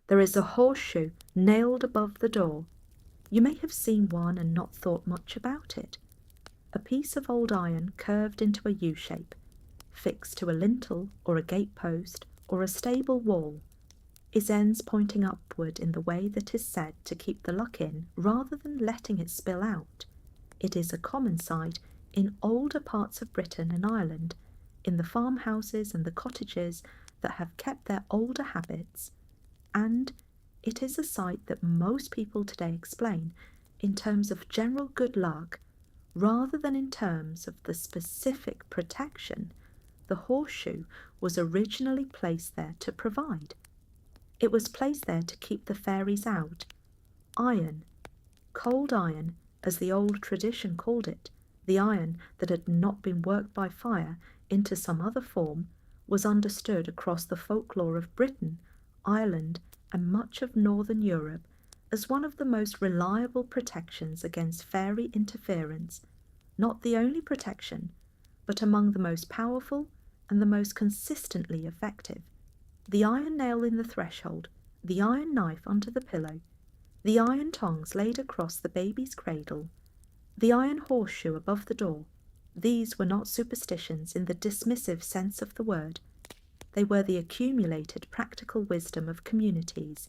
There is a horseshoe nailed above the door. You may have seen one and not thought much about it. A piece of old iron curved into a U shape, fixed to a lintel or a gatepost or a stable wall, its ends pointing upward in the way that is said to keep the luck in rather than letting it spill out. It is a common sight in older parts of Britain and Ireland, in the farmhouses and the cottages that have kept their older habits, and it is a sight that most people today explain in terms of general good luck rather than in terms of the specific protection the horseshoe was originally placed there to provide. It was placed there to keep the fairies out. Iron, cold iron, as the old tradition called it, the iron that had not been worked by fire into some other form, was understood across the folklore of Britain, Ireland, and much of northern Europe as one of the most reliable protections against fairy interference, not the only protection, but among the most powerful and the most consistently effective. The iron nail in the threshold, the iron knife under the pillow, the iron tongs laid across the baby's cradle, the iron horseshoe above the door, these were not superstitions in the dismissive sense of the word. They were the accumulated practical wisdom of communities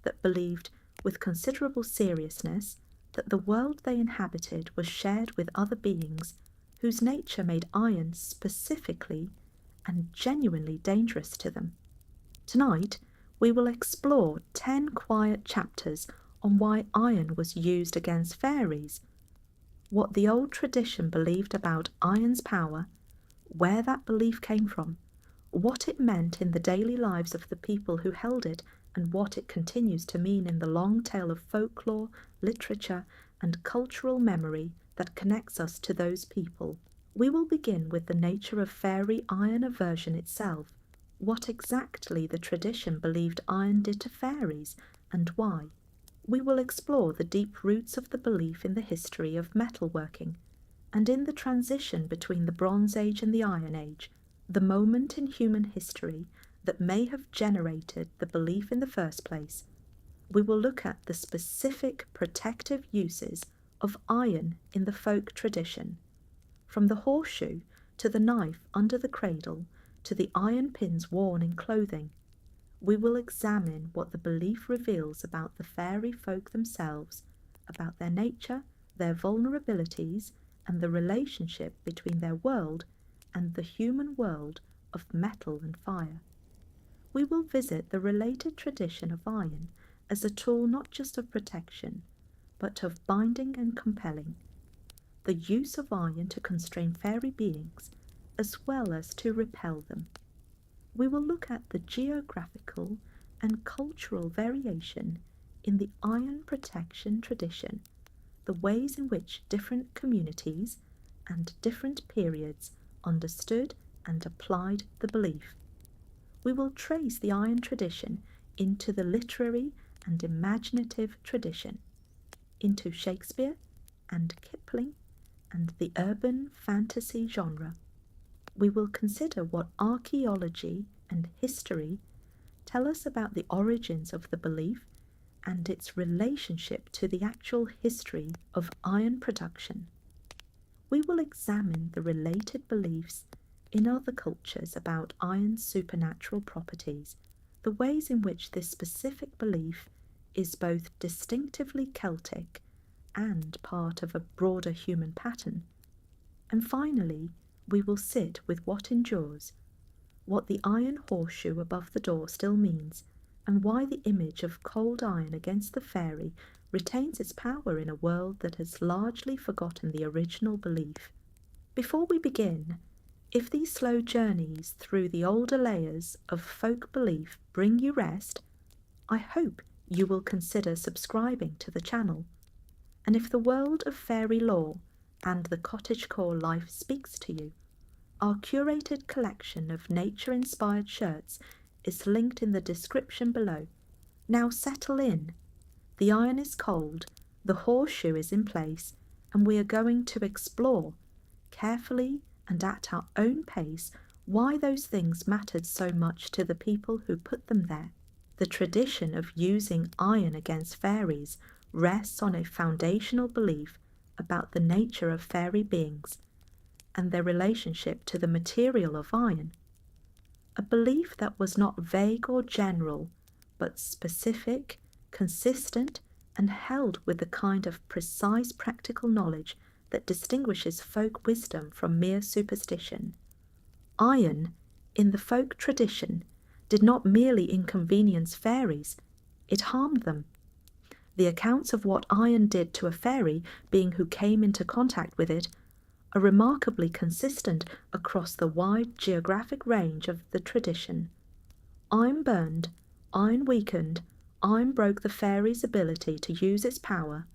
that believed with considerable seriousness that the world they inhabited was shared with other beings whose nature made iron specifically and genuinely dangerous to them. Tonight, we will explore 10 quiet chapters on why iron was used against fairies, what the old tradition believed about iron's power, where that belief came from, what it meant in the daily lives of the people who held it, and what it continues to mean in the long tail of folklore, literature, and cultural memory that connects us to those people. We will begin with the nature of fairy iron aversion itself, what exactly the tradition believed iron did to fairies, and why. We will explore the deep roots of the belief in the history of metalworking, and in the transition between the Bronze Age and the Iron Age, the moment in human history that may have generated the belief in the first place. We will look at the specific protective uses of iron in the folk tradition, from the horseshoe to the knife under the cradle to the iron pins worn in clothing. We will examine what the belief reveals about the fairy folk themselves, about their nature, their vulnerabilities, and the relationship between their world and the human world of metal and fire. We will visit the related tradition of iron as a tool not just of protection, but of binding and compelling, the use of iron to constrain fairy beings as well as to repel them. We will look at the geographical and cultural variation in the iron protection tradition, the ways in which different communities and different periods understood and applied the belief. We will trace the iron tradition into the literary and imaginative tradition, into Shakespeare and Kipling and the urban fantasy genre. We will consider what archaeology and history tell us about the origins of the belief and its relationship to the actual history of iron production. We will examine the related beliefs in other cultures about iron's supernatural properties, the ways in which this specific belief is both distinctively Celtic and part of a broader human pattern. And finally, we will sit with what endures, what the iron horseshoe above the door still means, and why the image of cold iron against the fairy retains its power in a world that has largely forgotten the original belief. Before we begin, if these slow journeys through the older layers of folk belief bring you rest, I hope you will consider subscribing to the channel. And if the world of fairy lore and the cottagecore life speaks to you, our curated collection of nature-inspired shirts is linked in the description below. Now settle in. The iron is cold, the horseshoe is in place, and we are going to explore, carefully and at our own pace, why those things mattered so much to the people who put them there. The tradition of using iron against fairies rests on a foundational belief about the nature of fairy beings and their relationship to the material of iron, a belief that was not vague or general, but specific, consistent, and held with the kind of precise practical knowledge that distinguishes folk wisdom from mere superstition. Iron, in the folk tradition, did not merely inconvenience fairies, it harmed them. The accounts of what iron did to a fairy, being who came into contact with it, are remarkably consistent across the wide geographic range of the tradition. Iron burned, iron weakened, iron broke the fairy's ability to use its power,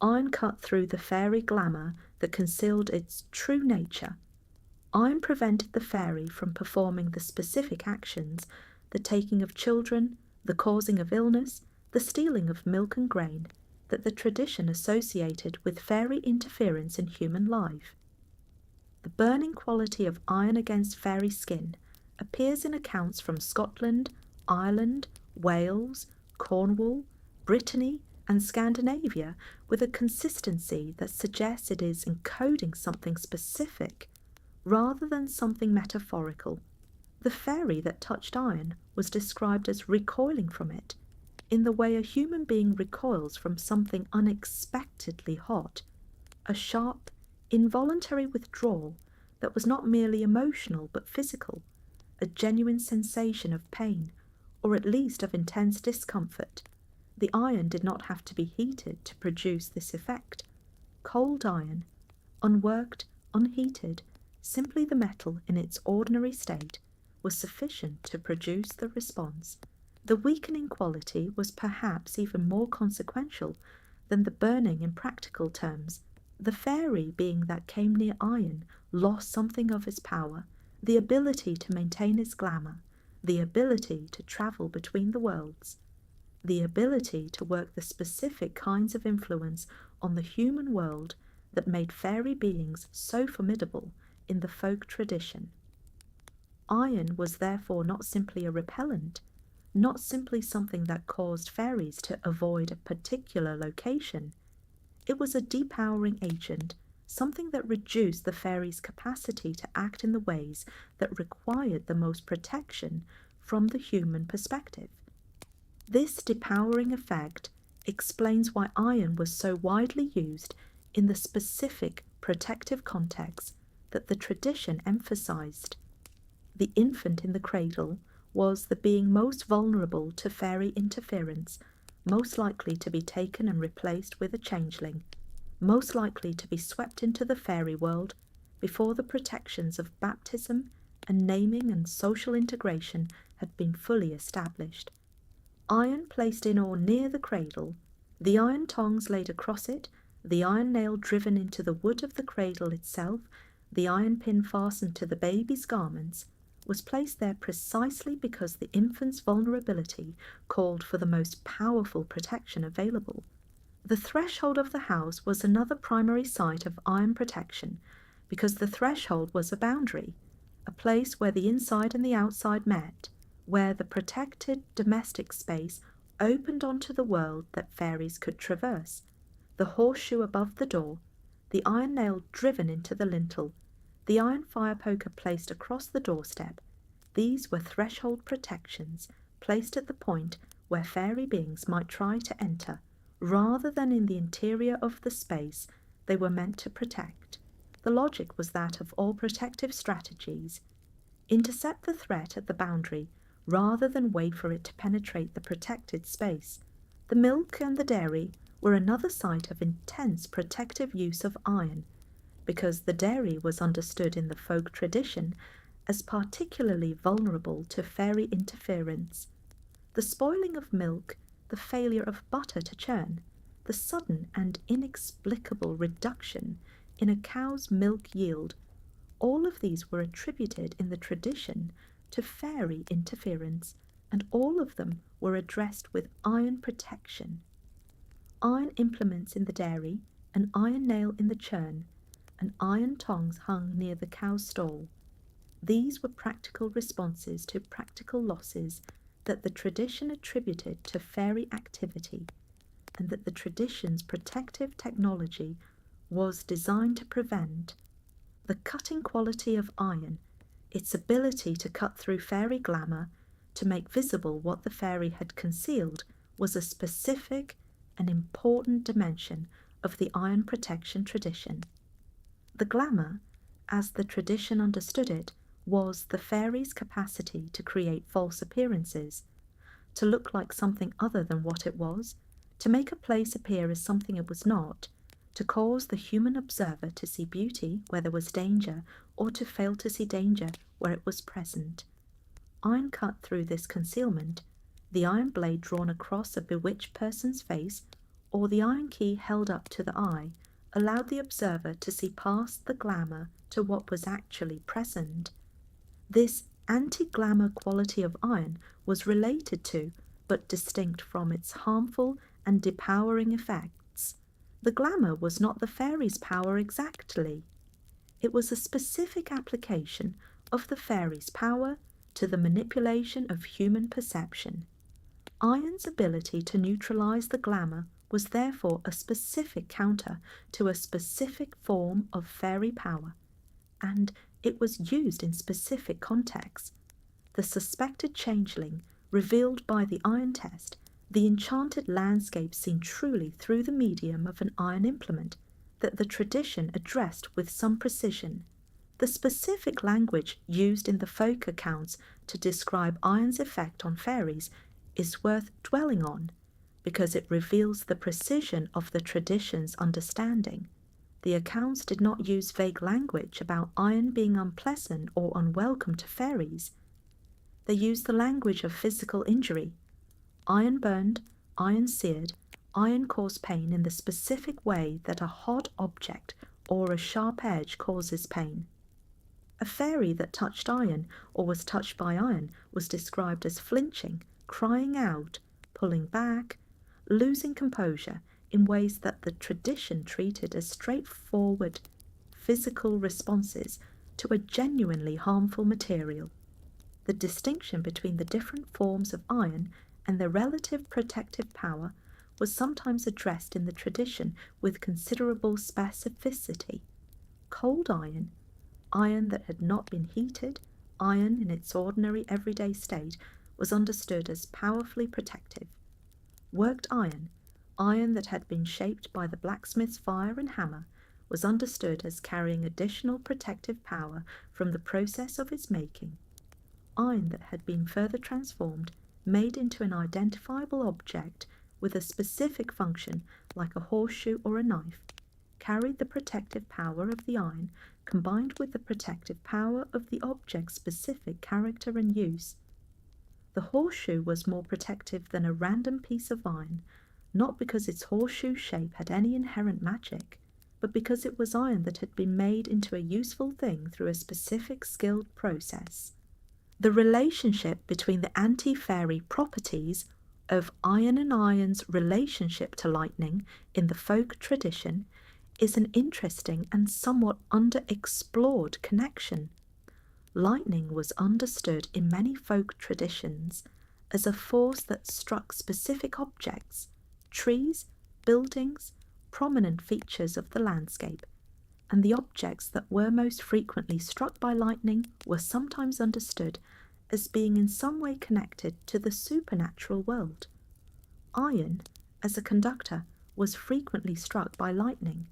iron cut through the fairy glamour that concealed its true nature. Iron prevented the fairy from performing the specific actions, the taking of children, the causing of illness, the stealing of milk and grain, that the tradition associated with fairy interference in human life. The burning quality of iron against fairy skin appears in accounts from Scotland, Ireland, Wales, Cornwall, Brittany, and Scandinavia with a consistency that suggests it is encoding something specific rather than something metaphorical. The fairy that touched iron was described as recoiling from it, in the way a human being recoils from something unexpectedly hot, a sharp, involuntary withdrawal that was not merely emotional but physical, a genuine sensation of pain, or at least of intense discomfort. The iron did not have to be heated to produce this effect. Cold iron, unworked, unheated, simply the metal in its ordinary state, was sufficient to produce the response. The weakening quality was perhaps even more consequential than the burning in practical terms. The fairy being that came near iron lost something of its power, the ability to maintain its glamour, the ability to travel between the worlds, the ability to work the specific kinds of influence on the human world that made fairy beings so formidable in the folk tradition. Iron was therefore not simply a repellent, not simply something that caused fairies to avoid a particular location. It was a depowering agent, something that reduced the fairies' capacity to act in the ways that required the most protection from the human perspective. This depowering effect explains why iron was so widely used in the specific protective context that the tradition emphasized. The infant in the cradle was the being most vulnerable to fairy interference, most likely to be taken and replaced with a changeling, most likely to be swept into the fairy world before the protections of baptism and naming and social integration had been fully established. Iron placed in or near the cradle, the iron tongs laid across it, the iron nail driven into the wood of the cradle itself, the iron pin fastened to the baby's garments, was placed there precisely because the infant's vulnerability called for the most powerful protection available. The threshold of the house was another primary site of iron protection because the threshold was a boundary, a place where the inside and the outside met, where the protected domestic space opened onto the world that fairies could traverse. The horseshoe above the door, the iron nail driven into the lintel, the iron fire poker placed across the doorstep, these were threshold protections placed at the point where fairy beings might try to enter, rather than in the interior of the space they were meant to protect. The logic was that of all protective strategies. Intercept the threat at the boundary rather than wait for it to penetrate the protected space. The milk and the dairy were another site of intense protective use of iron, because the dairy was understood in the folk tradition as particularly vulnerable to fairy interference. The spoiling of milk, the failure of butter to churn, the sudden and inexplicable reduction in a cow's milk yield, all of these were attributed in the tradition to fairy interference, and all of them were addressed with iron protection. Iron implements in the dairy, an iron nail in the churn, and iron tongs hung near the cow's stall. These were practical responses to practical losses that the tradition attributed to fairy activity, and that the tradition's protective technology was designed to prevent. The cutting quality of iron, its ability to cut through fairy glamour, to make visible what the fairy had concealed, was a specific and important dimension of the iron protection tradition. The glamour, as the tradition understood it, was the fairy's capacity to create false appearances, to look like something other than what it was, to make a place appear as something it was not, to cause the human observer to see beauty where there was danger, or to fail to see danger where it was present. Iron cut through this concealment, the iron blade drawn across a bewitched person's face, or the iron key held up to the eye, allowed the observer to see past the glamour to what was actually present. This anti-glamour quality of iron was related to, but distinct from, its harmful and depowering effects. The glamour was not the fairy's power exactly. It was a specific application of the fairy's power to the manipulation of human perception. Iron's ability to neutralize the glamour was therefore a specific counter to a specific form of fairy power, and it was used in specific contexts. The suspected changeling, revealed by the iron test, the enchanted landscape seen truly through the medium of an iron implement, that the tradition addressed with some precision. The specific language used in the folk accounts to describe iron's effect on fairies is worth dwelling on, because it reveals the precision of the tradition's understanding. The accounts did not use vague language about iron being unpleasant or unwelcome to fairies. They used the language of physical injury. Iron burned, iron seared, iron caused pain in the specific way that a hot object or a sharp edge causes pain. A fairy that touched iron or was touched by iron was described as flinching, crying out, pulling back, losing composure in ways that the tradition treated as straightforward physical responses to a genuinely harmful material. The distinction between the different forms of iron and their relative protective power was sometimes addressed in the tradition with considerable specificity. Cold iron, iron that had not been heated, iron in its ordinary everyday state, was understood as powerfully protective. Worked iron, iron that had been shaped by the blacksmith's fire and hammer, was understood as carrying additional protective power from the process of its making. Iron that had been further transformed, made into an identifiable object with a specific function like a horseshoe or a knife, carried the protective power of the iron combined with the protective power of the object's specific character and use. The horseshoe was more protective than a random piece of iron, not because its horseshoe shape had any inherent magic, but because it was iron that had been made into a useful thing through a specific skilled process. The relationship between the anti-fairy properties of iron and iron's relationship to lightning in the folk tradition is an interesting and somewhat underexplored connection. Lightning was understood in many folk traditions as a force that struck specific objects, trees, buildings, prominent features of the landscape, and the objects that were most frequently struck by lightning were sometimes understood as being in some way connected to the supernatural world. Iron, as a conductor, was frequently struck by lightning,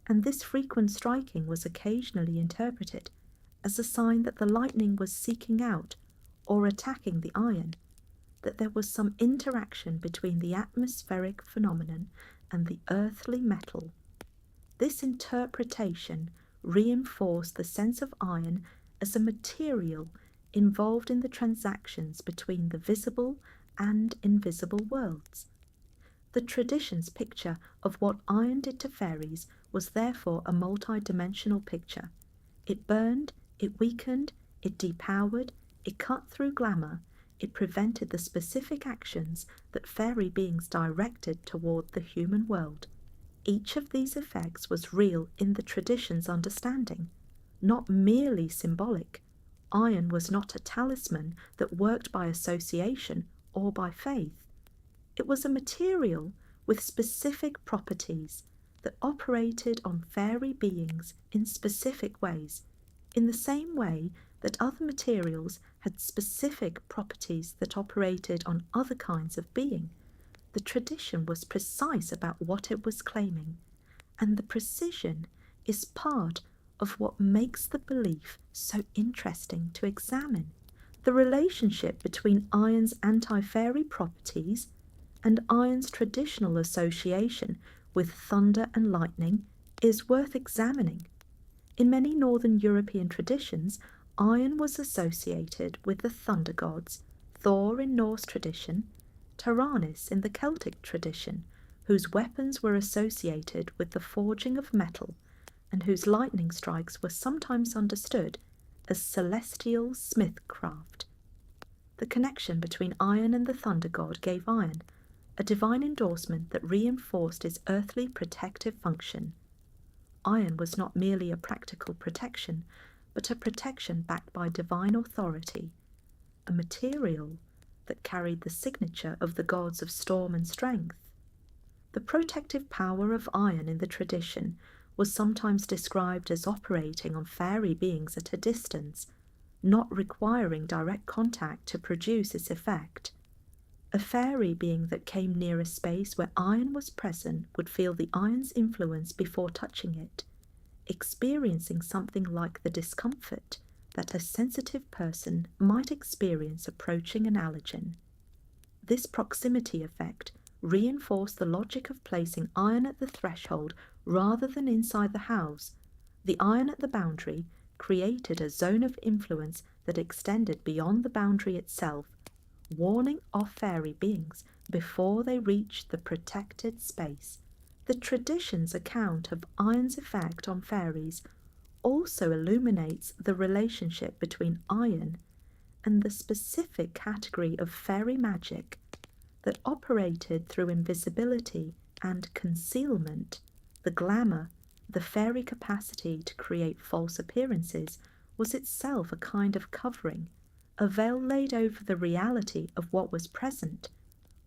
and this frequent striking was occasionally interpreted as a sign that the lightning was seeking out or attacking the iron, that there was some interaction between the atmospheric phenomenon and the earthly metal. This interpretation reinforced the sense of iron as a material involved in the transactions between the visible and invisible worlds. The tradition's picture of what iron did to fairies was therefore a multi-dimensional picture. It burned, it weakened, it depowered, it cut through glamour, it prevented the specific actions that fairy beings directed toward the human world. Each of these effects was real in the tradition's understanding, not merely symbolic iron was not a talisman that worked by association or by faith. It was a material with specific properties that operated on fairy beings in specific ways, in the same way that other materials had specific properties that operated on other kinds of being. The tradition was precise about what it was claiming, and the precision is part of what makes the belief so interesting to examine. The relationship between iron's anti-fairy properties and iron's traditional association with thunder and lightning is worth examining. In many northern European traditions, iron was associated with the thunder gods, Thor in Norse tradition, Taranis in the Celtic tradition, whose weapons were associated with the forging of metal and whose lightning strikes were sometimes understood as celestial smithcraft. The connection between iron and the thunder god gave iron a divine endorsement that reinforced its earthly protective function. Iron was not merely a practical protection, but a protection backed by divine authority, a material that carried the signature of the gods of storm and strength. The protective power of iron in the tradition was sometimes described as operating on fairy beings at a distance, not requiring direct contact to produce its effect. A fairy being that came near a space where iron was present would feel the iron's influence before touching it, experiencing something like the discomfort that a sensitive person might experience approaching an allergen. This proximity effect reinforced the logic of placing iron at the threshold rather than inside the house. The iron at the boundary created a zone of influence that extended beyond the boundary itself, warning off fairy beings before they reached the protected space. The tradition's account of iron's effect on fairies also illuminates the relationship between iron and the specific category of fairy magic that operated through invisibility and concealment. The glamour, the fairy capacity to create false appearances, was itself a kind of covering, a veil laid over the reality of what was present.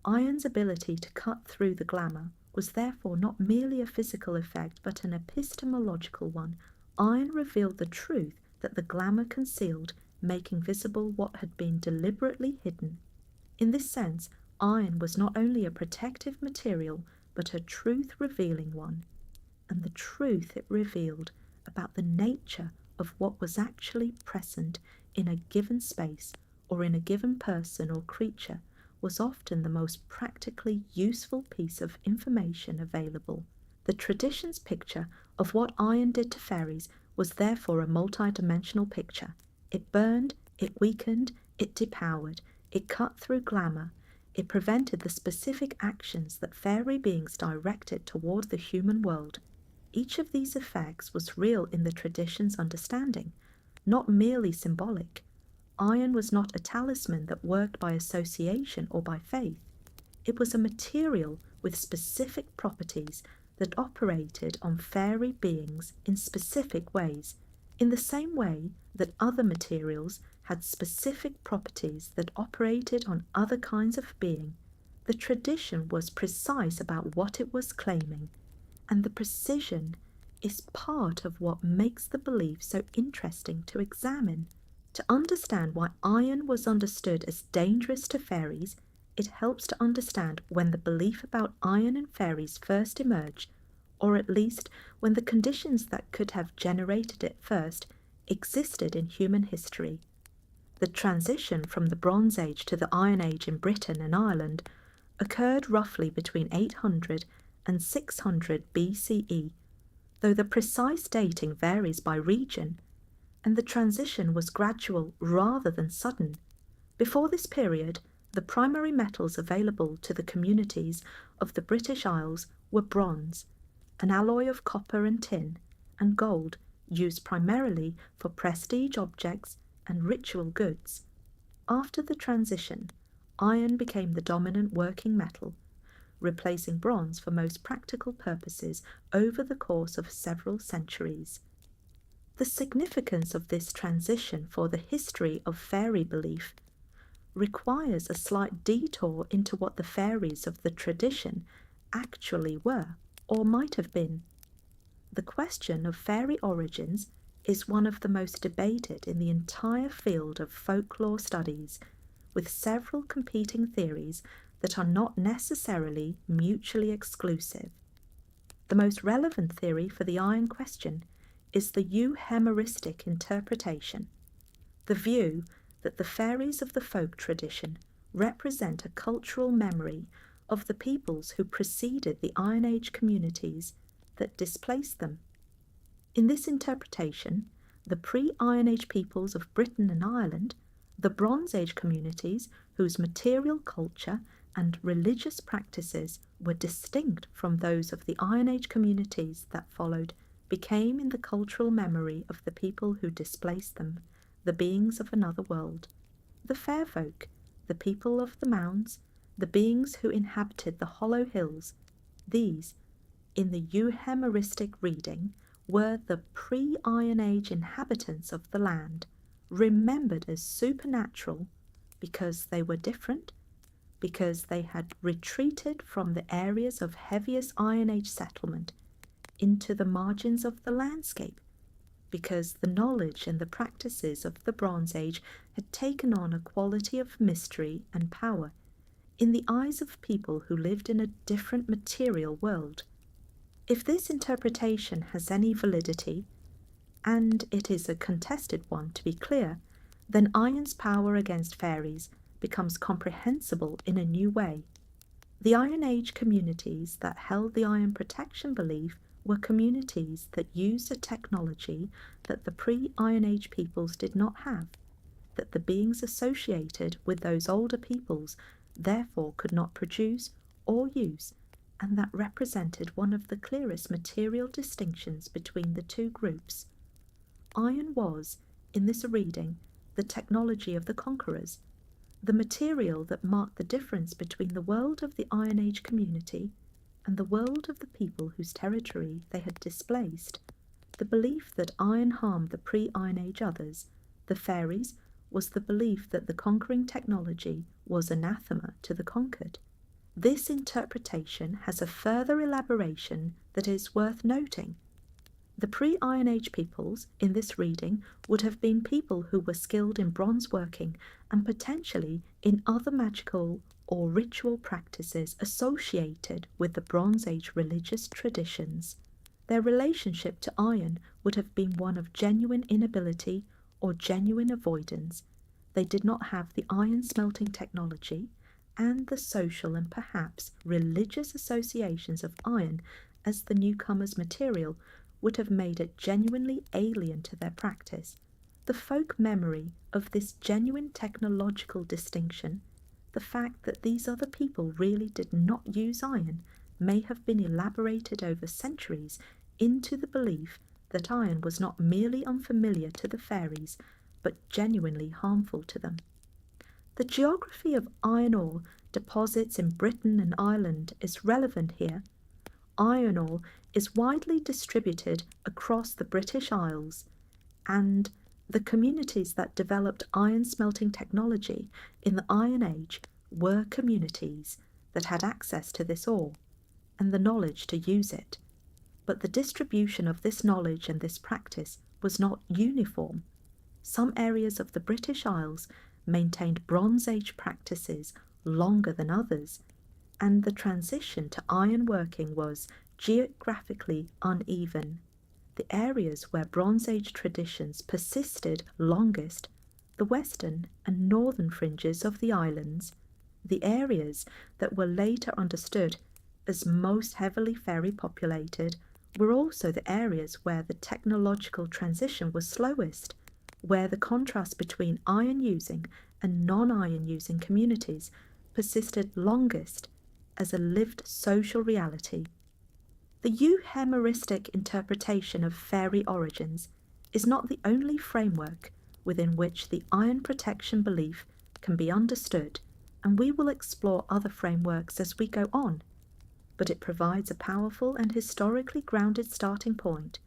Iron's ability to cut through the glamour was therefore not merely a physical effect but an epistemological one. Iron revealed the truth that the glamour concealed, making visible what had been deliberately hidden. In this sense, iron was not only a protective material but a truth-revealing one, and the truth it revealed about the nature of what was actually present in a given space or in a given person or creature was often the most practically useful piece of information available. The tradition's picture of what iron did to fairies was therefore a multi-dimensional picture. It burned, it weakened, it depowered, it cut through glamour, it prevented the specific actions that fairy beings directed toward the human world. Each of these effects was real in the tradition's understanding, not merely symbolic. Iron was not a talisman that worked by association or by faith. It was a material with specific properties that operated on fairy beings in specific ways, in the same way that other materials had specific properties that operated on other kinds of being. The tradition was precise about what it was claiming, and the precision is part of what makes the belief so interesting to examine. To understand why iron was understood as dangerous to fairies, it helps to understand when the belief about iron and fairies first emerged, or at least when the conditions that could have generated it first existed in human history. The transition from the Bronze Age to the Iron Age in Britain and Ireland occurred roughly between 800 and 600 BCE, though the precise dating varies by region, and the transition was gradual rather than sudden. Before this period, the primary metals available to the communities of the British Isles were bronze, an alloy of copper and tin, and gold, used primarily for prestige objects and ritual goods. After the transition, iron became the dominant working metal, replacing bronze for most practical purposes over the course of several centuries. The significance of this transition for the history of fairy belief requires a slight detour into what the fairies of the tradition actually were or might have been. The question of fairy origins is one of the most debated in the entire field of folklore studies, with several competing theories that are not necessarily mutually exclusive. The most relevant theory for the iron question is the euhemeristic interpretation, the view that the fairies of the folk tradition represent a cultural memory of the peoples who preceded the Iron Age communities that displaced them. In this interpretation, the pre-Iron Age peoples of Britain and Ireland, the Bronze Age communities whose material culture and religious practices were distinct from those of the Iron Age communities that followed, became in the cultural memory of the people who displaced them, the beings of another world, the fair folk, the people of the mounds, the beings who inhabited the hollow hills. These, in the euhemeristic reading, were the pre-Iron Age inhabitants of the land, remembered as supernatural because they were different, because they had retreated from the areas of heaviest Iron Age settlement into the margins of the landscape, because the knowledge and the practices of the Bronze Age had taken on a quality of mystery and power in the eyes of people who lived in a different material world. If this interpretation has any validity, and it is a contested one to be clear, then iron's power against fairies becomes comprehensible in a new way. The Iron Age communities that held the iron protection belief were communities that used a technology that the pre-Iron Age peoples did not have, that the beings associated with those older peoples therefore could not produce or use, and that represented one of the clearest material distinctions between the two groups. Iron was, in this reading, the technology of the conquerors, the material that marked the difference between the world of the Iron Age community and the world of the people whose territory they had displaced. The belief that iron harmed the pre-Iron Age others, the fairies, was the belief that the conquering technology was anathema to the conquered. This interpretation has a further elaboration that is worth noting. The pre-Iron Age peoples in this reading would have been people who were skilled in bronze working and potentially in other magical or ritual practices associated with the Bronze Age religious traditions. Their relationship to iron would have been one of genuine inability or genuine avoidance. They did not have the iron smelting technology, and the social and perhaps religious associations of iron as the newcomer's material would have made it genuinely alien to their practice. The folk memory of this genuine technological distinction, the fact that these other people really did not use iron, may have been elaborated over centuries into the belief that iron was not merely unfamiliar to the fairies, but genuinely harmful to them. The geography of iron ore deposits in Britain and Ireland is relevant here. Iron ore is widely distributed across the British Isles, and the communities that developed iron smelting technology in the Iron Age were communities that had access to this ore and the knowledge to use it. But the distribution of this knowledge and this practice was not uniform. Some areas of the British Isles maintained Bronze Age practices longer than others, and the transition to iron working was geographically uneven. The areas where Bronze Age traditions persisted longest, the western and northern fringes of the islands, the areas that were later understood as most heavily fairy populated, were also the areas where the technological transition was slowest, where the contrast between iron-using and non-iron-using communities persisted longest as a lived social reality. The euhemeristic interpretation of fairy origins is not the only framework within which the iron protection belief can be understood, and we will explore other frameworks as we go on, but it provides a powerful and historically grounded starting point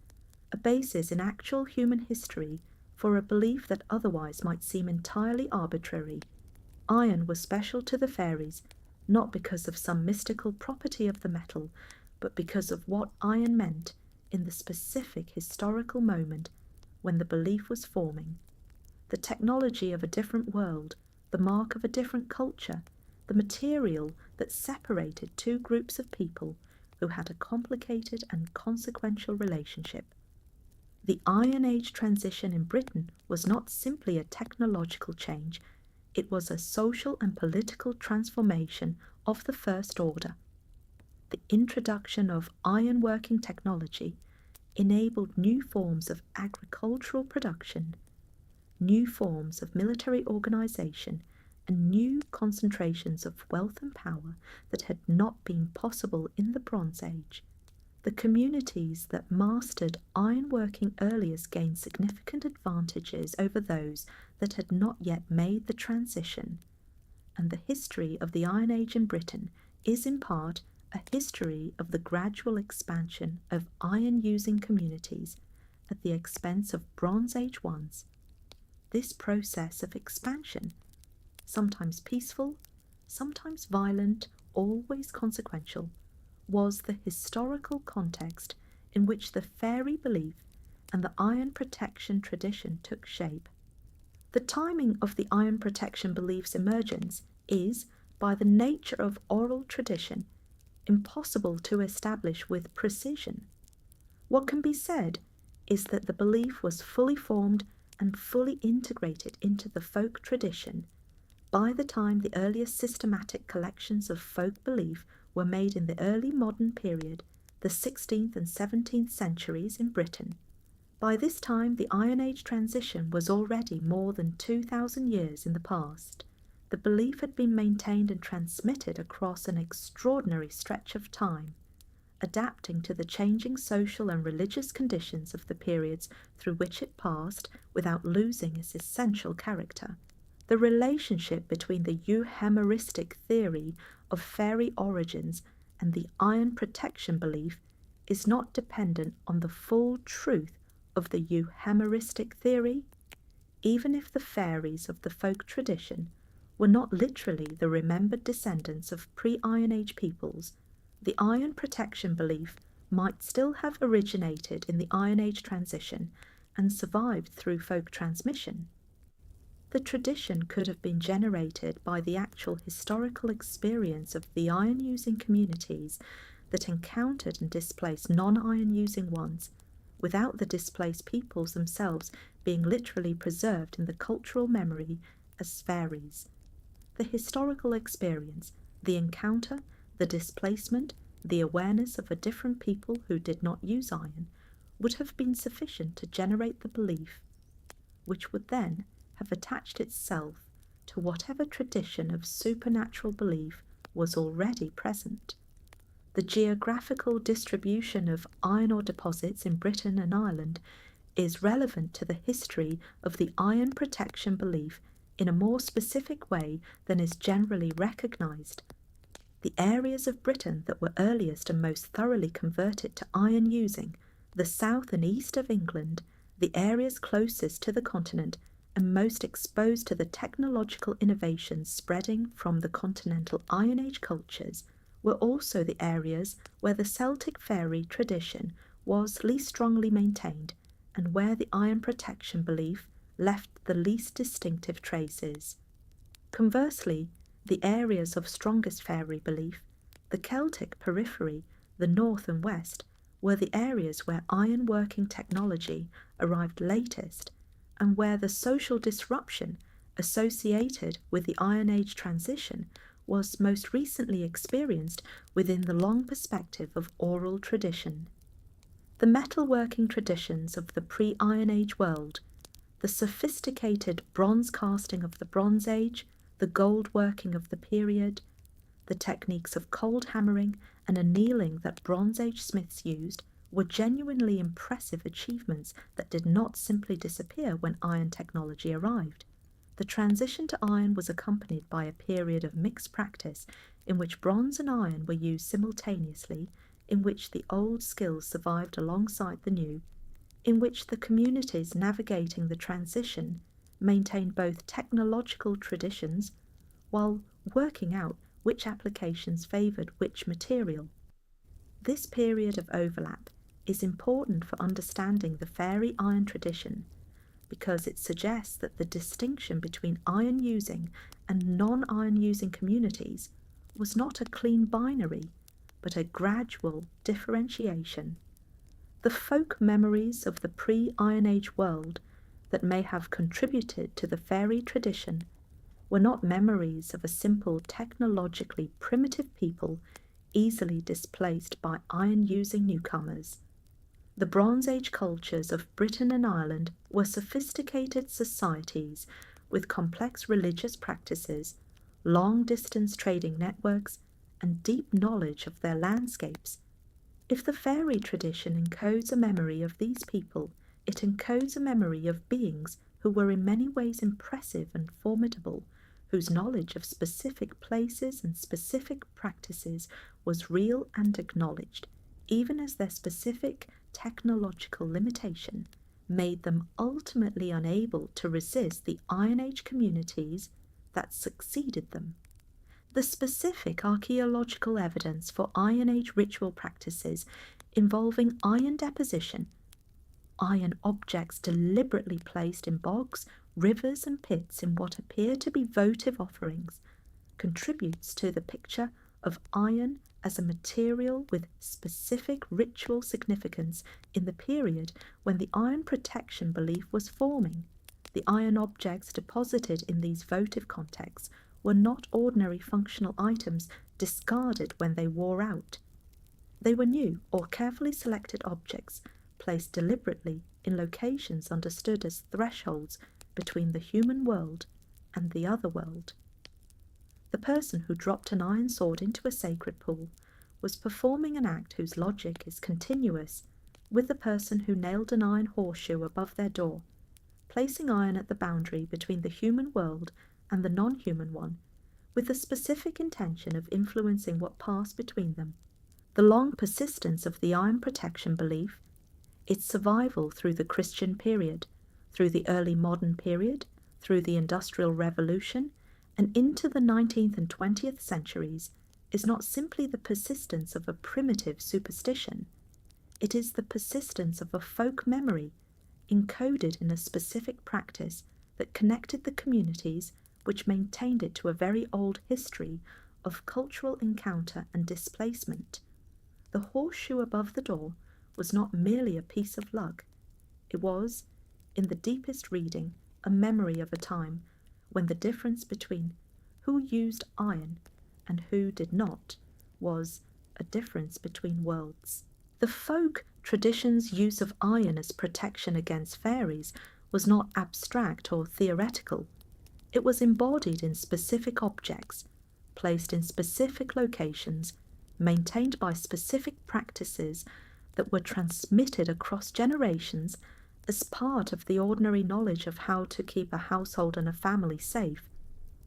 a basis in actual human history for a belief that otherwise might seem entirely arbitrary. Iron was special to the fairies, not because of some mystical property of the metal, but because of what iron meant in the specific historical moment when the belief was forming. The technology of a different world, the mark of a different culture, the material that separated two groups of people who had a complicated and consequential relationship. The Iron Age transition in Britain was not simply a technological change, it was a social and political transformation of the first order. The introduction of iron-working technology enabled new forms of agricultural production, new forms of military organisation, and new concentrations of wealth and power that had not been possible in the Bronze Age. The communities that mastered ironworking earliest gained significant advantages over those that had not yet made the transition, and the history of the Iron Age in Britain is in part a history of the gradual expansion of iron-using communities at the expense of Bronze Age ones. This process of expansion, sometimes peaceful, sometimes violent, always consequential, was the historical context in which the fairy belief and the iron protection tradition took shape. The timing of the iron protection belief's emergence is, by the nature of oral tradition, impossible to establish with precision. What can be said is that the belief was fully formed and fully integrated into the folk tradition by the time the earliest systematic collections of folk belief were made in the early modern period, the 16th and 17th centuries in Britain. By this time, the Iron Age transition was already more than 2,000 years in the past. The belief had been maintained and transmitted across an extraordinary stretch of time, adapting to the changing social and religious conditions of the periods through which it passed without losing its essential character. The relationship between the euhemeristic theory of fairy origins and the iron protection belief is not dependent on the full truth of the euhemeristic theory. Even if the fairies of the folk tradition were not literally the remembered descendants of pre-Iron Age peoples, the iron protection belief might still have originated in the Iron Age transition and survived through folk transmission. The tradition could have been generated by the actual historical experience of the iron-using communities that encountered and displaced non-iron-using ones, without the displaced peoples themselves being literally preserved in the cultural memory as fairies. The historical experience, the encounter, the displacement, the awareness of a different people who did not use iron, would have been sufficient to generate the belief, which would then have attached itself to whatever tradition of supernatural belief was already present. The geographical distribution of iron ore deposits in Britain and Ireland is relevant to the history of the iron protection belief in a more specific way than is generally recognised. The areas of Britain that were earliest and most thoroughly converted to iron using, the south and east of England, the areas closest to the continent and most exposed to the technological innovations spreading from the continental Iron Age cultures, were also the areas where the Celtic fairy tradition was least strongly maintained and where the iron protection belief left the least distinctive traces. Conversely, the areas of strongest fairy belief, the Celtic periphery, the north and west, were the areas where iron-working technology arrived latest and where the social disruption associated with the Iron Age transition was most recently experienced within the long perspective of oral tradition. The metalworking traditions of the pre-Iron Age world, the sophisticated bronze casting of the Bronze Age, the gold working of the period, the techniques of cold hammering and annealing that Bronze Age smiths used were genuinely impressive achievements that did not simply disappear when iron technology arrived. The transition to iron was accompanied by a period of mixed practice in which bronze and iron were used simultaneously, in which the old skills survived alongside the new. in which the communities navigating the transition maintained both technological traditions while working out which applications favoured which material. This period of overlap is important for understanding the fairy iron tradition because it suggests that the distinction between iron using and non iron using communities was not a clean binary, but a gradual differentiation. The folk memories of the pre Iron Age world that may have contributed to the fairy tradition were not memories of a simple technologically primitive people easily displaced by iron using newcomers. The Bronze Age cultures of Britain and Ireland were sophisticated societies with complex religious practices, long distance trading networks, and deep knowledge of their landscapes. If the fairy tradition encodes a memory of these people, it encodes a memory of beings who were in many ways impressive and formidable, whose knowledge of specific places and specific practices was real and acknowledged, even as their specific technological limitation made them ultimately unable to resist the Iron Age communities that succeeded them. The specific archaeological evidence for Iron Age ritual practices involving iron deposition, iron objects deliberately placed in bogs, rivers, and pits in what appear to be votive offerings, contributes to the picture of iron as a material with specific ritual significance in the period when the iron protection belief was forming. The iron objects deposited in these votive contexts were not ordinary functional items discarded when they wore out. They were new or carefully selected objects placed deliberately in locations understood as thresholds between the human world and the other world. The person who dropped an iron sword into a sacred pool was performing an act whose logic is continuous with the person who nailed an iron horseshoe above their door, placing iron at the boundary between the human world and the non-human one, with the specific intention of influencing what passed between them. The long persistence of the iron protection belief, its survival through the Christian period, through the early modern period, through the Industrial Revolution, and into the 19th and 20th centuries, is not simply the persistence of a primitive superstition. It is the persistence of a folk memory encoded in a specific practice that connected the communities which maintained it to a very old history of cultural encounter and displacement. The horseshoe above the door was not merely a piece of luck. It was, in the deepest reading, a memory of a time when the difference between who used iron and who did not was a difference between worlds. The folk tradition's use of iron as protection against fairies was not abstract or theoretical. It was embodied in specific objects, placed in specific locations, maintained by specific practices that were transmitted across generations as part of the ordinary knowledge of how to keep a household and a family safe.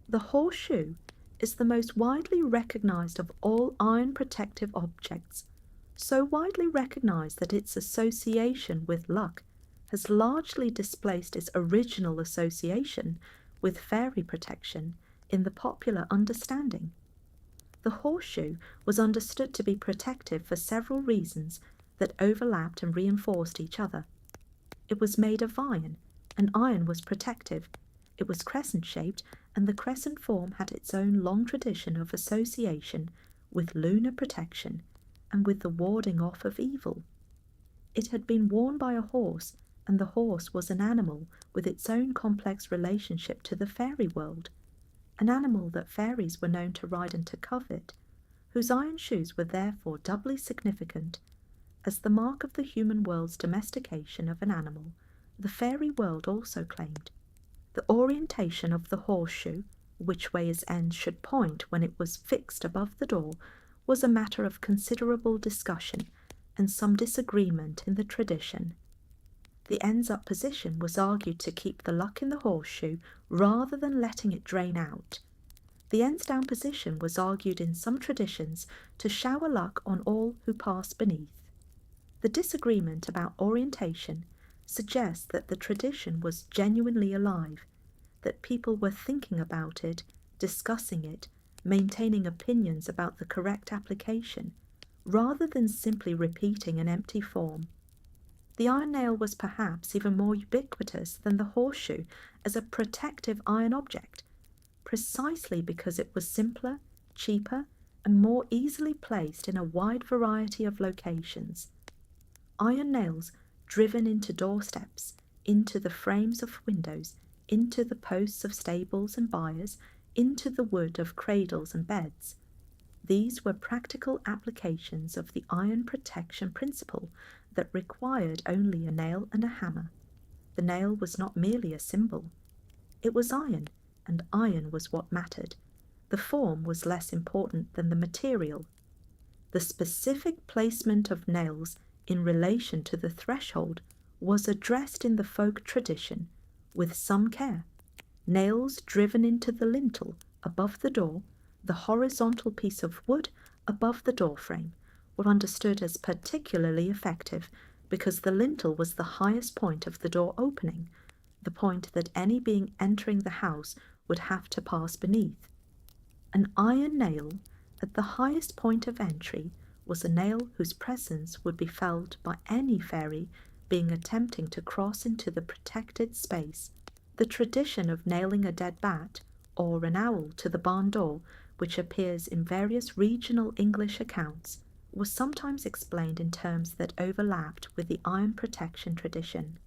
The horseshoe is the most widely recognized of all iron protective objects, so widely recognized that its association with luck has largely displaced its original association with fairy protection in the popular understanding. The horseshoe was understood to be protective for several reasons that overlapped and reinforced each other. It was made of iron, and iron was protective. It was crescent-shaped, and the crescent form had its own long tradition of association with lunar protection and with the warding off of evil. It had been worn by a horse, and the horse was an animal with its own complex relationship to the fairy world, an animal that fairies were known to ride and to covet, whose iron shoes were therefore doubly significant. As the mark of the human world's domestication of an animal, the fairy world also claimed. The orientation of the horseshoe, which way its ends should point when it was fixed above the door, was a matter of considerable discussion and some disagreement in the tradition. The ends-up position was argued to keep the luck in the horseshoe rather than letting it drain out. The ends-down position was argued in some traditions to shower luck on all who passed beneath. The disagreement about orientation suggests that the tradition was genuinely alive, that people were thinking about it, discussing it, maintaining opinions about the correct application, rather than simply repeating an empty form. The iron nail was perhaps even more ubiquitous than the horseshoe as a protective iron object, precisely because it was simpler, cheaper, and more easily placed in a wide variety of locations. Iron nails driven into doorsteps, into the frames of windows, into the posts of stables and byres, into the wood of cradles and beds. These were practical applications of the iron protection principle that required only a nail and a hammer. The nail was not merely a symbol. It was iron, and iron was what mattered. The form was less important than the material. The specific placement of nails in relation to the threshold was addressed in the folk tradition with some care. Nails driven into the lintel above the door, the horizontal piece of wood above the door frame, were understood as particularly effective because the lintel was the highest point of the door opening, the point that any being entering the house would have to pass beneath. An iron nail at the highest point of entry was a nail whose presence would be felt by any fairy being attempting to cross into the protected space. The tradition of nailing a dead bat or an owl to the barn door, which appears in various regional English accounts, was sometimes explained in terms that overlapped with the iron protection tradition.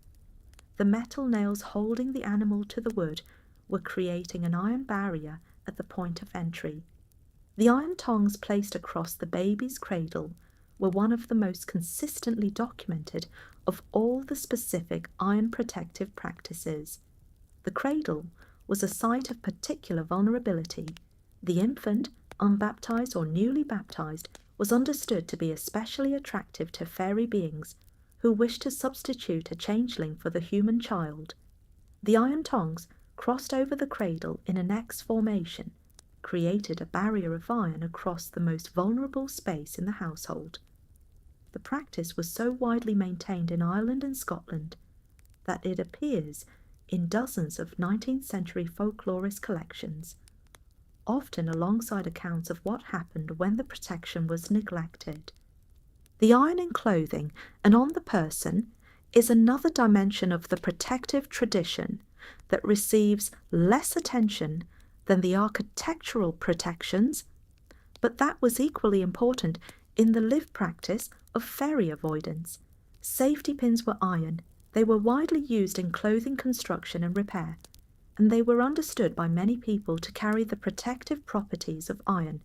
The metal nails holding the animal to the wood were creating an iron barrier at the point of entry. The iron tongs placed across the baby's cradle were one of the most consistently documented of all the specific iron protective practices. The cradle was a site of particular vulnerability. The infant, unbaptized or newly baptized, was understood to be especially attractive to fairy beings who wished to substitute a changeling for the human child. The iron tongs, crossed over the cradle in an X formation, created a barrier of iron across the most vulnerable space in the household. The practice was so widely maintained in Ireland and Scotland that it appears in dozens of 19th century folklorist collections, often alongside accounts of what happened when the protection was neglected. The iron in clothing and on the person is another dimension of the protective tradition that receives less attention than the architectural protections, but that was equally important in the lived practice of fairy avoidance. Safety pins were iron. They were widely used in clothing construction and repair, and they were understood by many people to carry the protective properties of iron.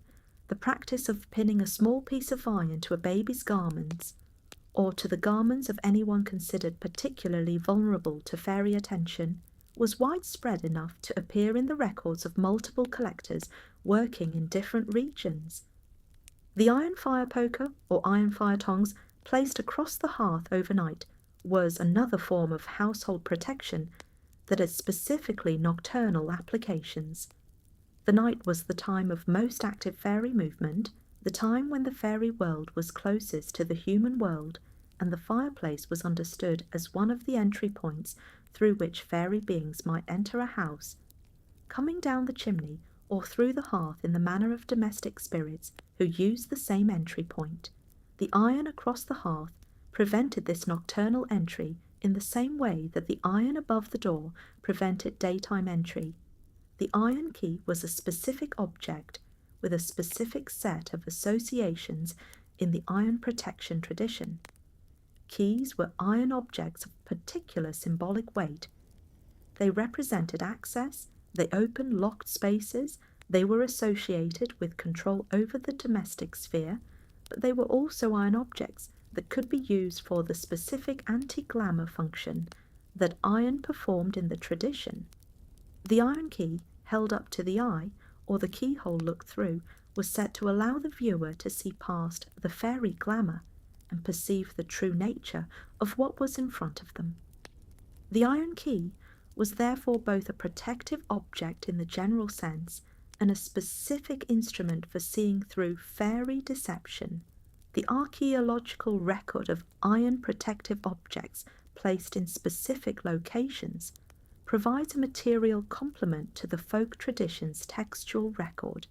The practice of pinning a small piece of iron to a baby's garments, or to the garments of anyone considered particularly vulnerable to fairy attention, was widespread enough to appear in the records of multiple collectors working in different regions. The iron fire poker, or iron fire tongs, placed across the hearth overnight, was another form of household protection that had specifically nocturnal applications. The night was the time of most active fairy movement, the time when the fairy world was closest to the human world, and the fireplace was understood as one of the entry points through which fairy beings might enter a house. Coming down the chimney or through the hearth in the manner of domestic spirits who used the same entry point, the iron across the hearth prevented this nocturnal entry in the same way that the iron above the door prevented daytime entry. The iron key was a specific object with a specific set of associations in the iron protection tradition. Keys were iron objects of particular symbolic weight. They represented access, they opened locked spaces, they were associated with control over the domestic sphere, but they were also iron objects that could be used for the specific anti-glamour function that iron performed in the tradition. The iron key, held up to the eye, or the keyhole looked through, was set to allow the viewer to see past the fairy glamour and perceive the true nature of what was in front of them. The iron key was therefore both a protective object in the general sense and a specific instrument for seeing through fairy deception. The archaeological record of iron protective objects placed in specific locations, provides a material complement to the folk tradition's textual record.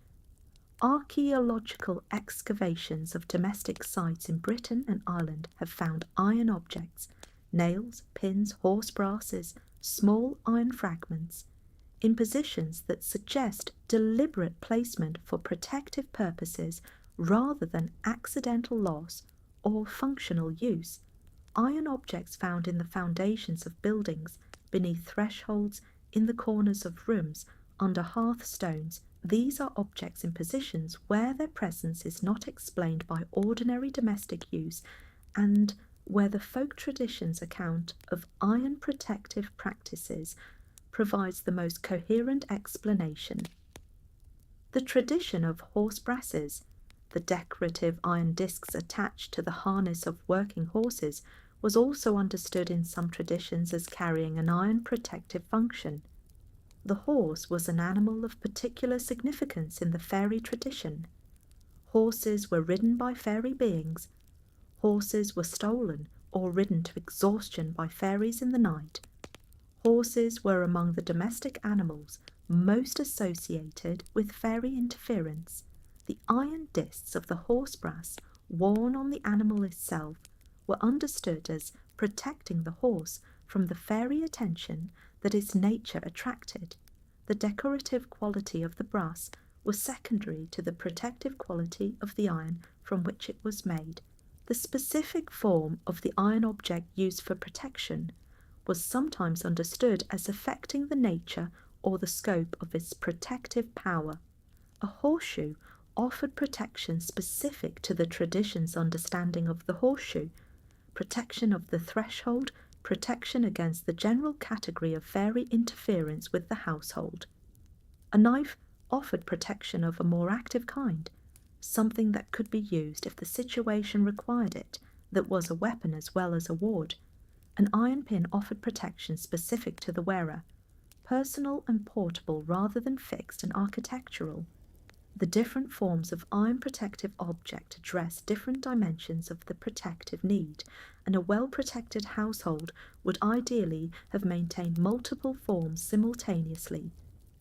Archaeological excavations of domestic sites in Britain and Ireland have found iron objects, nails, pins, horse brasses, small iron fragments, in positions that suggest deliberate placement for protective purposes rather than accidental loss or functional use. Iron objects found in the foundations of buildings, beneath thresholds, in the corners of rooms, under hearthstones. These are objects in positions where their presence is not explained by ordinary domestic use and where the folk tradition's account of iron protective practices provides the most coherent explanation. The tradition of horse brasses, the decorative iron discs attached to the harness of working horses, was also understood in some traditions as carrying an iron protective function. The horse was an animal of particular significance in the fairy tradition. Horses were ridden by fairy beings. Horses were stolen or ridden to exhaustion by fairies in the night. Horses were among the domestic animals most associated with fairy interference. The iron discs of the horse brass worn on the animal itself were understood as protecting the horse from the fairy attention that its nature attracted. The decorative quality of the brass was secondary to the protective quality of the iron from which it was made. The specific form of the iron object used for protection was sometimes understood as affecting the nature or the scope of its protective power. A horseshoe offered protection specific to the tradition's understanding of the horseshoe, protection of the threshold, protection against the general category of fairy interference with the household. A knife offered protection of a more active kind, something that could be used if the situation required it, that was a weapon as well as a ward. An iron pin offered protection specific to the wearer, personal and portable rather than fixed and architectural. The different forms of iron protective object address different dimensions of the protective need, and a well-protected household would ideally have maintained multiple forms simultaneously.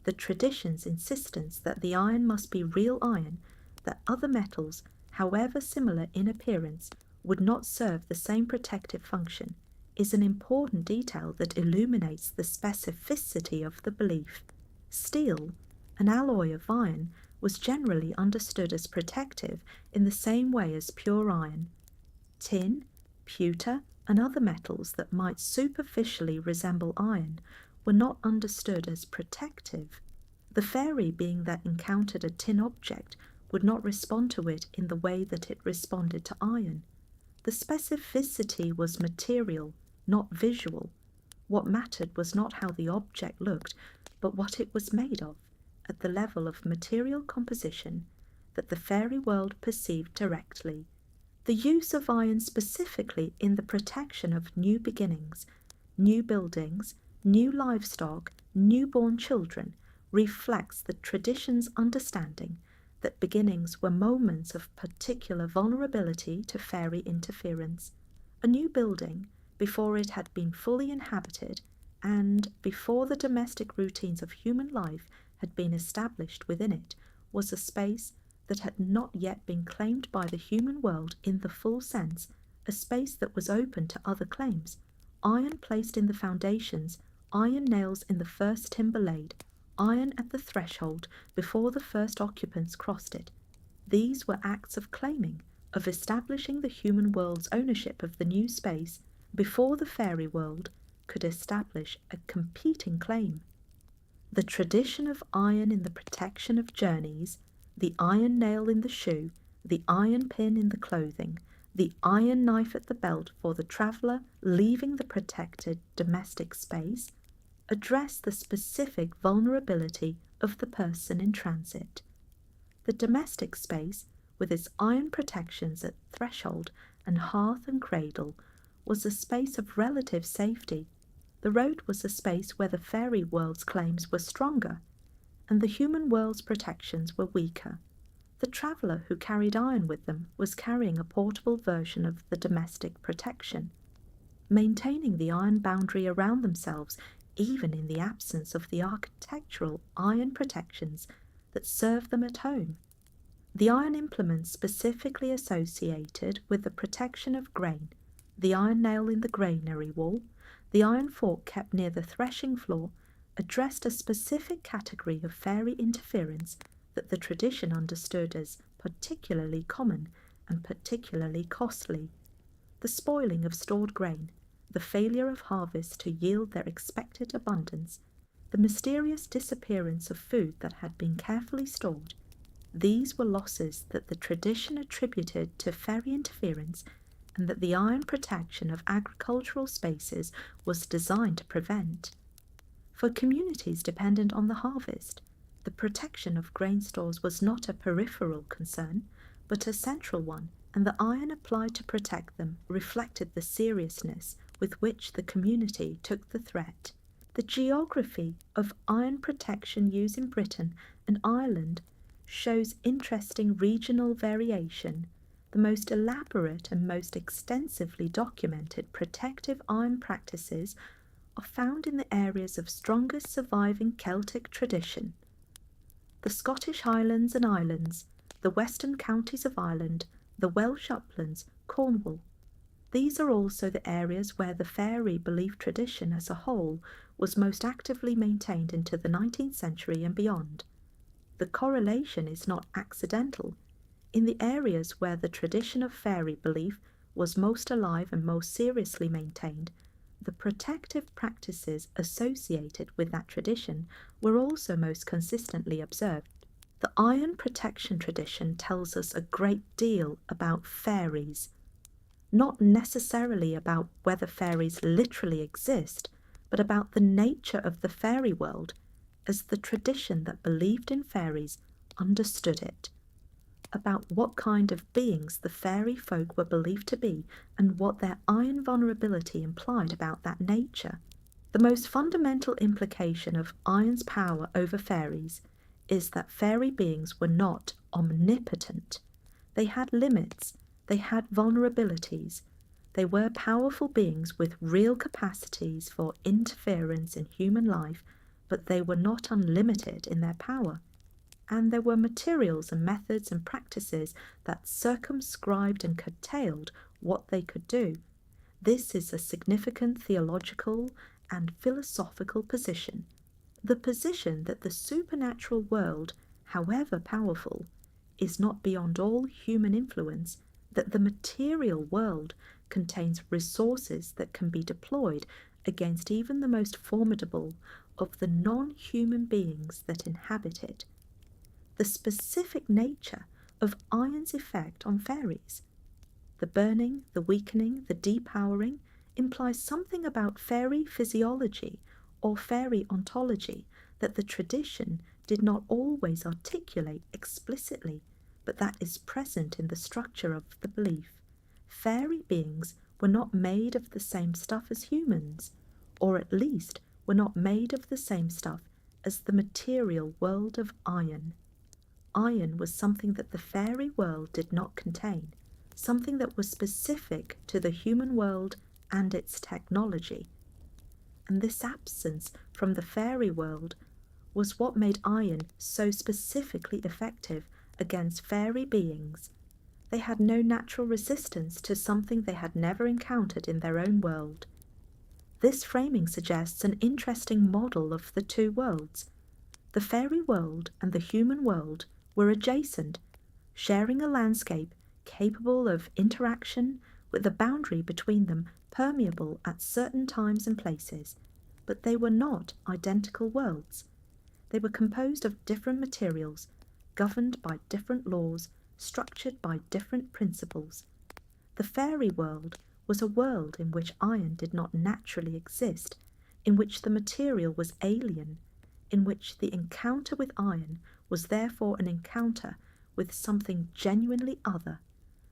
The tradition's insistence that the iron must be real iron, that other metals, however similar in appearance, would not serve the same protective function, is an important detail that illuminates the specificity of the belief. Steel, an alloy of iron, was generally understood as protective in the same way as pure iron. Tin, pewter, and other metals that might superficially resemble iron were not understood as protective. The fairy being that encountered a tin object would not respond to it in the way that it responded to iron. The specificity was material, not visual. What mattered was not how the object looked, but what it was made of, at the level of material composition that the fairy world perceived directly. The use of iron specifically in the protection of new beginnings, new buildings, new livestock, newborn children, reflects the tradition's understanding that beginnings were moments of particular vulnerability to fairy interference. A new building, before it had been fully inhabited, and before the domestic routines of human life had been established within it, was a space that had not yet been claimed by the human world in the full sense, a space that was open to other claims. Iron placed in the foundations, iron nails in the first timber laid, iron at the threshold before the first occupants crossed it. These were acts of claiming, of establishing the human world's ownership of the new space before the fairy world could establish a competing claim. The tradition of iron in the protection of journeys, the iron nail in the shoe, the iron pin in the clothing, the iron knife at the belt for the traveller leaving the protected domestic space, address the specific vulnerability of the person in transit. The domestic space, with its iron protections at threshold and hearth and cradle, was a space of relative safety. The road was a space where the fairy world's claims were stronger, and the human world's protections were weaker. The traveller who carried iron with them was carrying a portable version of the domestic protection. maintaining the iron boundary around themselves even in the absence of the architectural iron protections that serve them at home. The iron implements specifically associated with the protection of grain, the iron nail in the granary wall, the iron fork kept near the threshing floor, addressed a specific category of fairy interference that the tradition understood as particularly common and particularly costly. The spoiling of stored grain, the failure of harvest to yield their expected abundance, the mysterious disappearance of food that had been carefully stored, these were losses that the tradition attributed to fairy interference and that the iron protection of agricultural spaces was designed to prevent. For communities dependent on the harvest, the protection of grain stores was not a peripheral concern, but a central one, and the iron applied to protect them reflected the seriousness with which the community took the threat. The geography of iron protection use in Britain and Ireland shows interesting regional variation. The most elaborate and most extensively documented protective iron practices are found in the areas of strongest surviving Celtic tradition. The Scottish Highlands and Islands, the western counties of Ireland, the Welsh uplands, Cornwall. These are also the areas where the fairy belief tradition as a whole was most actively maintained into the 19th century and beyond. The correlation is not accidental. In the areas where the tradition of fairy belief was most alive and most seriously maintained, the protective practices associated with that tradition were also most consistently observed. The iron protection tradition tells us a great deal about fairies, not necessarily about whether fairies literally exist, but about the nature of the fairy world as the tradition that believed in fairies understood it, about what kind of beings the fairy folk were believed to be and what their iron vulnerability implied about that nature. The most fundamental implication of iron's power over fairies is that fairy beings were not omnipotent. They had limits, they had vulnerabilities. They were powerful beings with real capacities for interference in human life, but they were not unlimited in their power. And there were materials and methods and practices that circumscribed and curtailed what they could do. This is a significant theological and philosophical position, the position that the supernatural world, however powerful, is not beyond all human influence, that the material world contains resources that can be deployed against even the most formidable of the non-human beings that inhabit it. The specific nature of iron's effect on fairies, the burning, the weakening, the depowering, implies something about fairy physiology or fairy ontology that the tradition did not always articulate explicitly, but that is present in the structure of the belief. Fairy beings were not made of the same stuff as humans, or at least were not made of the same stuff as the material world of iron. Iron was something that the fairy world did not contain, something that was specific to the human world and its technology. And this absence from the fairy world was what made iron so specifically effective against fairy beings. They had no natural resistance to something they had never encountered in their own world. This framing suggests an interesting model of the two worlds. The fairy world and the human world were adjacent, sharing a landscape capable of interaction with the boundary between them permeable at certain times and places, but they were not identical worlds. They were composed of different materials, governed by different laws, structured by different principles. The fairy world was a world in which iron did not naturally exist, in which the material was alien, in which the encounter with iron was therefore an encounter with something genuinely other,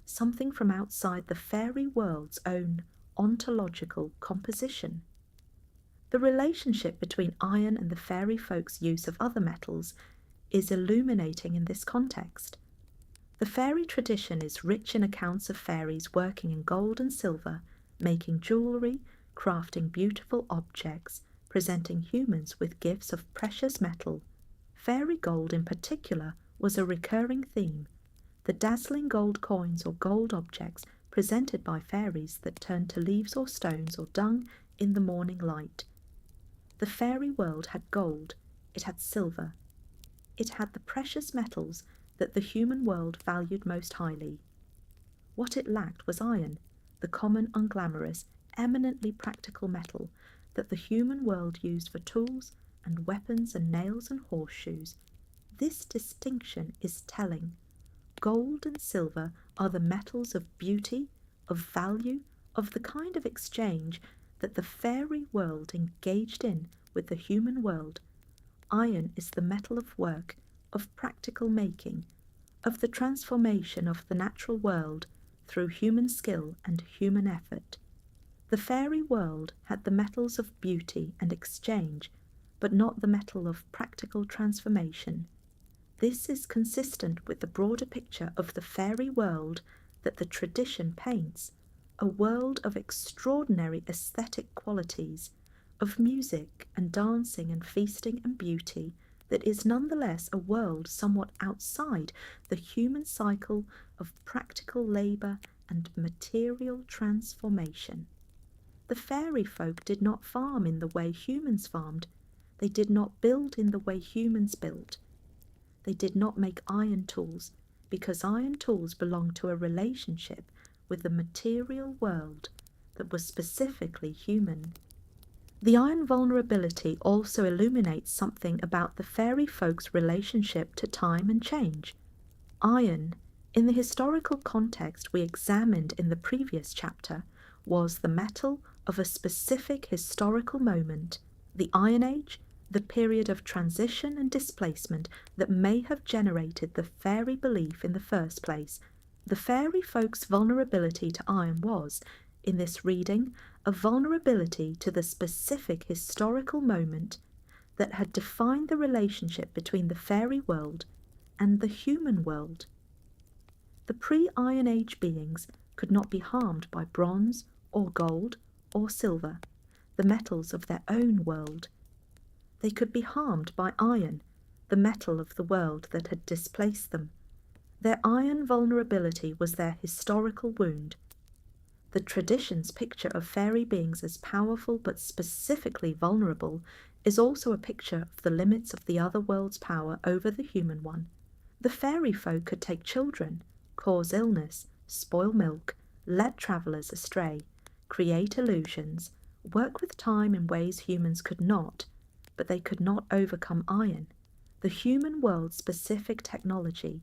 something from outside the fairy world's own ontological composition. The relationship between iron and the fairy folk's use of other metals is illuminating in this context. The fairy tradition is rich in accounts of fairies working in gold and silver, making jewellery, crafting beautiful objects, presenting humans with gifts of precious metal. Fairy gold in particular was a recurring theme, the dazzling gold coins or gold objects presented by fairies that turned to leaves or stones or dung in the morning light. The fairy world had gold, it had silver, it had the precious metals that the human world valued most highly. What it lacked was iron, the common, unglamorous, eminently practical metal that the human world used for tools and weapons and nails and horseshoes. This distinction is telling. Gold and silver are the metals of beauty, of value, of the kind of exchange that the fairy world engaged in with the human world. Iron is the metal of work, of practical making, of the transformation of the natural world through human skill and human effort. The fairy world had the metals of beauty and exchange, but not the metal of practical transformation. This is consistent with the broader picture of the fairy world that the tradition paints, a world of extraordinary aesthetic qualities, of music and dancing and feasting and beauty, that is nonetheless a world somewhat outside the human cycle of practical labour and material transformation. The fairy folk did not farm in the way humans farmed. They did not build in the way humans built. They did not make iron tools, because iron tools belonged to a relationship with the material world that was specifically human. The iron vulnerability also illuminates something about the fairy folk's relationship to time and change. Iron, in the historical context we examined in the previous chapter, was the metal of a specific historical moment, the Iron Age, the period of transition and displacement that may have generated the fairy belief in the first place. The fairy folk's vulnerability to iron was, in this reading, a vulnerability to the specific historical moment that had defined the relationship between the fairy world and the human world. The pre-Iron Age beings could not be harmed by bronze or gold or silver, the metals of their own world. They could be harmed by iron, the metal of the world that had displaced them. Their iron vulnerability was their historical wound. The tradition's picture of fairy beings as powerful but specifically vulnerable is also a picture of the limits of the other world's power over the human one. The fairy folk could take children, cause illness, spoil milk, lead travellers astray, create illusions, work with time in ways humans could not, but they could not overcome iron, the human world's specific technology,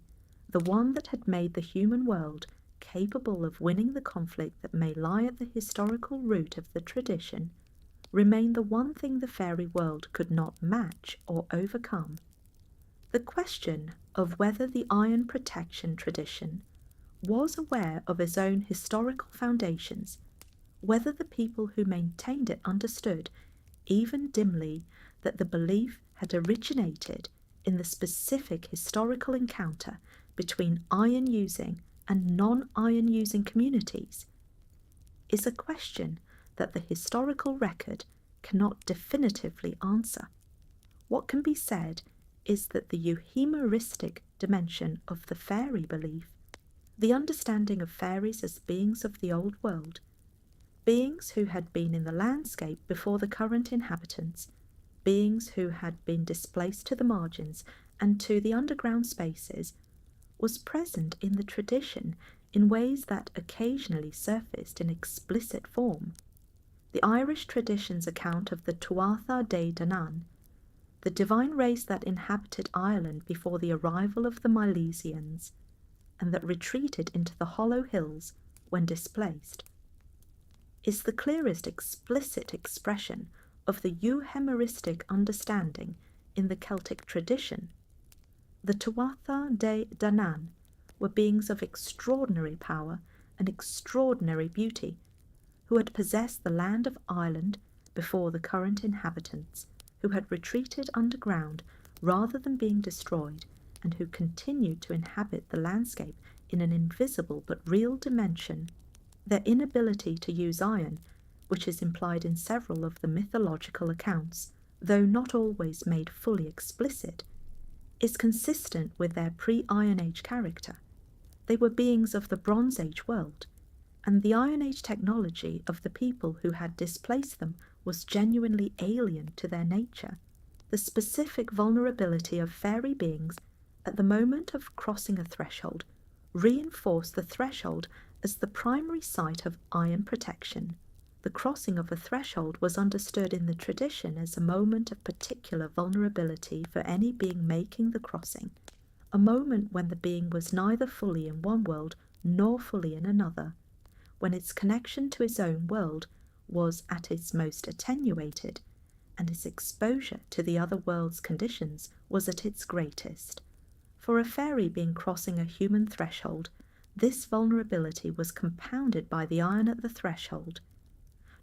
the one that had made the human world capable of winning the conflict that may lie at the historical root of the tradition, remained the one thing the fairy world could not match or overcome. The question of whether the iron protection tradition was aware of its own historical foundations, whether the people who maintained it understood, even dimly, that the belief had originated in the specific historical encounter between iron-using and non-iron-using communities, is a question that the historical record cannot definitively answer. What can be said is that the euhemeristic dimension of the fairy belief, the understanding of fairies as beings of the old world, beings who had been in the landscape before the current inhabitants, beings who had been displaced to the margins and to the underground spaces, was present in the tradition in ways that occasionally surfaced in explicit form. The Irish tradition's account of the Tuatha De Danann, the divine race that inhabited Ireland before the arrival of the Milesians, and that retreated into the hollow hills when displaced, is the clearest explicit expression of the euhemeristic understanding in the Celtic tradition. The Tuatha De Danann were beings of extraordinary power and extraordinary beauty, who had possessed the land of Ireland before the current inhabitants, who had retreated underground rather than being destroyed, and who continued to inhabit the landscape in an invisible but real dimension. Their inability to use iron, which is implied in several of the mythological accounts, though not always made fully explicit, is consistent with their pre-Iron Age character. They were beings of the Bronze Age world, and the Iron Age technology of the people who had displaced them was genuinely alien to their nature. The specific vulnerability of fairy beings at the moment of crossing a threshold reinforced the threshold as the primary site of iron protection. The crossing of a threshold was understood in the tradition as a moment of particular vulnerability for any being making the crossing, a moment when the being was neither fully in one world nor fully in another, when its connection to its own world was at its most attenuated, and its exposure to the other world's conditions was at its greatest. For a fairy being crossing a human threshold, this vulnerability was compounded by the iron at the threshold.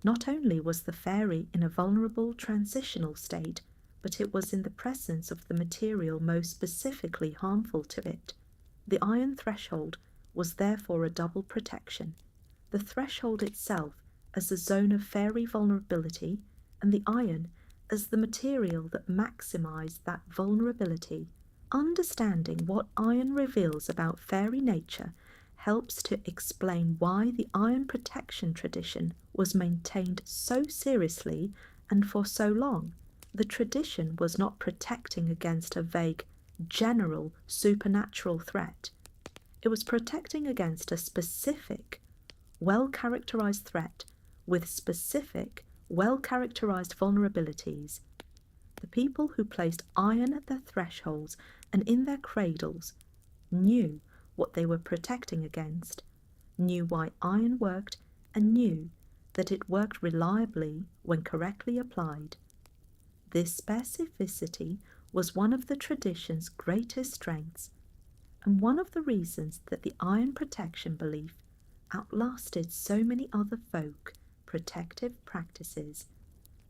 Not only was the fairy in a vulnerable transitional state, but it was in the presence of the material most specifically harmful to it. The iron threshold was therefore a double protection, the threshold itself as a zone of fairy vulnerability, and the iron as the material that maximized that vulnerability. Understanding what iron reveals about fairy nature helps to explain why the iron protection tradition was maintained so seriously and for so long. The tradition was not protecting against a vague, general, supernatural threat. It was protecting against a specific, well-characterized threat with specific, well-characterized vulnerabilities. The people who placed iron at their thresholds and in their cradles knew what they were protecting against, knew why iron worked, and knew that it worked reliably when correctly applied. This specificity was one of the tradition's greatest strengths, and one of the reasons that the iron protection belief outlasted so many other folk protective practices.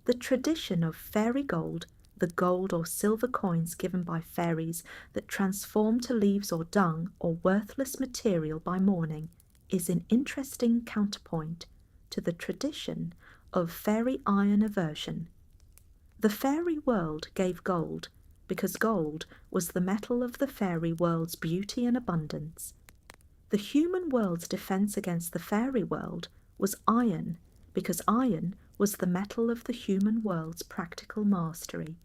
The tradition of fairy gold, the gold or silver coins given by fairies that transform to leaves or dung or worthless material by morning, is an interesting counterpoint to the tradition of fairy iron aversion. The fairy world gave gold because gold was the metal of the fairy world's beauty and abundance. The human world's defense against the fairy world was iron because iron was the metal of the human world's practical mastery.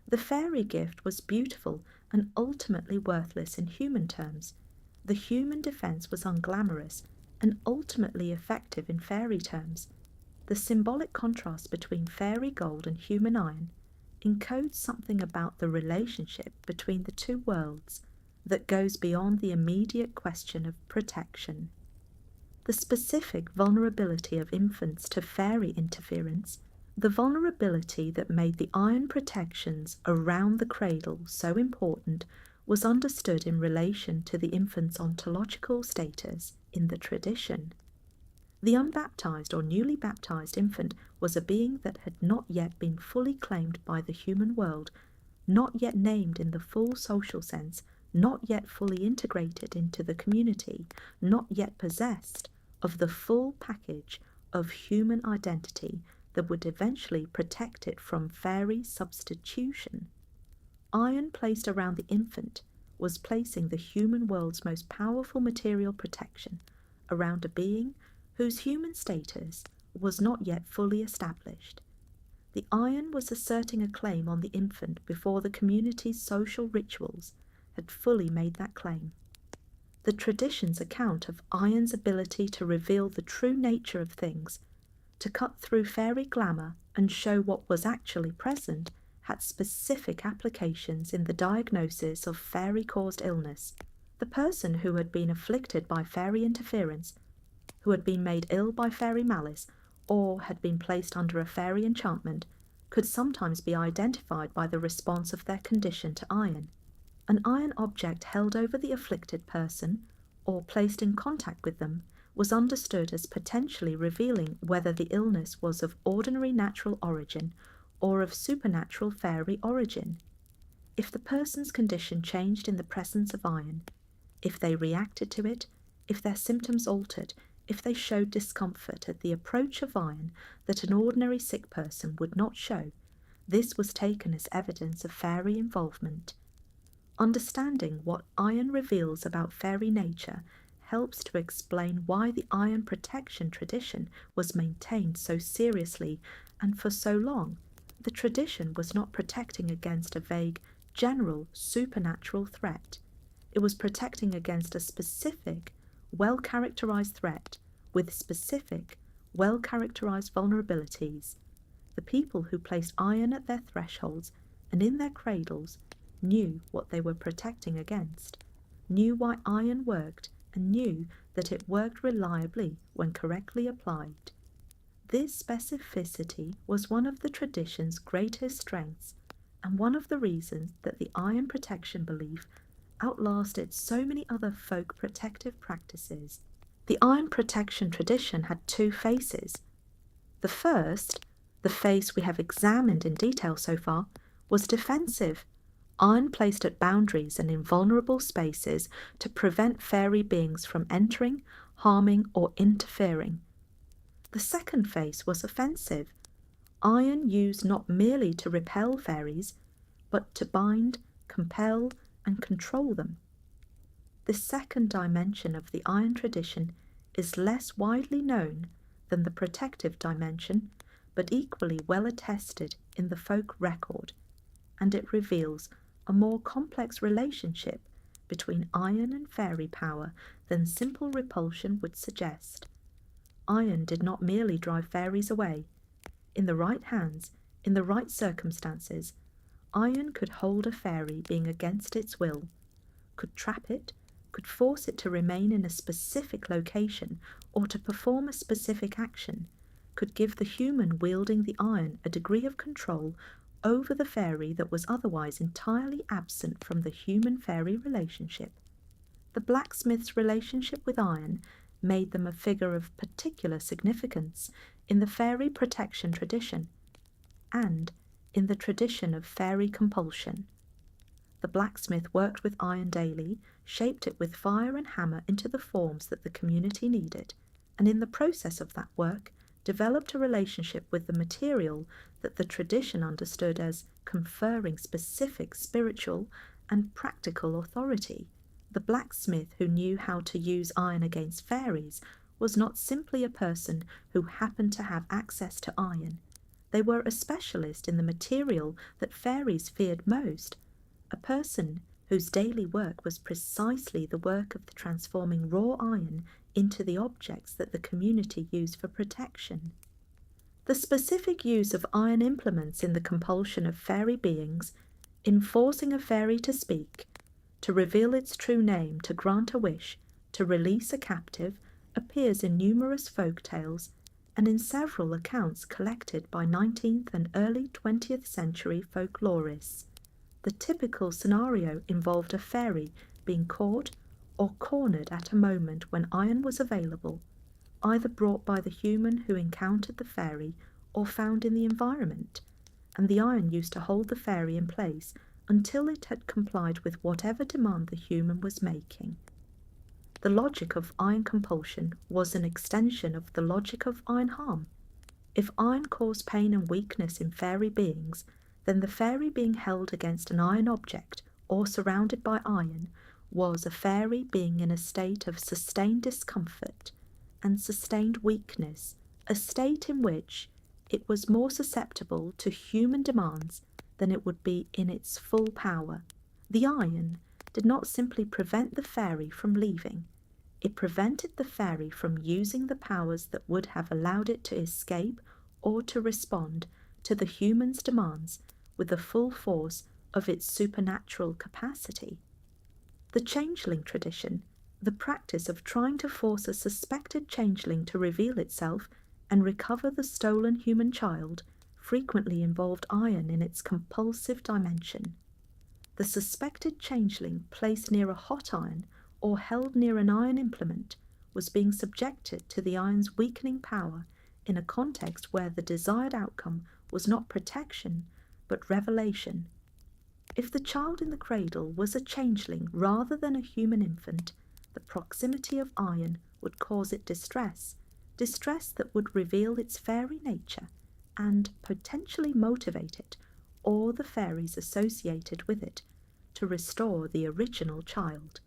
The fairy gift was beautiful and ultimately worthless in human terms. The human defense was unglamorous and ultimately effective in fairy terms. The symbolic contrast between fairy gold and human iron encodes something about the relationship between the two worlds that goes beyond the immediate question of protection. The specific vulnerability of infants to fairy interference, the vulnerability that made the iron protections around the cradle so important, was understood in relation to the infant's ontological status in the tradition. The unbaptized or newly baptized infant was a being that had not yet been fully claimed by the human world, not yet named in the full social sense, not yet fully integrated into the community, not yet possessed of the full package of human identity that would eventually protect it from fairy substitution. Iron placed around the infant was placing the human world's most powerful material protection around a being whose human status was not yet fully established. The iron was asserting a claim on the infant before the community's social rituals had fully made that claim. The tradition's account of iron's ability to reveal the true nature of things, to cut through fairy glamour and show what was actually present, had specific applications in the diagnosis of fairy-caused illness. The person who had been afflicted by fairy interference, who had been made ill by fairy malice, or had been placed under a fairy enchantment, could sometimes be identified by the response of their condition to iron. An iron object held over the afflicted person, or placed in contact with them, was understood as potentially revealing whether the illness was of ordinary natural origin or of supernatural fairy origin. If the person's condition changed in the presence of iron, if they reacted to it, if their symptoms altered, if they showed discomfort at the approach of iron that an ordinary sick person would not show, this was taken as evidence of fairy involvement. Understanding what iron reveals about fairy nature helps to explain why the iron protection tradition was maintained so seriously and for so long. The tradition was not protecting against a vague, general, supernatural threat. It was protecting against a specific, well-characterized threat with specific, well-characterized vulnerabilities. The people who placed iron at their thresholds and in their cradles knew what they were protecting against, knew why iron worked, and knew that it worked reliably when correctly applied. This specificity was one of the tradition's greatest strengths, and one of the reasons that the iron protection belief outlasted so many other folk protective practices. The iron protection tradition had two faces. The first, the face we have examined in detail so far, was defensive. Iron placed at boundaries and in vulnerable spaces to prevent fairy beings from entering, harming, or interfering. The second phase was offensive. Iron used not merely to repel fairies, but to bind, compel, and control them. This second dimension of the iron tradition is less widely known than the protective dimension, but equally well attested in the folk record, and it reveals a more complex relationship between iron and fairy power than simple repulsion would suggest. Iron did not merely drive fairies away. In the right hands, in the right circumstances, iron could hold a fairy being against its will, could trap it, could force it to remain in a specific location or to perform a specific action, could give the human wielding the iron a degree of control over the fairy that was otherwise entirely absent from the human-fairy relationship. The blacksmith's relationship with iron made them a figure of particular significance in the fairy protection tradition and in the tradition of fairy compulsion. The blacksmith worked with iron daily, shaped it with fire and hammer into the forms that the community needed, and in the process of that work developed a relationship with the material that the tradition understood as conferring specific spiritual and practical authority. The blacksmith who knew how to use iron against fairies was not simply a person who happened to have access to iron. They were a specialist in the material that fairies feared most, a person whose daily work was precisely the work of transforming raw iron into the objects that the community used for protection. The specific use of iron implements in the compulsion of fairy beings, in forcing a fairy to speak, to reveal its true name, to grant a wish, to release a captive, appears in numerous folk tales and in several accounts collected by 19th and early 20th century folklorists. The typical scenario involved a fairy being caught or cornered at a moment when iron was available, either brought by the human who encountered the fairy or found in the environment, and the iron used to hold the fairy in place until it had complied with whatever demand the human was making. The logic of iron compulsion was an extension of the logic of iron harm. If iron caused pain and weakness in fairy beings, then the fairy being held against an iron object or surrounded by iron was a fairy being in a state of sustained discomfort and sustained weakness, a state in which it was more susceptible to human demands than it would be in its full power. The iron did not simply prevent the fairy from leaving, it prevented the fairy from using the powers that would have allowed it to escape or to respond to the human's demands with the full force of its supernatural capacity. The changeling tradition, the practice of trying to force a suspected changeling to reveal itself and recover the stolen human child, frequently involved iron in its compulsive dimension. The suspected changeling placed near a hot iron or held near an iron implement was being subjected to the iron's weakening power in a context where the desired outcome was not protection but revelation. If the child in the cradle was a changeling rather than a human infant, the proximity of iron would cause it distress, distress that would reveal its fairy nature and potentially motivate it, or the fairies associated with it, to restore the original child.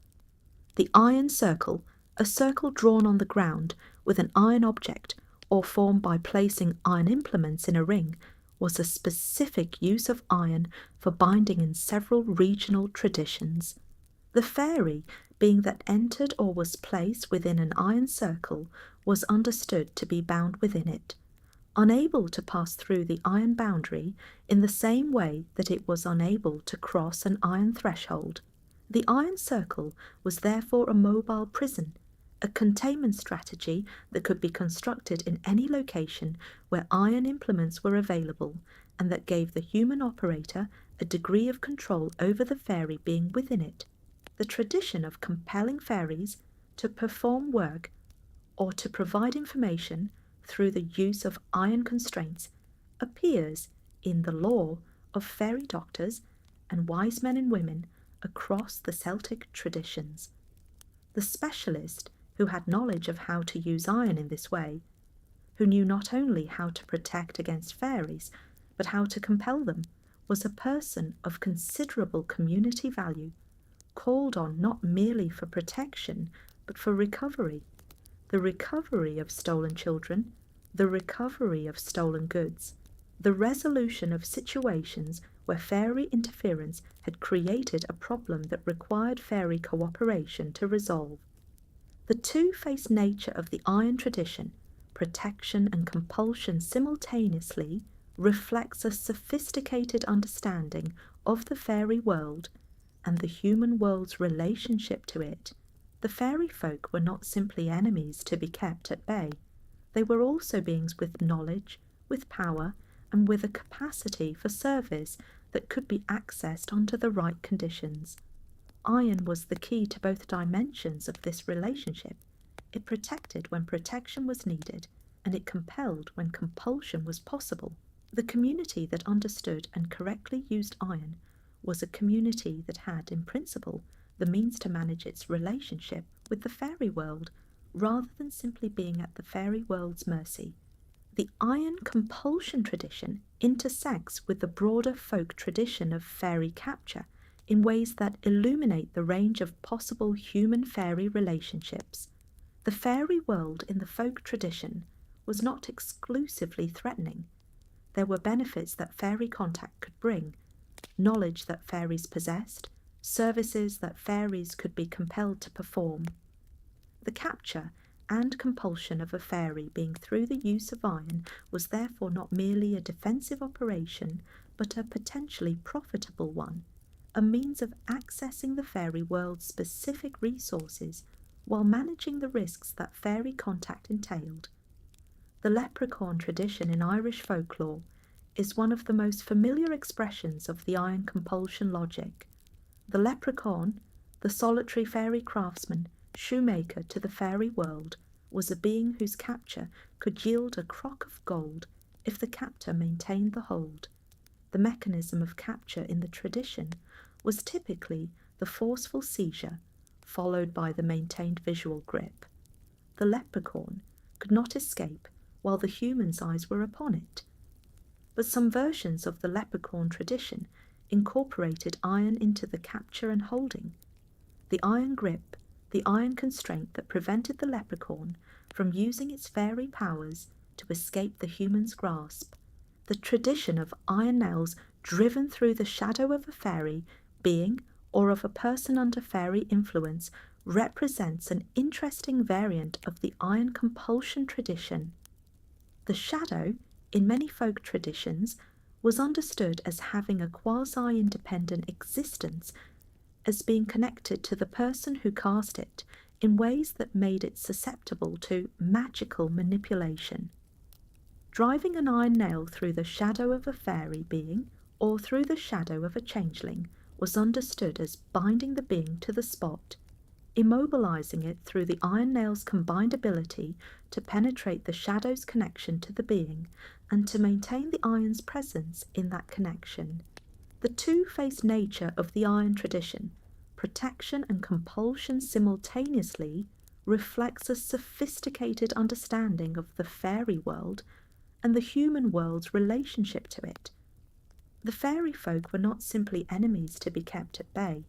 The iron circle, a circle drawn on the ground with an iron object or formed by placing iron implements in a ring, was a specific use of iron for binding in several regional traditions. The fairy, being that entered or was placed within an iron circle, was understood to be bound within it, unable to pass through the iron boundary in the same way that it was unable to cross an iron threshold. The iron circle was therefore a mobile prison, a containment strategy that could be constructed in any location where iron implements were available, and that gave the human operator a degree of control over the fairy being within it. The tradition of compelling fairies to perform work or to provide information through the use of iron constraints appears in the lore of fairy doctors and wise men and women across the Celtic traditions. The specialist who had knowledge of how to use iron in this way, who knew not only how to protect against fairies, but how to compel them, was a person of considerable community value, called on not merely for protection, but for recovery. The recovery of stolen children, the recovery of stolen goods, the resolution of situations where fairy interference had created a problem that required fairy cooperation to resolve. The two-faced nature of the iron tradition, protection and compulsion simultaneously, reflects a sophisticated understanding of the fairy world and the human world's relationship to it. The fairy folk were not simply enemies to be kept at bay. They were also beings with knowledge, with power, and with a capacity for service that could be accessed under the right conditions. Iron was the key to both dimensions of this relationship. It protected when protection was needed, and it compelled when compulsion was possible. The community that understood and correctly used iron was a community that had, in principle, the means to manage its relationship with the fairy world, rather than simply being at the fairy world's mercy. The iron compulsion tradition intersects with the broader folk tradition of fairy capture in ways that illuminate the range of possible human-fairy relationships. The fairy world in the folk tradition was not exclusively threatening. There were benefits that fairy contact could bring, knowledge that fairies possessed, services that fairies could be compelled to perform. The capture and compulsion of a fairy being through the use of iron was therefore not merely a defensive operation, but a potentially profitable one, a means of accessing the fairy world's specific resources while managing the risks that fairy contact entailed. The leprechaun tradition in Irish folklore is one of the most familiar expressions of the iron compulsion logic. The leprechaun, the solitary fairy craftsman, shoemaker to the fairy world, was a being whose capture could yield a crock of gold if the captor maintained the hold. The mechanism of capture in the tradition was typically the forceful seizure, followed by the maintained visual grip. The leprechaun could not escape while the human's eyes were upon it. But some versions of the leprechaun tradition incorporated iron into the capture and holding. The iron grip, the iron constraint that prevented the leprechaun from using its fairy powers to escape the human's grasp. The tradition of iron nails driven through the shadow of a fairy being or of a person under fairy influence represents an interesting variant of the iron compulsion tradition. The shadow, in many folk traditions, was understood as having a quasi-independent existence, as being connected to the person who cast it in ways that made it susceptible to magical manipulation. Driving an iron nail through the shadow of a fairy being or through the shadow of a changeling was understood as binding the being to the spot, immobilizing it through the iron nail's combined ability to penetrate the shadow's connection to the being and to maintain the iron's presence in that connection. The two-faced nature of the iron tradition, protection and compulsion simultaneously, reflects a sophisticated understanding of the fairy world and the human world's relationship to it. The fairy folk were not simply enemies to be kept at bay.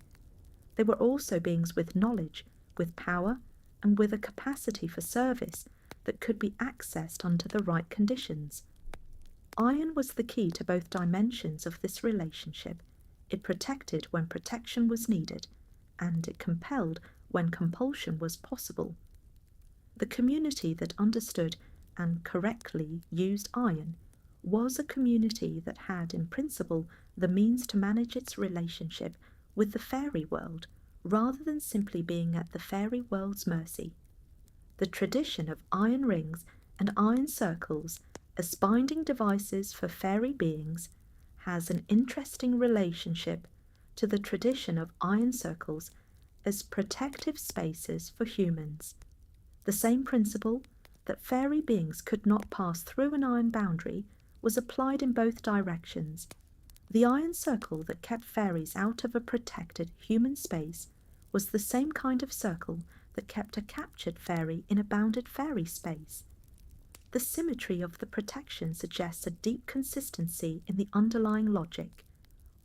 They were also beings with knowledge, with power, and with a capacity for service that could be accessed under the right conditions. Iron was the key to both dimensions of this relationship. It protected when protection was needed, and it compelled when compulsion was possible. The community that understood and correctly used iron was a community that had, in principle, the means to manage its relationship with the fairy world, rather than simply being at the fairy world's mercy. The tradition of iron rings and iron circles as binding devices for fairy beings has an interesting relationship to the tradition of iron circles as protective spaces for humans. The same principle that fairy beings could not pass through an iron boundary was applied in both directions. The iron circle that kept fairies out of a protected human space was the same kind of circle that kept a captured fairy in a bounded fairy space. The symmetry of the protection suggests a deep consistency in the underlying logic.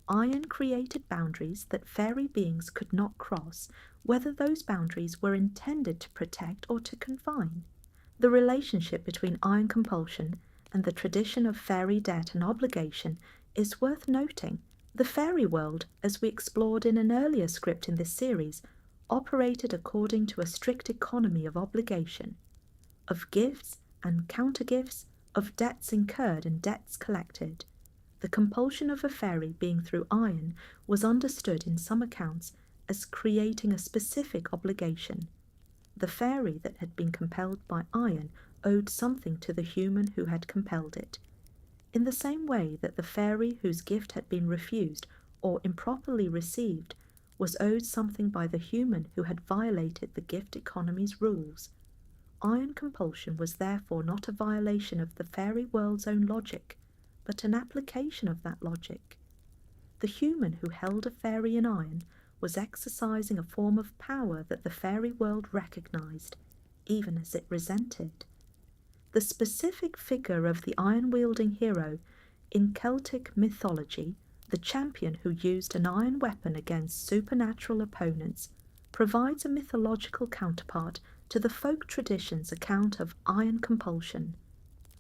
Iron created boundaries that fairy beings could not cross, whether those boundaries were intended to protect or to confine. The relationship between iron compulsion and the tradition of fairy debt and obligation is worth noting. The fairy world, as we explored in an earlier script in this series, operated according to a strict economy of obligation, of gifts and countergifts, of debts incurred and debts collected. The compulsion of a fairy being through iron was understood in some accounts as creating a specific obligation. The fairy that had been compelled by iron owed something to the human who had compelled it, in the same way that the fairy whose gift had been refused or improperly received was owed something by the human who had violated the gift economy's rules. Iron compulsion was therefore not a violation of the fairy world's own logic, but an application of that logic. The human who held a fairy in iron was exercising a form of power that the fairy world recognized, even as it resented. The specific figure of the iron-wielding hero in Celtic mythology, the champion who used an iron weapon against supernatural opponents, provides a mythological counterpart to the folk tradition's account of iron compulsion.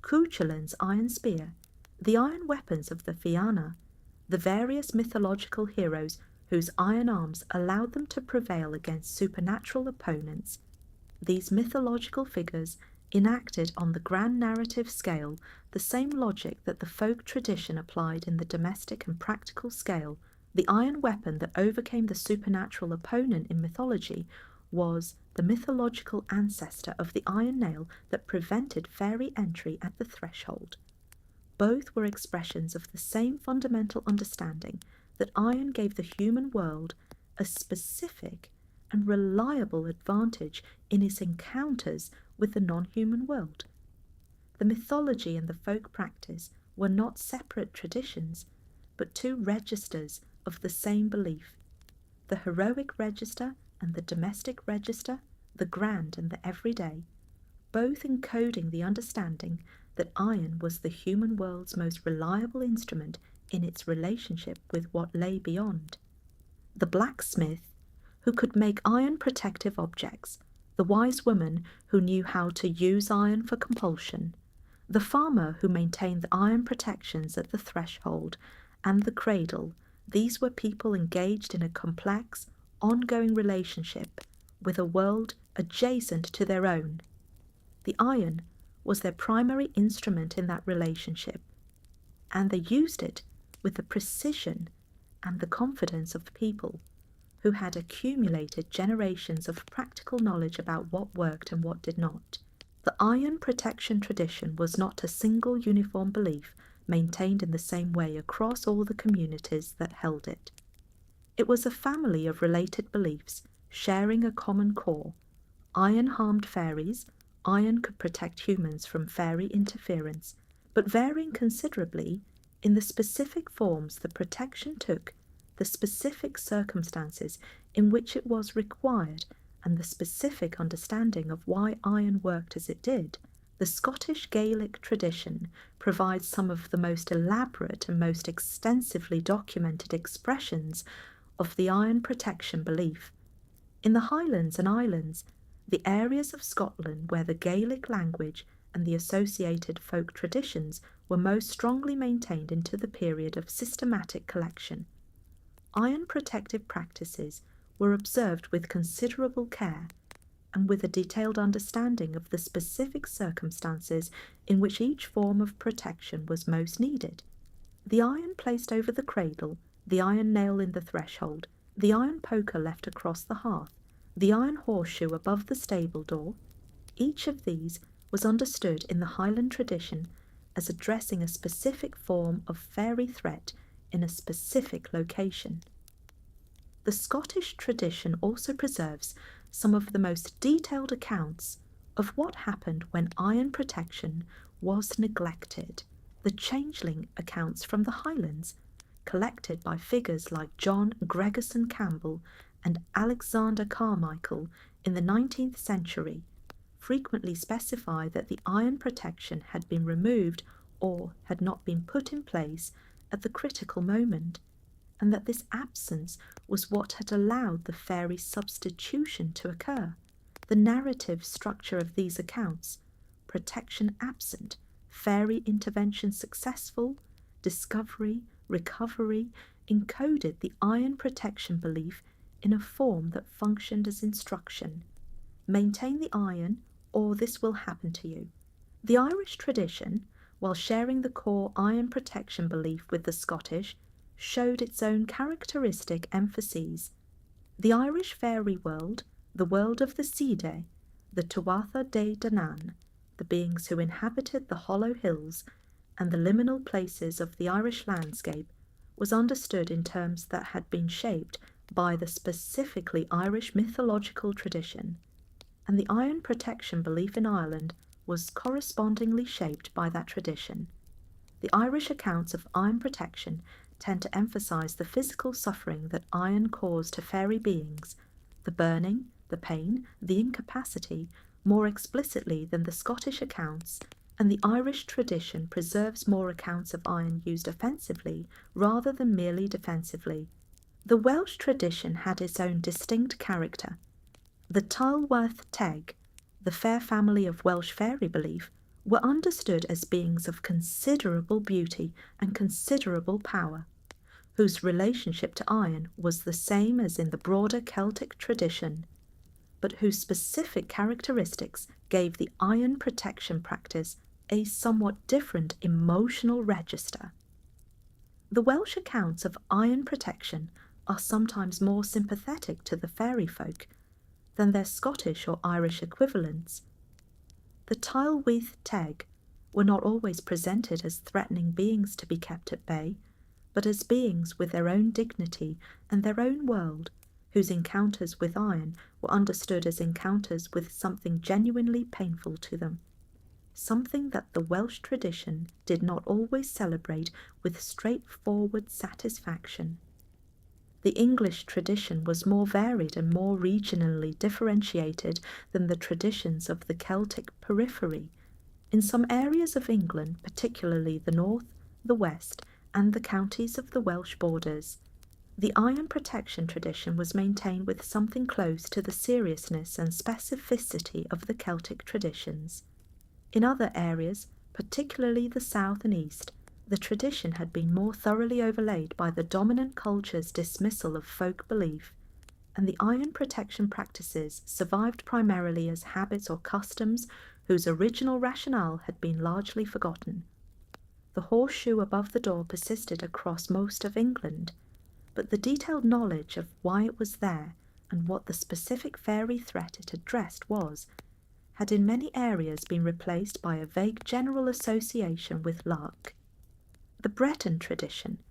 Cuchulain's iron spear, the iron weapons of the Fianna, the various mythological heroes whose iron arms allowed them to prevail against supernatural opponents. These mythological figures enacted on the grand narrative scale the same logic that the folk tradition applied in the domestic and practical scale. The iron weapon that overcame the supernatural opponent in mythology was the mythological ancestor of the iron nail that prevented fairy entry at the threshold. Both were expressions of the same fundamental understanding that iron gave the human world a specific and reliable advantage in its encounters with the non-human world. The mythology and the folk practice were not separate traditions, but two registers of the same belief. The heroic register and the domestic register, the grand and the everyday, both encoding the understanding that iron was the human world's most reliable instrument in its relationship with what lay beyond. The blacksmith, who could make iron protective objects, the wise woman who knew how to use iron for compulsion, the farmer who maintained the iron protections at the threshold, and the cradle, these were people engaged in a complex, ongoing relationship with a world adjacent to their own. The iron was their primary instrument in that relationship, and they used it with the precision and the confidence of people who had accumulated generations of practical knowledge about what worked and what did not. The iron protection tradition was not a single uniform belief maintained in the same way across all the communities that held it. It was a family of related beliefs sharing a common core. Iron harmed fairies, iron could protect humans from fairy interference, but varying considerably in the specific forms the protection took, the specific circumstances in which it was required, and the specific understanding of why iron worked as it did, the Scottish Gaelic tradition provides some of the most elaborate and most extensively documented expressions of the iron protection belief. In the Highlands and Islands, the areas of Scotland where the Gaelic language and the associated folk traditions were most strongly maintained into the period of systematic collection, iron protective practices were observed with considerable care and with a detailed understanding of the specific circumstances in which each form of protection was most needed. The iron placed over the cradle, the iron nail in the threshold, the iron poker left across the hearth, the iron horseshoe above the stable door, each of these was understood in the Highland tradition as addressing a specific form of fairy threat in a specific location. The Scottish tradition also preserves some of the most detailed accounts of what happened when iron protection was neglected. The changeling accounts from the Highlands, collected by figures like John Gregerson Campbell and Alexander Carmichael in the 19th century, frequently specify that the iron protection had been removed or had not been put in place at the critical moment, and that this absence was what had allowed the fairy substitution to occur. The narrative structure of these accounts, protection absent, fairy intervention successful, discovery, recovery, encoded the iron protection belief in a form that functioned as instruction. Maintain the iron, or this will happen to you. The Irish tradition, while sharing the core iron protection belief with the Scottish, showed its own characteristic emphases. The Irish fairy world, the world of the Sidhe, the Tuatha De Danann, the beings who inhabited the hollow hills and the liminal places of the Irish landscape, was understood in terms that had been shaped by the specifically Irish mythological tradition, and the iron protection belief in Ireland was correspondingly shaped by that tradition. The Irish accounts of iron protection tend to emphasize the physical suffering that iron caused to fairy beings, the burning, the pain, the incapacity, more explicitly than the Scottish accounts, and the Irish tradition preserves more accounts of iron used offensively rather than merely defensively. The Welsh tradition had its own distinct character. The Tylwyth Teg, the fair family of Welsh fairy belief, were understood as beings of considerable beauty and considerable power, whose relationship to iron was the same as in the broader Celtic tradition, but whose specific characteristics gave the iron protection practice a somewhat different emotional register. The Welsh accounts of iron protection are sometimes more sympathetic to the fairy folk than their Scottish or Irish equivalents. The Tylwyth Teg were not always presented as threatening beings to be kept at bay, but as beings with their own dignity and their own world, whose encounters with iron were understood as encounters with something genuinely painful to them, something that the Welsh tradition did not always celebrate with straightforward satisfaction. The English tradition was more varied and more regionally differentiated than the traditions of the Celtic periphery. In some areas of England, particularly the north, the west, and the counties of the Welsh borders, the iron protection tradition was maintained with something close to the seriousness and specificity of the Celtic traditions. In other areas, particularly the south and east, the tradition had been more thoroughly overlaid by the dominant culture's dismissal of folk belief, and the iron protection practices survived primarily as habits or customs whose original rationale had been largely forgotten. The horseshoe above the door persisted across most of England, but the detailed knowledge of why it was there and what the specific fairy threat it addressed had in many areas been replaced by a vague general association with luck. The Breton tradition,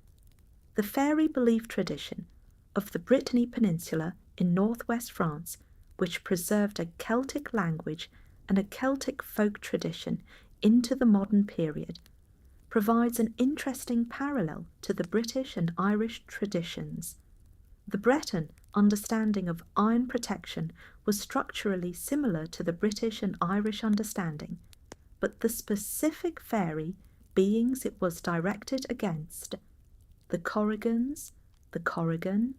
the fairy belief tradition of the Brittany Peninsula in northwest France, which preserved a Celtic language and a Celtic folk tradition into the modern period, provides an interesting parallel to the British and Irish traditions. The Breton understanding of iron protection was structurally similar to the British and Irish understanding, but the specific fairy beings it was directed against, the Corrigans, the Corrigan,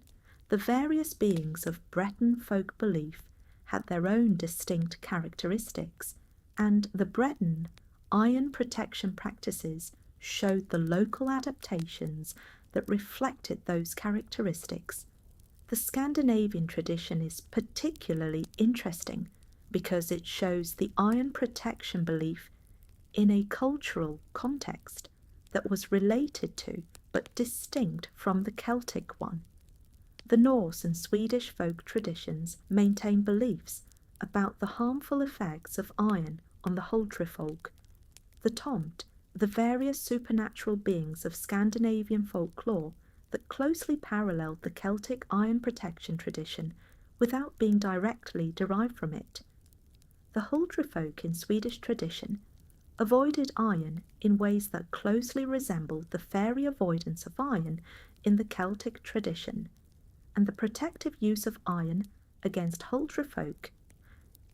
the various beings of Breton folk belief had their own distinct characteristics, and the Breton iron protection practices showed the local adaptations that reflected those characteristics. The Scandinavian tradition is particularly interesting because it shows the iron protection belief in a cultural context that was related to but distinct from the Celtic one. The Norse and Swedish folk traditions maintain beliefs about the harmful effects of iron on the Huldrefolk, the Tomt, the various supernatural beings of Scandinavian folklore that closely paralleled the Celtic iron protection tradition without being directly derived from it. The Huldrefolk in Swedish tradition avoided iron in ways that closely resembled the fairy avoidance of iron in the Celtic tradition, and the protective use of iron against Huldrefolk.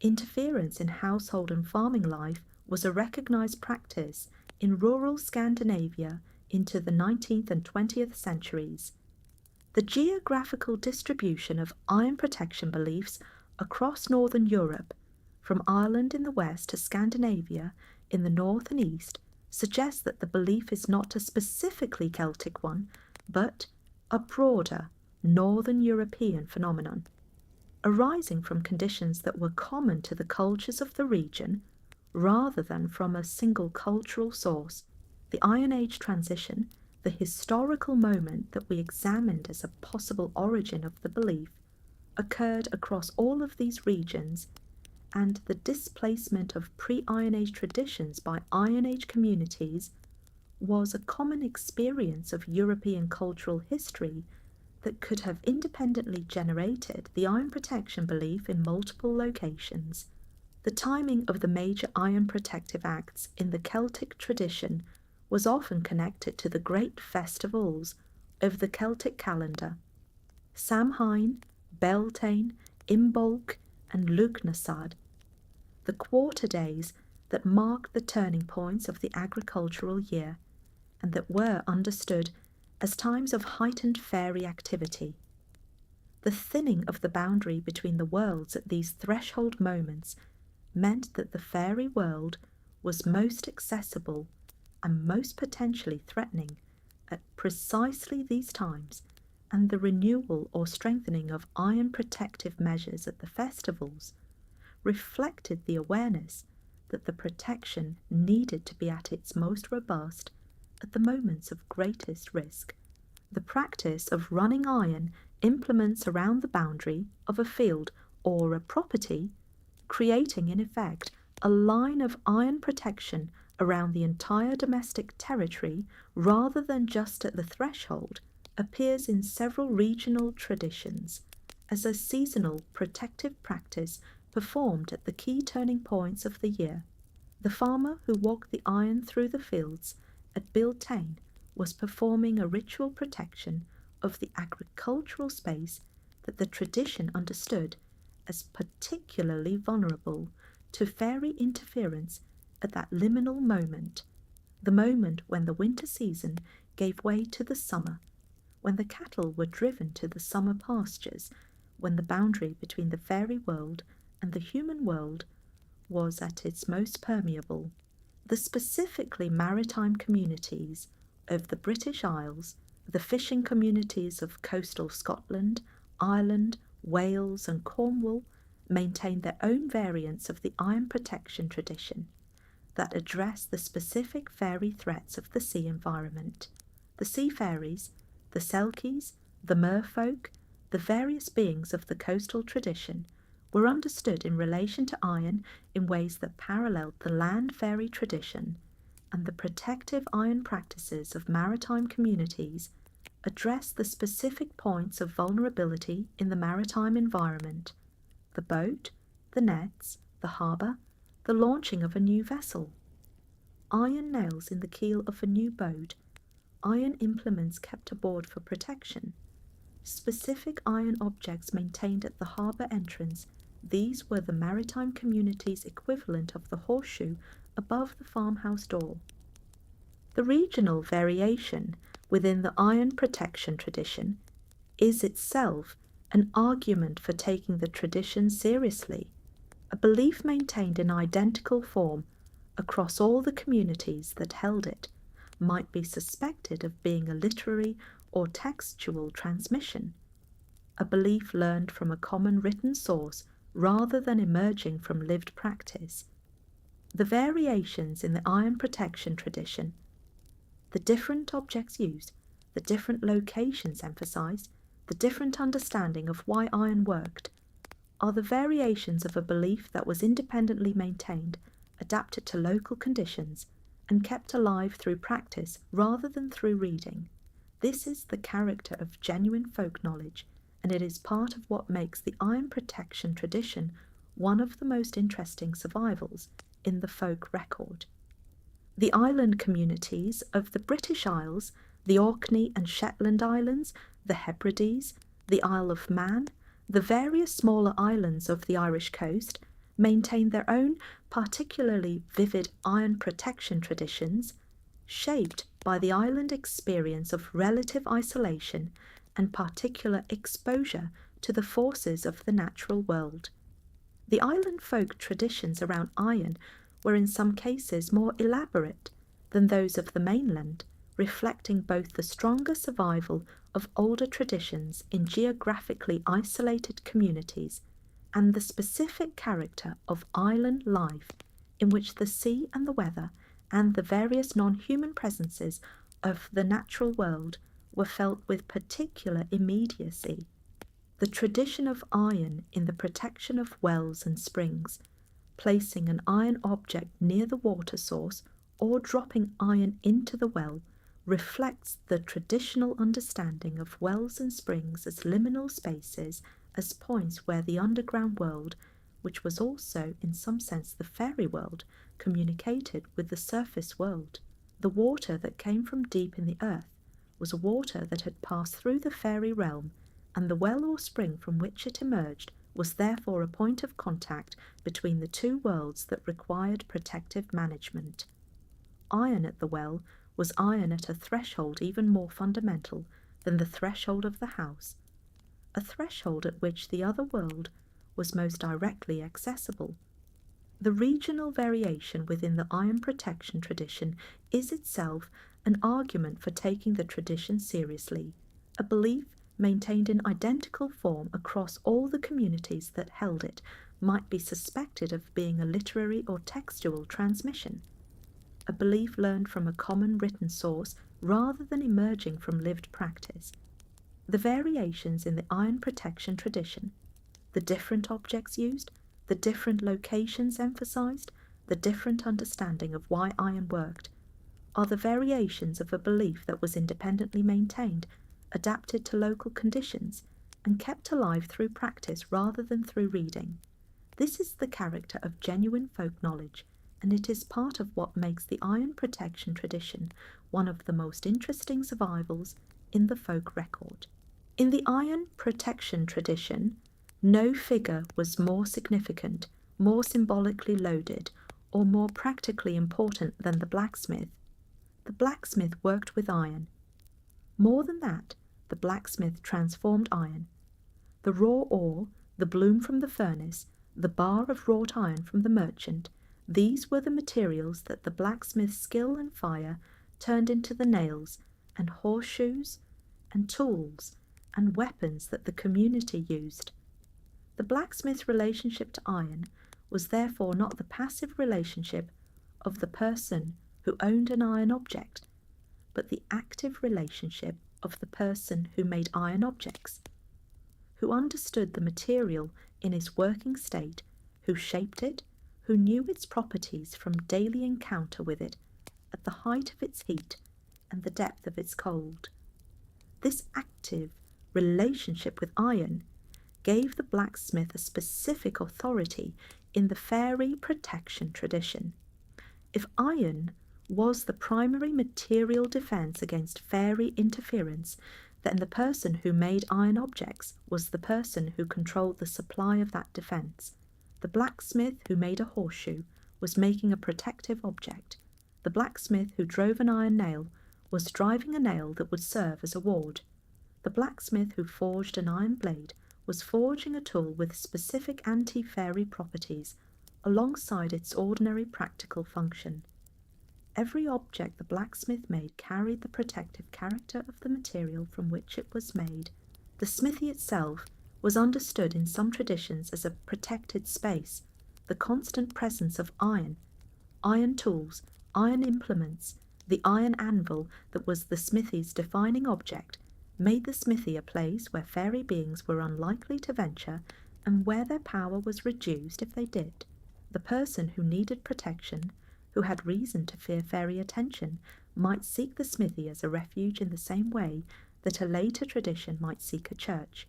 Interference in household and farming life was a recognised practice in rural Scandinavia into the 19th and 20th centuries. The geographical distribution of iron protection beliefs across northern Europe, from Ireland in the west to Scandinavia in the north and east, suggests that the belief is not a specifically Celtic one, but a broader northern European phenomenon, arising from conditions that were common to the cultures of the region rather than from a single cultural source. The Iron Age transition, the historical moment that we examined as a possible origin of the belief, occurred across all of these regions, and the displacement of pre-Iron Age traditions by Iron Age communities was a common experience of European cultural history that could have independently generated the iron protection belief in multiple locations. The timing of the major iron protective acts in the Celtic tradition was often connected to the great festivals of the Celtic calendar: Samhain, Beltane, Imbolc, and Lugnasad, the quarter days that marked the turning points of the agricultural year, and that were understood as times of heightened fairy activity. The thinning of the boundary between the worlds at these threshold moments meant that the fairy world was most accessible and most potentially threatening at precisely these times, and the renewal or strengthening of iron protective measures at the festivals reflected the awareness that the protection needed to be at its most robust at the moments of greatest risk. The practice of running iron implements around the boundary of a field or a property, creating in effect a line of iron protection around the entire domestic territory rather than just at the threshold, appears in several regional traditions as a seasonal protective practice performed at the key turning points of the year. The farmer who walked the iron through the fields at Beltane was performing a ritual protection of the agricultural space that the tradition understood as particularly vulnerable to fairy interference at that liminal moment, the moment when the winter season gave way to the summer, when the cattle were driven to the summer pastures, when the boundary between the fairy world and the human world was at its most permeable. The specifically maritime communities of the British Isles, the fishing communities of coastal Scotland, Ireland, Wales, and Cornwall maintained their own variants of the iron protection tradition that address the specific fairy threats of the sea environment. The sea fairies, the Selkies, the merfolk, the various beings of the coastal tradition were understood in relation to iron in ways that paralleled the land fairy tradition, and the protective iron practices of maritime communities address the specific points of vulnerability in the maritime environment: the boat, the nets, the harbour, the launching of a new vessel. Iron nails in the keel of a new boat, iron implements kept aboard for protection, specific iron objects maintained at the harbour entrance. These were the maritime community's equivalent of the horseshoe above the farmhouse door. The regional variation within the iron protection tradition is itself an argument for taking the tradition seriously, a belief maintained in identical form across all the communities that held it might be suspected of being a literary or textual transmission, a belief learned from a common written source rather than emerging from lived practice. The variations in the iron protection tradition, the different objects used, the different locations emphasized, the different understanding of why iron worked, are the variations of a belief that was independently maintained, adapted to local conditions, and kept alive through practice rather than through reading. This is the character of genuine folk knowledge, and it is part of what makes the iron protection tradition one of the most interesting survivals in the folk record. The island communities of the British Isles, the Orkney and Shetland Islands, the Hebrides, the Isle of Man, the various smaller islands of the Irish coast maintain their own particularly vivid iron protection traditions, shaped by the island experience of relative isolation and particular exposure to the forces of the natural world. The island folk traditions around iron were in some cases more elaborate than those of the mainland, reflecting both the stronger survival of older traditions in geographically isolated communities and the specific character of island life in which the sea and the weather and the various non-human presences of the natural world were felt with particular immediacy. The tradition of iron in the protection of wells and springs, placing an iron object near the water source or dropping iron into the well, reflects the traditional understanding of wells and springs as liminal spaces, as points where the underground world, which was also in some sense the fairy world, communicated with the surface world. The water that came from deep in the earth was water that had passed through the fairy realm, and the well or spring from which it emerged was therefore a point of contact between the two worlds that required protective management. Iron at the well was iron at a threshold even more fundamental than the threshold of the house, a threshold at which the other world was most directly accessible. The regional variation within the iron protection tradition is itself an argument for taking the tradition seriously, a belief maintained in identical form across all the communities that held it might be suspected of being a literary or textual transmission, a belief learned from a common written source rather than emerging from lived practice. The variations in the iron protection tradition, the different objects used, the different locations emphasized, the different understanding of why iron worked, are the variations of a belief that was independently maintained, adapted to local conditions, and kept alive through practice rather than through reading. This is the character of genuine folk knowledge, and it is part of what makes the iron protection tradition one of the most interesting survivals in the folk record. In the iron protection tradition, no figure was more significant, more symbolically loaded, or more practically important than the blacksmith. The blacksmith worked with iron. More than that, the blacksmith transformed iron. The raw ore, the bloom from the furnace, the bar of wrought iron from the merchant, these were the materials that the blacksmith's skill and fire turned into the nails and horseshoes and tools and weapons that the community used. The blacksmith's relationship to iron was therefore not the passive relationship of the person who owned an iron object, but the active relationship of the person who made iron objects, who understood the material in its working state, who shaped it, who knew its properties from daily encounter with it at the height of its heat and the depth of its cold. This active relationship with iron gave the blacksmith a specific authority in the fairy protection tradition. If iron was the primary material defense against fairy interference, then the person who made iron objects was the person who controlled the supply of that defence. The blacksmith who made a horseshoe was making a protective object. The blacksmith who drove an iron nail was driving a nail that would serve as a ward. The blacksmith who forged an iron blade was forging a tool with specific anti-fairy properties alongside its ordinary practical function. Every object the blacksmith made carried the protective character of the material from which it was made. The smithy itself was understood in some traditions as a protected space, the constant presence of iron tools, iron implements, the iron anvil that was the smithy's defining object, made the smithy a place where fairy beings were unlikely to venture and where their power was reduced if they did. The person who needed protection, who had reason to fear fairy attention, might seek the smithy as a refuge in the same way that a later tradition might seek a church.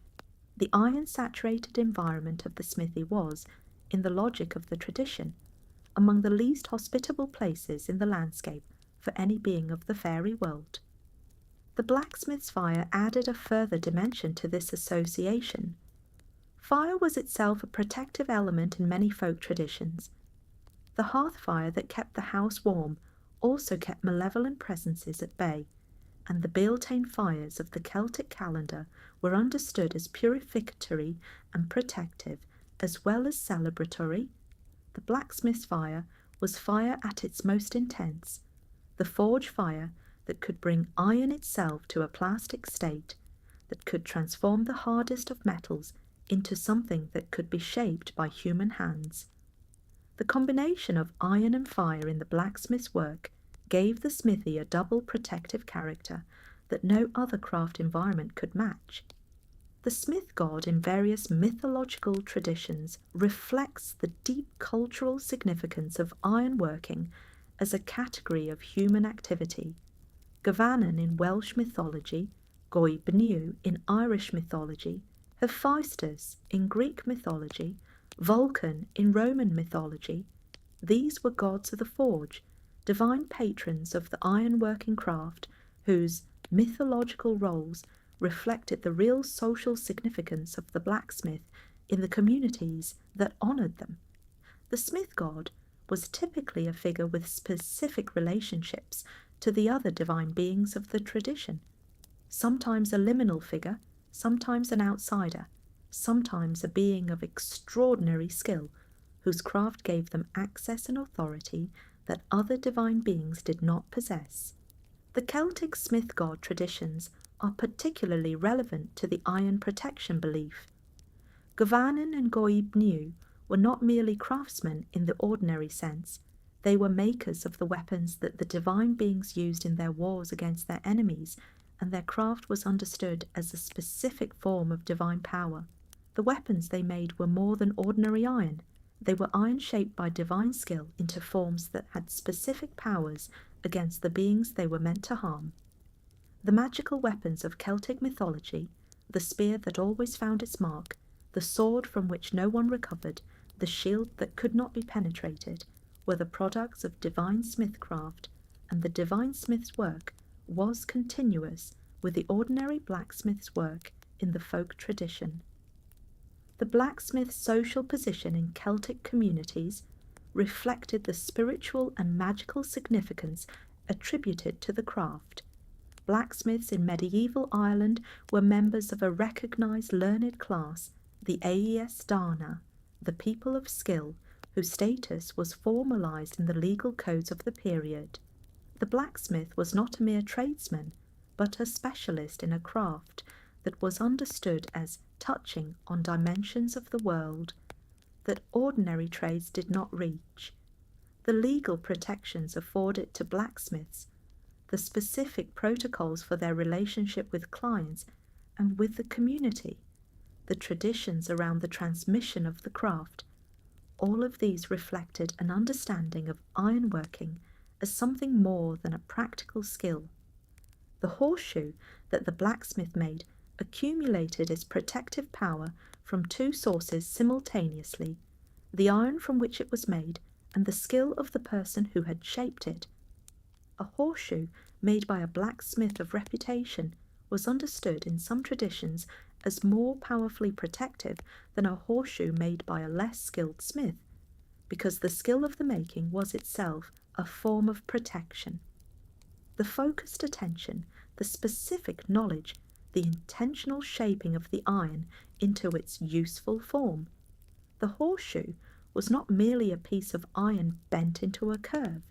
The iron-saturated environment of the smithy was, in the logic of the tradition, among the least hospitable places in the landscape for any being of the fairy world. The blacksmith's fire added a further dimension to this association. Fire was itself a protective element in many folk traditions. The hearth fire that kept the house warm also kept malevolent presences at bay, and the Beltane fires of the Celtic calendar were understood as purificatory and protective, as well as celebratory. The blacksmith's fire was fire at its most intense, the forge fire that could bring iron itself to a plastic state, that could transform the hardest of metals into something that could be shaped by human hands. The combination of iron and fire in the blacksmith's work gave the smithy a double protective character that no other craft environment could match. The smith god in various mythological traditions reflects the deep cultural significance of ironworking as a category of human activity. Gavanan in Welsh mythology, Goi Bniw in Irish mythology, Hephaestus in Greek mythology, Vulcan in Roman mythology. These were gods of the forge, divine patrons of the ironworking craft, whose mythological roles reflected the real social significance of the blacksmith in the communities that honoured them. The smith god was typically a figure with specific relationships to the other divine beings of the tradition, sometimes a liminal figure, sometimes an outsider, sometimes a being of extraordinary skill, whose craft gave them access and authority that other divine beings did not possess. The Celtic smith god traditions are particularly relevant to the iron protection belief. Gavanan and Goi Bniw were not merely craftsmen in the ordinary sense. They were makers of the weapons that the divine beings used in their wars against their enemies, and their craft was understood as a specific form of divine power. The weapons they made were more than ordinary iron. They were iron shaped by divine skill into forms that had specific powers against the beings they were meant to harm. The magical weapons of Celtic mythology, the spear that always found its mark, the sword from which no one recovered, the shield that could not be penetrated, were the products of divine smithcraft, and the divine smith's work was continuous with the ordinary blacksmith's work in the folk tradition. The blacksmith's social position in Celtic communities reflected the spiritual and magical significance attributed to the craft. Blacksmiths in medieval Ireland were members of a recognised learned class, the Aes Dana, the people of skill, whose status was formalised in the legal codes of the period. The blacksmith was not a mere tradesman, but a specialist in a craft that was understood as touching on dimensions of the world that ordinary trades did not reach. The legal protections afforded to blacksmiths, the specific protocols for their relationship with clients and with the community, the traditions around the transmission of the craft, all of these reflected an understanding of ironworking as something more than a practical skill. The horseshoe that the blacksmith made accumulated its protective power from two sources simultaneously, the iron from which it was made and the skill of the person who had shaped it. A horseshoe made by a blacksmith of reputation was understood in some traditions as more powerfully protective than a horseshoe made by a less skilled smith, because the skill of the making was itself a form of protection. The focused attention, the specific knowledge, the intentional shaping of the iron into its useful form. The horseshoe was not merely a piece of iron bent into a curve.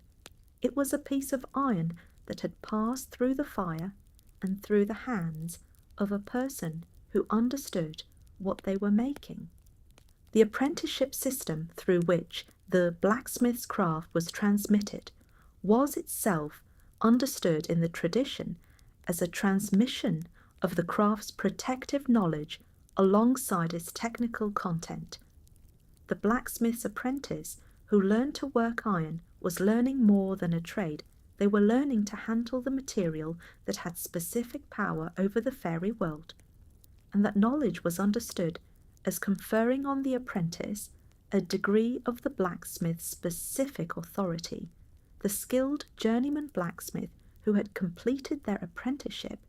It was a piece of iron that had passed through the fire and through the hands of a person who understood what they were making. The apprenticeship system through which the blacksmith's craft was transmitted was itself understood in the tradition as a transmission of the craft's protective knowledge alongside its technical content. The blacksmith's apprentice who learned to work iron was learning more than a trade. They were learning to handle the material that had specific power over the fairy world, and that knowledge was understood as conferring on the apprentice a degree of the blacksmith's specific authority. The skilled journeyman blacksmith who had completed their apprenticeship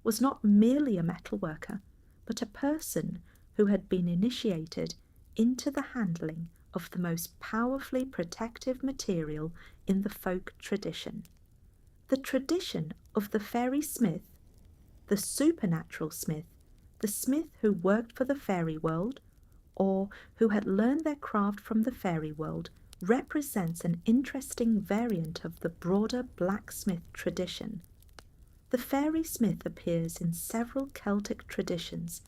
was not merely a metalworker, but a person who had been initiated into the handling of the most powerfully protective material in the folk tradition. The tradition of the fairy smith, the supernatural smith, the smith who worked for the fairy world, or who had learned their craft from the fairy world, represents an interesting variant of the broader blacksmith tradition. The fairy smith appears in several Celtic traditions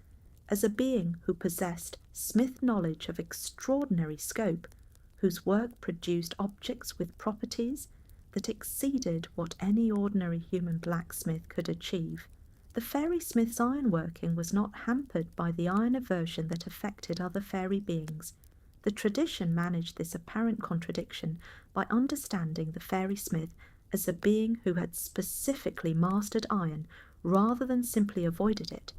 as a being who possessed smith knowledge of extraordinary scope, whose work produced objects with properties that exceeded what any ordinary human blacksmith could achieve. The fairy smith's ironworking was not hampered by the iron aversion that affected other fairy beings. The tradition managed this apparent contradiction by understanding the fairy smith as a being who had specifically mastered iron rather than simply avoided it,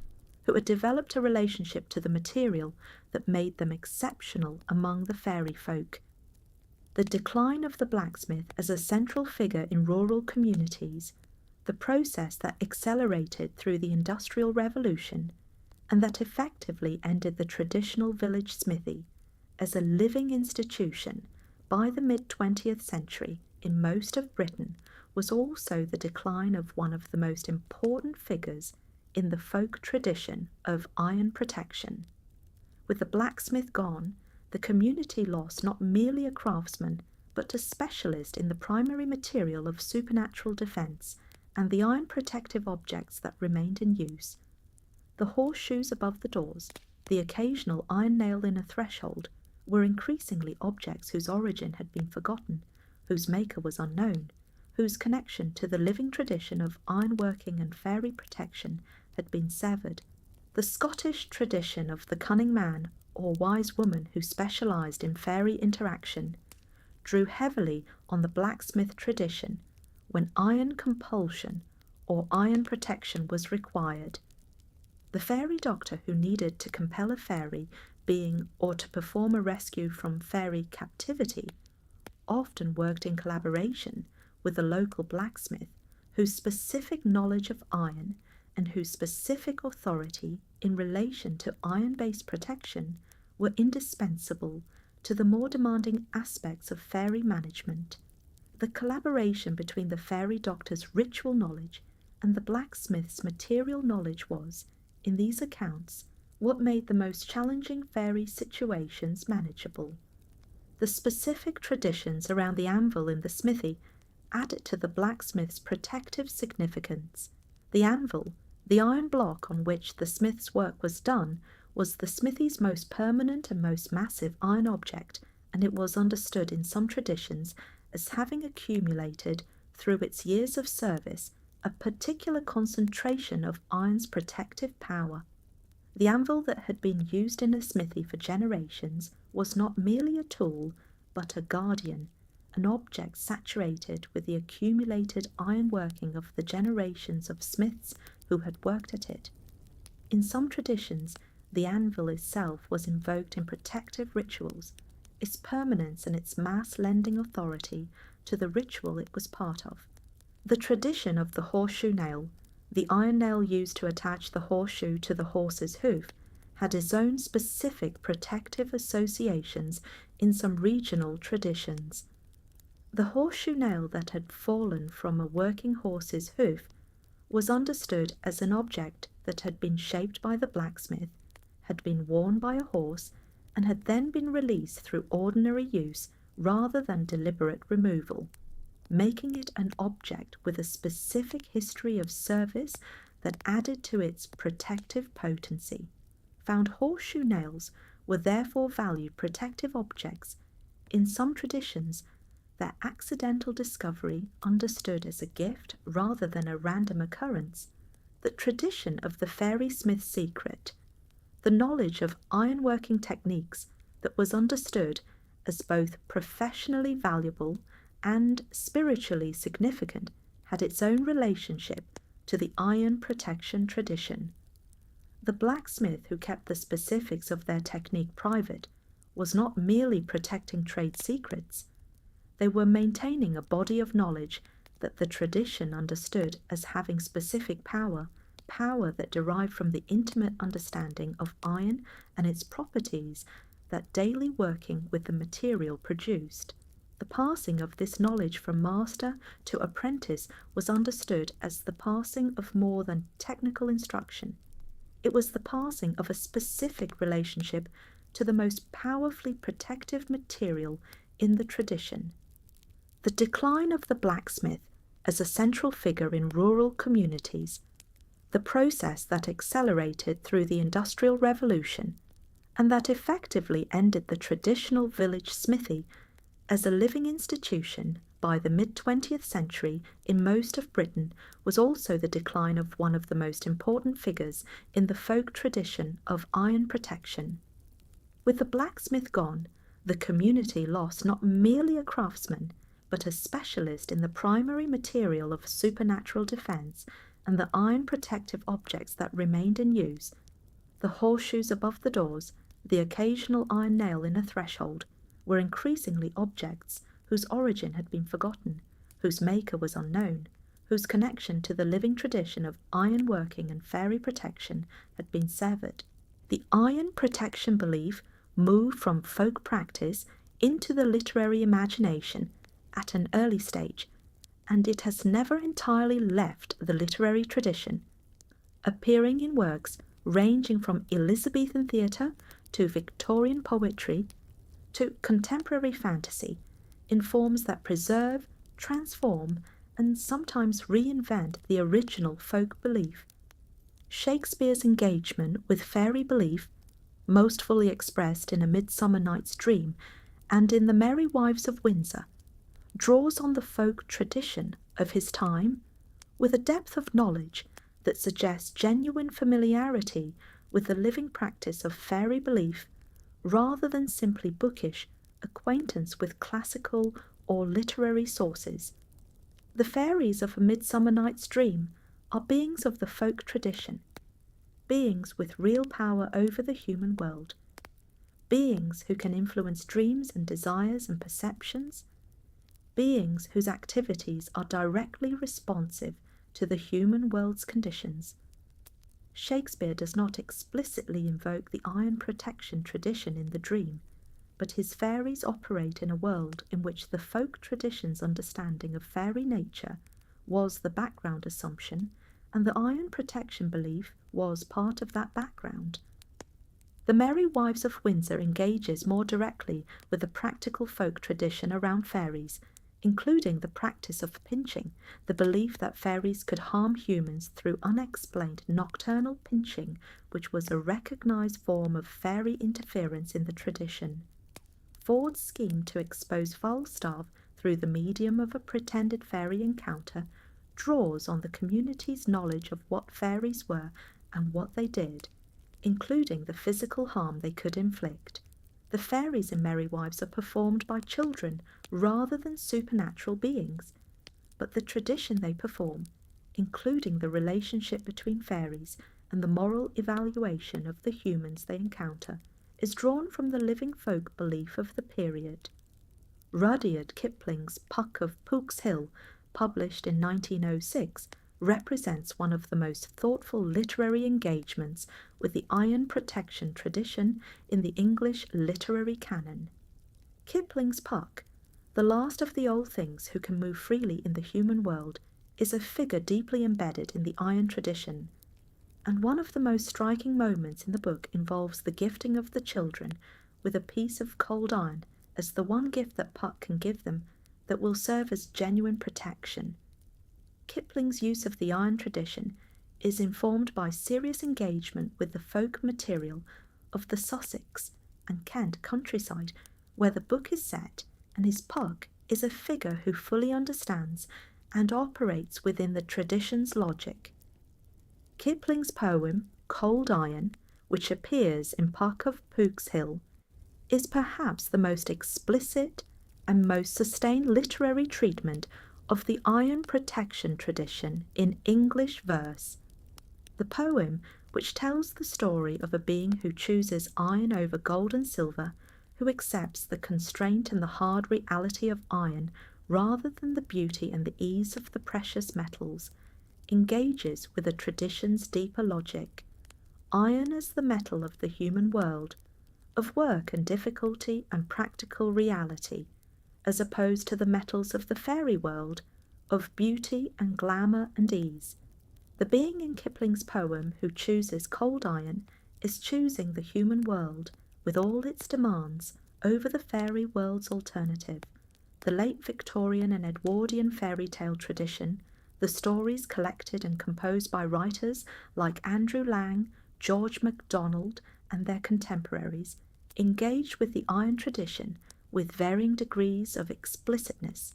who had developed a relationship to the material that made them exceptional among the fairy folk. The decline of the blacksmith as a central figure in rural communities, the process that accelerated through the Industrial Revolution, and that effectively ended the traditional village smithy as a living institution by the mid-20th century in most of Britain, was also the decline of one of the most important figures in the folk tradition of iron protection. With the blacksmith gone, the community lost not merely a craftsman, but a specialist in the primary material of supernatural defence and the iron protective objects that remained in use. The horseshoes above the doors, the occasional iron nail in a threshold, were increasingly objects whose origin had been forgotten, whose maker was unknown, whose connection to the living tradition of ironworking and fairy protection had been severed. The Scottish tradition of the cunning man or wise woman who specialised in fairy interaction drew heavily on the blacksmith tradition when iron compulsion or iron protection was required. The fairy doctor who needed to compel a fairy being or to perform a rescue from fairy captivity often worked in collaboration with the local blacksmith whose specific knowledge of iron and whose specific authority in relation to iron-based protection were indispensable to the more demanding aspects of fairy management. The collaboration between the fairy doctor's ritual knowledge and the blacksmith's material knowledge was, in these accounts, what made the most challenging fairy situations manageable. The specific traditions around the anvil in the smithy added to the blacksmith's protective significance. The anvil, the iron block on which the smith's work was done, was the smithy's most permanent and most massive iron object, and it was understood in some traditions as having accumulated, through its years of service, a particular concentration of iron's protective power. The anvil that had been used in a smithy for generations was not merely a tool, but a guardian, an object saturated with the accumulated iron working of the generations of smiths who had worked at it. In some traditions, the anvil itself was invoked in protective rituals, its permanence and its mass lending authority to the ritual it was part of. The tradition of the horseshoe nail, The iron nail used to attach the horseshoe to the horse's hoof had its own specific protective associations in some regional traditions. The horseshoe nail that had fallen from a working horse's hoof was understood as an object that had been shaped by the blacksmith, had been worn by a horse, and had then been released through ordinary use rather than deliberate removal, making it an object with a specific history of service that added to its protective potency. Found horseshoe nails were therefore valued protective objects. In some traditions, their accidental discovery understood as a gift rather than a random occurrence, the tradition of the fairy smith's secret, the knowledge of ironworking techniques that was understood as both professionally valuable and spiritually significant, had its own relationship to the iron protection tradition. The blacksmith who kept the specifics of their technique private was not merely protecting trade secrets. They were maintaining a body of knowledge that the tradition understood as having specific power, power that derived from the intimate understanding of iron and its properties that daily working with the material produced. The passing of this knowledge from master to apprentice was understood as the passing of more than technical instruction. It was the passing of a specific relationship to the most powerfully protective material in the tradition. The decline of the blacksmith as a central figure in rural communities, the process that accelerated through the Industrial Revolution, and that effectively ended the traditional village smithy as a living institution by the mid-20th century in most of Britain, was also the decline of one of the most important figures in the folk tradition of iron protection. With the blacksmith gone, the community lost not merely a craftsman, but a specialist in the primary material of supernatural defence, and the iron protective objects that remained in use, the horseshoes above the doors, the occasional iron nail in a threshold, were increasingly objects whose origin had been forgotten, whose maker was unknown, whose connection to the living tradition of iron working and fairy protection had been severed. The iron protection belief moved from folk practice into the literary imagination at an early stage, and it has never entirely left the literary tradition, appearing in works ranging from Elizabethan theatre to Victorian poetry to contemporary fantasy, in forms that preserve, transform, and sometimes reinvent the original folk belief. Shakespeare's engagement with fairy belief, most fully expressed in A Midsummer Night's Dream and in The Merry Wives of Windsor, draws on the folk tradition of his time with a depth of knowledge that suggests genuine familiarity with the living practice of fairy belief rather than simply bookish acquaintance with classical or literary sources. The fairies of A Midsummer Night's Dream are beings of the folk tradition, beings with real power over the human world, beings who can influence dreams and desires and perceptions, beings whose activities are directly responsive to the human world's conditions. Shakespeare does not explicitly invoke the iron protection tradition in the dream, but his fairies operate in a world in which the folk tradition's understanding of fairy nature was the background assumption, and the iron protection belief was part of that background. The Merry Wives of Windsor engages more directly with the practical folk tradition around fairies, including the practice of pinching, the belief that fairies could harm humans through unexplained nocturnal pinching, which was a recognised form of fairy interference in the tradition. Ford's scheme to expose Falstaff through the medium of a pretended fairy encounter draws on the community's knowledge of what fairies were and what they did, including the physical harm they could inflict. The fairies in Merry Wives are performed by children rather than supernatural beings, but the tradition they perform, including the relationship between fairies and the moral evaluation of the humans they encounter, is drawn from the living folk belief of the period. Rudyard Kipling's Puck of Pook's Hill, published in 1906, represents one of the most thoughtful literary engagements with the iron protection tradition in the English literary canon. Kipling's Puck, the last of the old things who can move freely in the human world, is a figure deeply embedded in the iron tradition, and one of the most striking moments in the book involves the gifting of the children with a piece of cold iron as the one gift that Puck can give them that will serve as genuine protection. Kipling's use of the iron tradition is informed by serious engagement with the folk material of the Sussex and Kent countryside where the book is set, and his Puck is a figure who fully understands and operates within the tradition's logic. Kipling's poem Cold Iron, which appears in Puck of Pook's Hill, is perhaps the most explicit and most sustained literary treatment of the iron protection tradition in English verse. The poem, which tells the story of a being who chooses iron over gold and silver, who accepts the constraint and the hard reality of iron rather than the beauty and the ease of the precious metals, engages with a tradition's deeper logic. Iron as the metal of the human world, of work and difficulty and practical reality, as opposed to the metals of the fairy world, of beauty and glamour and ease. The being in Kipling's poem who chooses cold iron is choosing the human world, with all its demands, over the fairy world's alternative. The late Victorian and Edwardian fairy tale tradition, the stories collected and composed by writers like Andrew Lang, George MacDonald, and their contemporaries, engaged with the iron tradition with varying degrees of explicitness.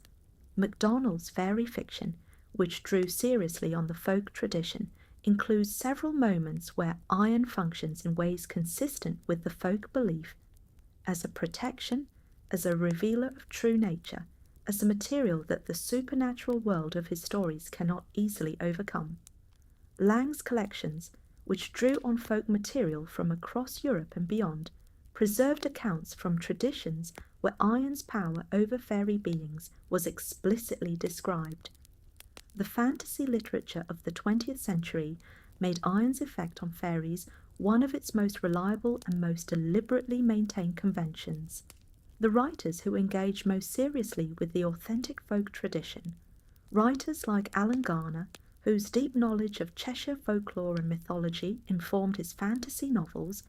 MacDonald's fairy fiction, which drew seriously on the folk tradition, includes several moments where iron functions in ways consistent with the folk belief as a protection, as a revealer of true nature, as a material that the supernatural world of his stories cannot easily overcome. Lang's collections, which drew on folk material from across Europe and beyond, preserved accounts from traditions where iron's power over fairy beings was explicitly described. The fantasy literature of the 20th century made iron's effect on fairies one of its most reliable and most deliberately maintained conventions. The writers who engaged most seriously with the authentic folk tradition, writers like Alan Garner, whose deep knowledge of Cheshire folklore and mythology informed his fantasy novels,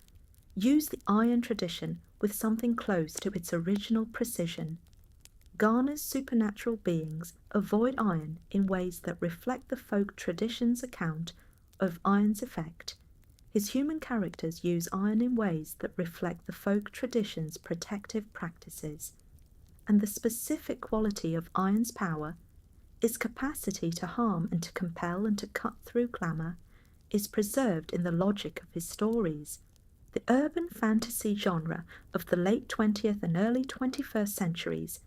used the iron tradition with something close to its original precision. Garner's supernatural beings avoid iron in ways that reflect the folk tradition's account of iron's effect. His human characters use iron in ways that reflect the folk tradition's protective practices. And the specific quality of iron's power, its capacity to harm and to compel and to cut through glamour, is preserved in the logic of his stories. The urban fantasy genre of the late 20th and early 21st centuries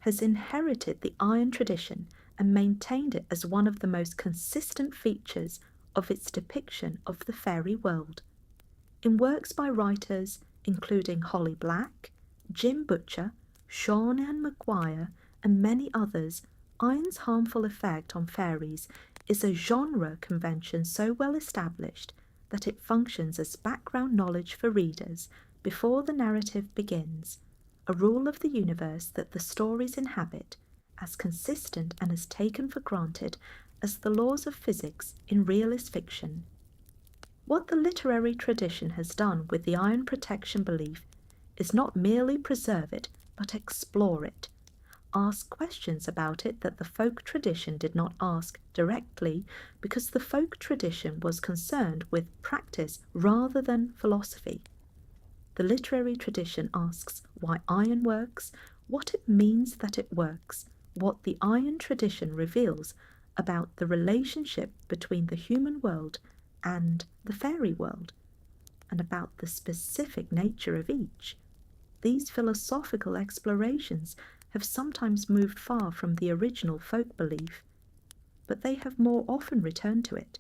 has inherited the iron tradition and maintained it as one of the most consistent features of its depiction of the fairy world. In works by writers including Holly Black, Jim Butcher, Sean Ann Maguire, and many others, iron's harmful effect on fairies is a genre convention so well established that it functions as background knowledge for readers before the narrative begins, a rule of the universe that the stories inhabit, as consistent and as taken for granted as the laws of physics in realist fiction. What the literary tradition has done with the iron protection belief is not merely preserve it, but explore it, ask questions about it that the folk tradition did not ask directly because the folk tradition was concerned with practice rather than philosophy. The literary tradition asks why iron works, what it means that it works, what the iron tradition reveals about the relationship between the human world and the fairy world, and about the specific nature of each. These philosophical explorations have sometimes moved far from the original folk belief, but they have more often returned to it,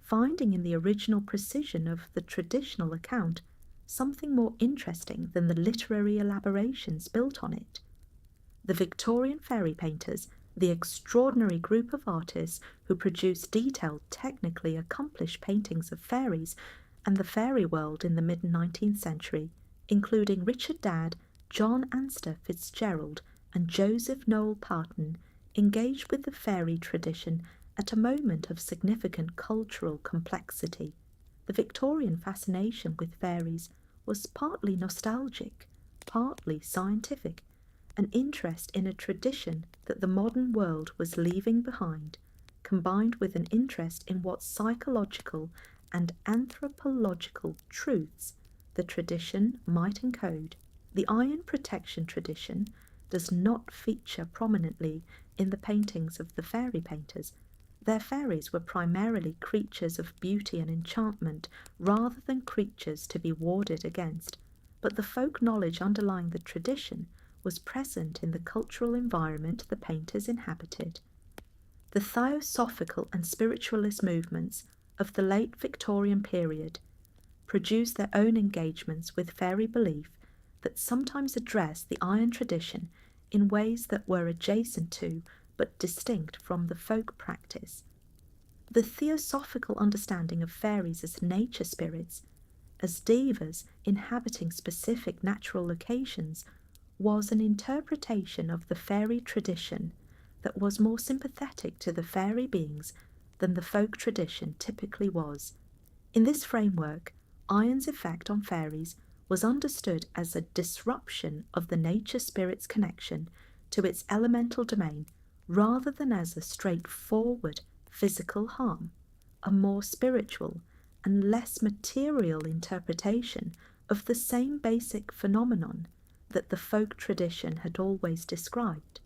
finding in the original precision of the traditional account something more interesting than the literary elaborations built on it. The Victorian fairy painters The extraordinary group of artists who produced detailed, technically accomplished paintings of fairies and the fairy world in the mid-19th century, including Richard Dadd, John Anster Fitzgerald, and Joseph Noel Parton, engaged with the fairy tradition at a moment of significant cultural complexity. The Victorian fascination with fairies was partly nostalgic, partly scientific, an interest in a tradition that the modern world was leaving behind, combined with an interest in what psychological and anthropological truths the tradition might encode. The iron protection tradition does not feature prominently in the paintings of the fairy painters. Their fairies were primarily creatures of beauty and enchantment rather than creatures to be warded against, but the folk knowledge underlying the tradition was present in the cultural environment the painters inhabited. The theosophical and spiritualist movements of the late Victorian period produced their own engagements with fairy belief that sometimes addressed the iron tradition in ways that were adjacent to but distinct from the folk practice. The theosophical understanding of fairies as nature spirits, as devas inhabiting specific natural locations, was an interpretation of the fairy tradition that was more sympathetic to the fairy beings than the folk tradition typically was. In this framework, iron's effect on fairies was understood as a disruption of the nature spirit's connection to its elemental domain rather than as a straightforward physical harm, a more spiritual and less material interpretation of the same basic phenomenon that the folk tradition had always described.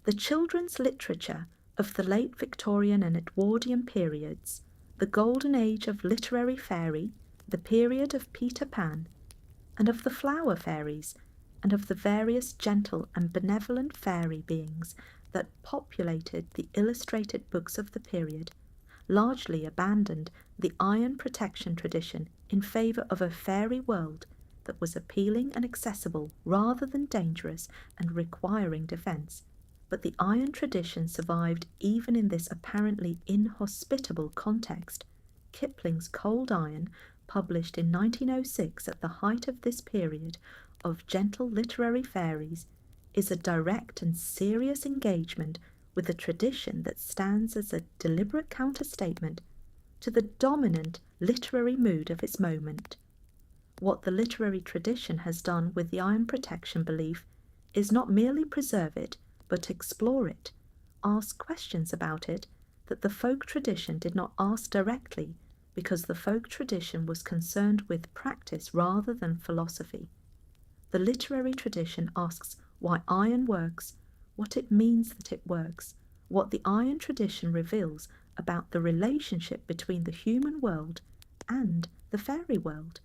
The children's literature of the late Victorian and Edwardian periods, the golden age of literary fairy, the period of Peter Pan, and of the flower fairies, and of the various gentle and benevolent fairy beings that populated the illustrated books of the period, largely abandoned the iron protection tradition in favour of a fairy world that was appealing and accessible rather than dangerous and requiring defence. But the iron tradition survived even in this apparently inhospitable context. Kipling's Cold Iron, published in 1906 at the height of this period of gentle literary fairies, is a direct and serious engagement with a tradition that stands as a deliberate counterstatement to the dominant literary mood of its moment. What the literary tradition has done with the iron protection belief is not merely preserve it, but explore it, ask questions about it that the folk tradition did not ask directly because the folk tradition was concerned with practice rather than philosophy. The literary tradition asks why iron works, what it means that it works, what the iron tradition reveals about the relationship between the human world and the fairy world,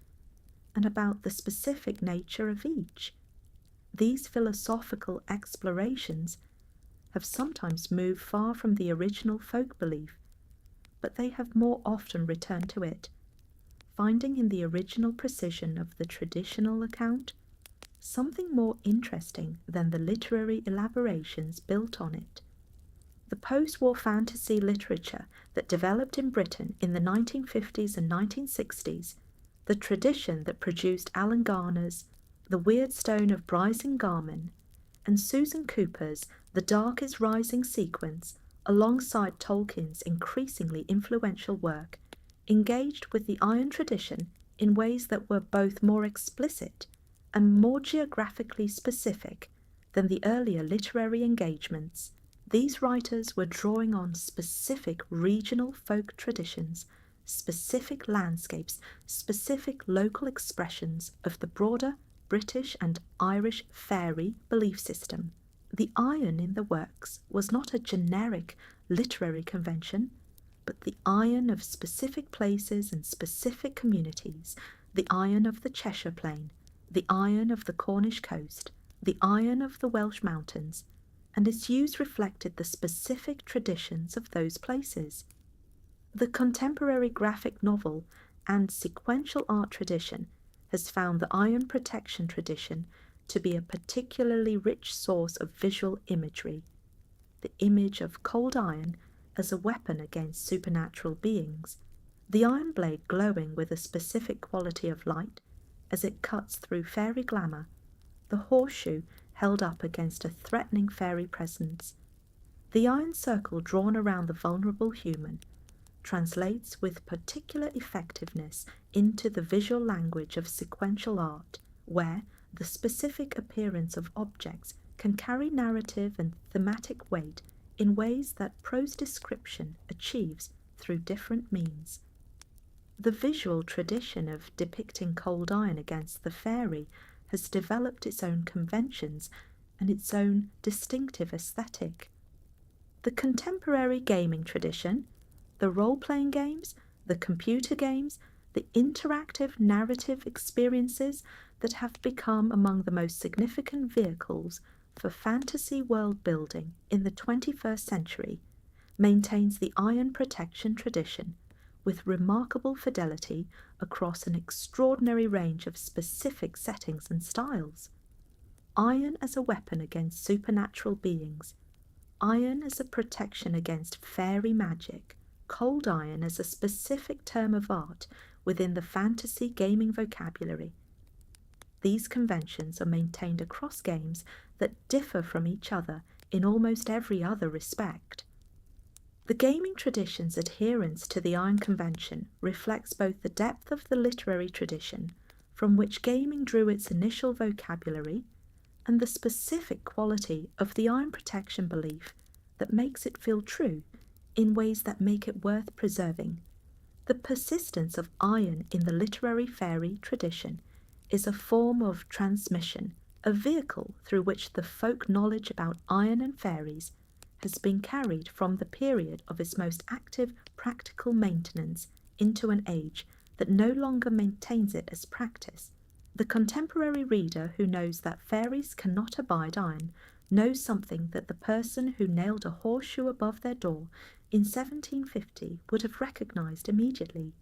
and about the specific nature of each. These philosophical explorations have sometimes moved far from the original folk belief, but they have more often returned to it, finding in the original precision of the traditional account something more interesting than the literary elaborations built on it. The post-war fantasy literature that developed in Britain in the 1950s and 1960s, the tradition that produced Alan Garner's The Weird Stone of Brisingamen and Susan Cooper's The Dark is Rising sequence, alongside Tolkien's increasingly influential work, engaged with the iron tradition in ways that were both more explicit and more geographically specific than the earlier literary engagements. These writers were drawing on specific regional folk traditions, specific landscapes, specific local expressions of the broader British and Irish fairy belief system. The iron in the works was not a generic literary convention, but the iron of specific places and specific communities, the iron of the Cheshire Plain, the iron of the Cornish coast, the iron of the Welsh mountains, and its use reflected the specific traditions of those places. The contemporary graphic novel and sequential art tradition has found the iron protection tradition to be a particularly rich source of visual imagery. the image of cold iron as a weapon against supernatural beings, the iron blade glowing with a specific quality of light as it cuts through fairy glamour, the horseshoe held up against a threatening fairy presence. The iron circle drawn around the vulnerable human translates with particular effectiveness into the visual language of sequential art, where the specific appearance of objects can carry narrative and thematic weight in ways that prose description achieves through different means. The visual tradition of depicting cold iron against the fairy has developed its own conventions and its own distinctive aesthetic. The contemporary gaming tradition, the role-playing games, the computer games, the interactive narrative experiences that have become among the most significant vehicles for fantasy world building in the 21st century, maintains the iron protection tradition with remarkable fidelity across an extraordinary range of specific settings and styles. Iron as a weapon against supernatural beings, iron as a protection against fairy magic, cold iron as a specific term of art within the fantasy gaming vocabulary. These conventions are maintained across games that differ from each other in almost every other respect. The gaming tradition's adherence to the iron convention reflects both the depth of the literary tradition from which gaming drew its initial vocabulary and the specific quality of the iron protection belief that makes it feel true in ways that make it worth preserving. The persistence of iron in the literary fairy tradition is a form of transmission, a vehicle through which the folk knowledge about iron and fairies has been carried from the period of its most active practical maintenance into an age that no longer maintains it as practice. The contemporary reader who knows that fairies cannot abide iron knows something that the person who nailed a horseshoe above their door in 1750 would have recognised immediately.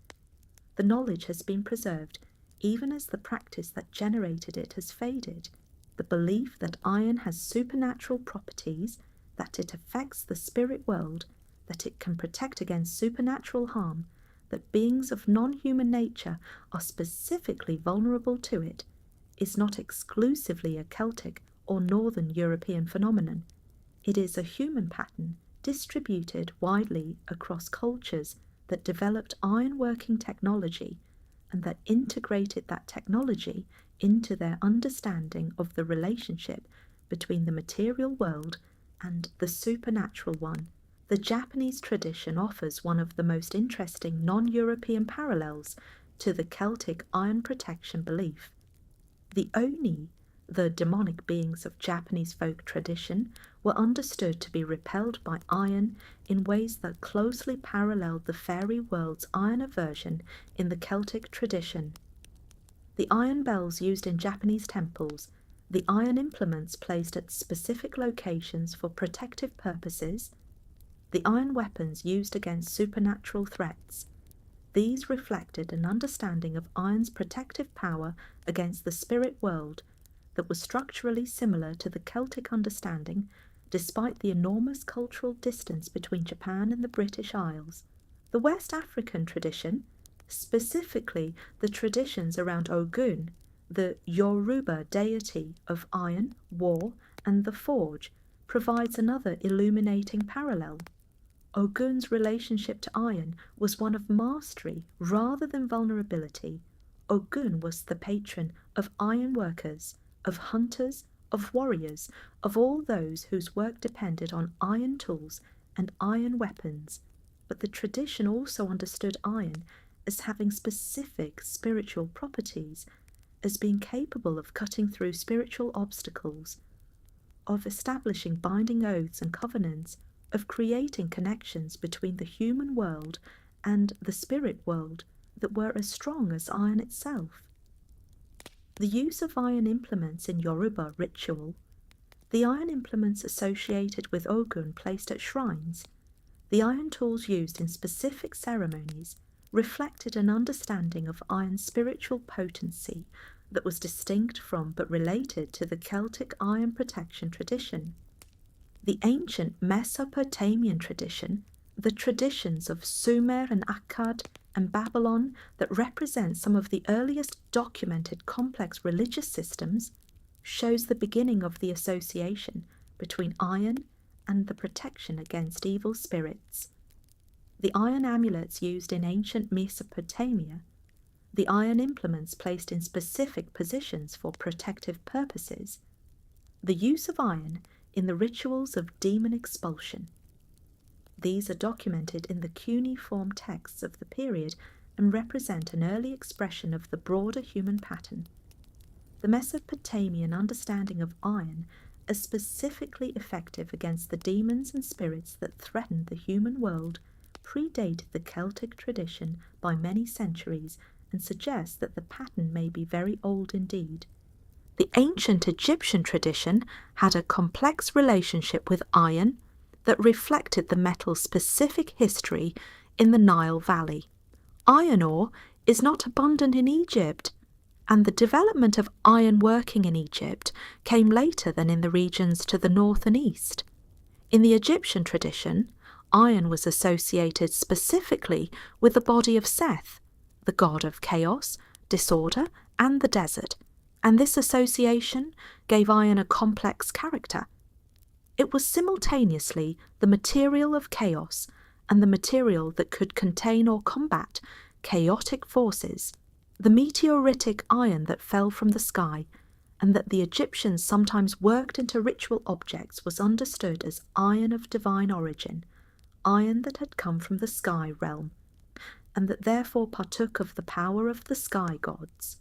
The knowledge has been preserved, even as the practice that generated it has faded. The belief that iron has supernatural properties, that it affects the spirit world, that it can protect against supernatural harm, that beings of non-human nature are specifically vulnerable to it, is not exclusively a Celtic or Northern European phenomenon. It is a human pattern distributed widely across cultures that developed iron-working technology and that integrated that technology into their understanding of the relationship between the material world and the supernatural one. The Japanese tradition offers one of the most interesting non-European parallels to the Celtic iron protection belief. The Oni, the demonic beings of Japanese folk tradition, were understood to be repelled by iron in ways that closely paralleled the fairy world's iron aversion in the Celtic tradition. The iron bells used in Japanese temples, the iron implements placed at specific locations for protective purposes, the iron weapons used against supernatural threats. These reflected an understanding of iron's protective power against the spirit world that was structurally similar to the Celtic understanding, despite the enormous cultural distance between Japan and the British Isles. The West African tradition, specifically the traditions around Ogun, the Yoruba deity of iron, war, and the forge, provides another illuminating parallel. Ogun's relationship to iron was one of mastery rather than vulnerability. Ogun was the patron of iron workers, of hunters, of warriors, of all those whose work depended on iron tools and iron weapons. But the tradition also understood iron as having specific spiritual properties, as being capable of cutting through spiritual obstacles, of establishing binding oaths and covenants, of creating connections between the human world and the spirit world that were as strong as iron itself. The use of iron implements in Yoruba ritual, the iron implements associated with Ogun placed at shrines, the iron tools used in specific ceremonies reflected an understanding of iron's spiritual potency that was distinct from but related to the Celtic iron protection tradition. The ancient Mesopotamian tradition, the traditions of Sumer and Akkad and Babylon that represent some of the earliest documented complex religious systems, shows the beginning of the association between iron and the protection against evil spirits. The iron amulets used in ancient Mesopotamia, the iron implements placed in specific positions for protective purposes, the use of iron in the rituals of demon expulsion. These are documented in the cuneiform texts of the period and represent an early expression of the broader human pattern. The Mesopotamian understanding of iron as specifically effective against the demons and spirits that threatened the human world predated the Celtic tradition by many centuries and suggests that the pattern may be very old indeed. The ancient Egyptian tradition had a complex relationship with iron that reflected the metal's specific history in the Nile Valley. Iron ore is not abundant in Egypt, and the development of iron working in Egypt came later than in the regions to the north and east. In the Egyptian tradition, iron was associated specifically with the body of Seth, the god of chaos, disorder, and the desert, and this association gave iron a complex character. It was simultaneously the material of chaos and the material that could contain or combat chaotic forces, the meteoritic iron that fell from the sky and that the Egyptians sometimes worked into ritual objects was understood as iron of divine origin, iron that had come from the sky realm, and that therefore partook of the power of the sky gods.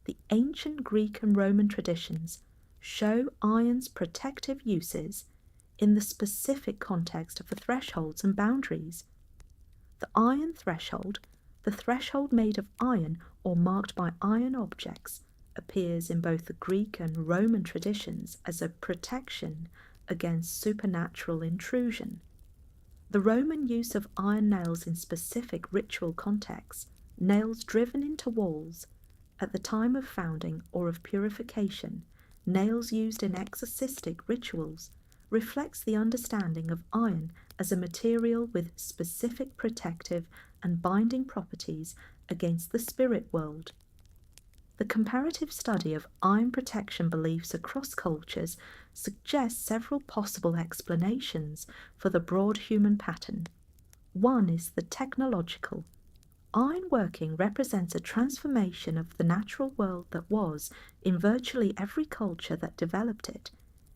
The ancient Greek and Roman traditions show iron's protective uses in the specific context of the thresholds and boundaries. The iron threshold, the threshold made of iron or marked by iron objects, appears in both the Greek and Roman traditions as a protection against supernatural intrusion. The Roman use of iron nails in specific ritual contexts, nails driven into walls, at the time of founding or of purification, nails used in exorcistic rituals, reflects the understanding of iron as a material with specific protective and binding properties against the spirit world. The comparative study of iron protection beliefs across cultures suggests several possible explanations for the broad human pattern. One is the technological. Ironworking represents a transformation of the natural world that was, in virtually every culture that developed it,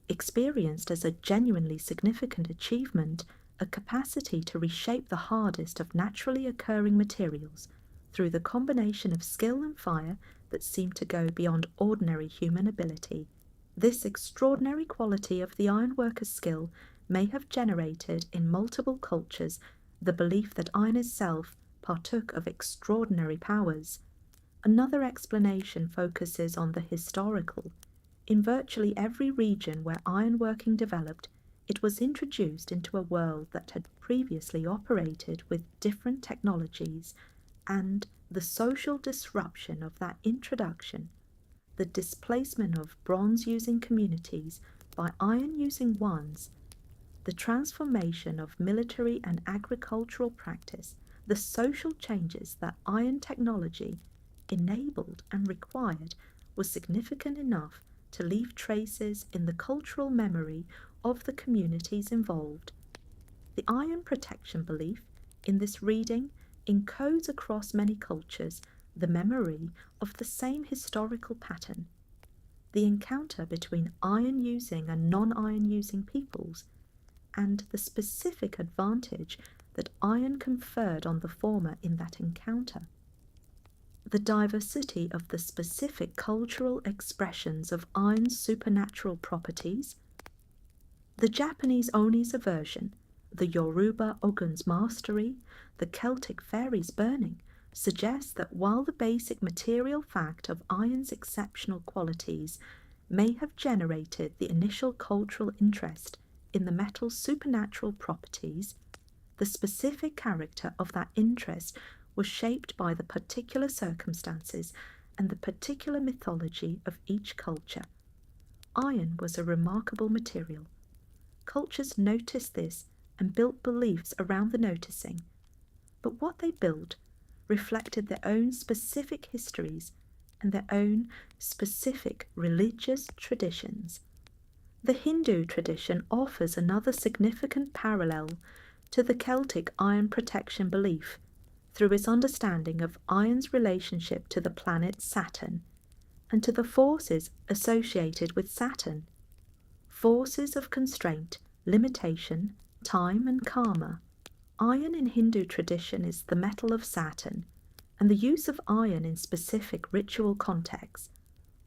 experienced as a genuinely significant achievement, a capacity to reshape the hardest of naturally occurring materials through the combination of skill and fire that seemed to go beyond ordinary human ability. This extraordinary quality of the ironworker's skill may have generated in multiple cultures the belief that iron itself partook of extraordinary powers. Another explanation focuses on the historical. In virtually every region where ironworking developed, it was introduced into a world that had previously operated with different technologies, and the social disruption of that introduction, the displacement of bronze-using communities by iron-using ones, the transformation of military and agricultural practice, the social changes that iron technology enabled and required was significant enough to leave traces in the cultural memory of the communities involved. The iron protection belief in this reading encodes across many cultures the memory of the same historical pattern. The encounter between iron-using and non-iron-using peoples, and the specific advantage that iron conferred on the former in that encounter. The diversity of the specific cultural expressions of iron's supernatural properties, the Japanese Oni's aversion, the Yoruba Ogun's mastery, the Celtic fairies' burning, suggests that while the basic material fact of iron's exceptional qualities may have generated the initial cultural interest in the metal's supernatural properties, the specific character of that interest was shaped by the particular circumstances and the particular mythology of each culture. Iron was a remarkable material. cultures noticed this and built beliefs around the noticing, but what they built reflected their own specific histories and their own specific religious traditions. The Hindu tradition offers another significant parallel to the Celtic iron protection belief through its understanding of iron's relationship to the planet Saturn and to the forces associated with Saturn. Forces of constraint, limitation, time, and karma. Iron in Hindu tradition is the metal of Saturn, and the use of iron in specific ritual contexts.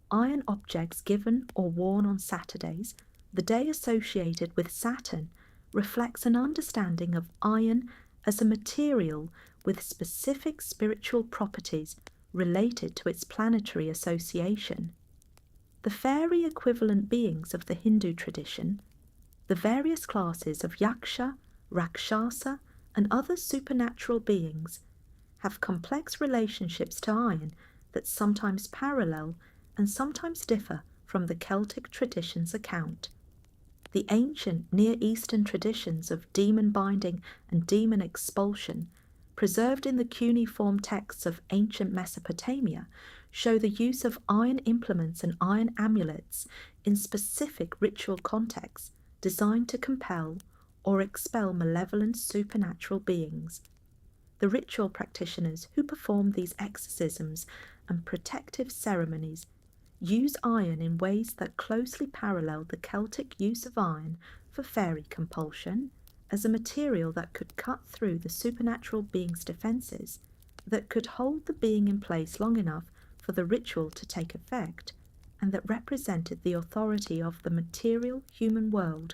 Iron objects given or worn on Saturdays, the day associated with Saturn, reflects an understanding of iron as a material with specific spiritual properties related to its planetary association. The fairy equivalent beings of the Hindu tradition, the various classes of yaksha, rakshasa, and other supernatural beings, have complex relationships to iron that sometimes parallel and sometimes differ from the Celtic tradition's account. The ancient Near Eastern traditions of demon binding and demon expulsion, preserved in the cuneiform texts of ancient Mesopotamia, show the use of iron implements and iron amulets in specific ritual contexts designed to compel or expel malevolent supernatural beings. The ritual practitioners who perform these exorcisms and protective ceremonies use iron in ways that closely parallel the Celtic use of iron for fairy compulsion as a material that could cut through the supernatural being's defences, that could hold the being in place long enough for the ritual to take effect, and that represented the authority of the material human world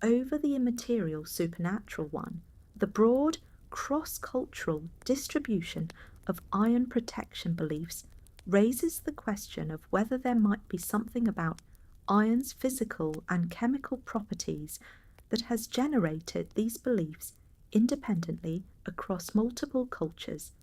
over the immaterial supernatural one. The broad, cross-cultural distribution of iron protection beliefs raises the question of whether there might be something about iron's physical and chemical properties that has generated these beliefs independently across multiple cultures.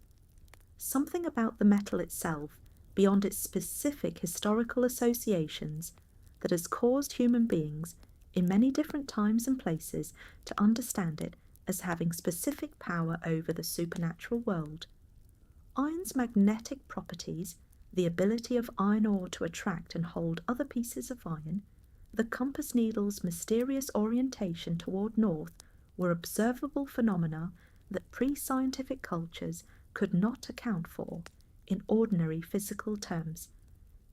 Something about the metal itself, beyond its specific historical associations, that has caused human beings in many different times and places to understand it as having specific power over the supernatural world. Iron's magnetic properties, the ability of iron ore to attract and hold other pieces of iron, the compass needle's mysterious orientation toward north were observable phenomena that pre-scientific cultures could not account for in ordinary physical terms,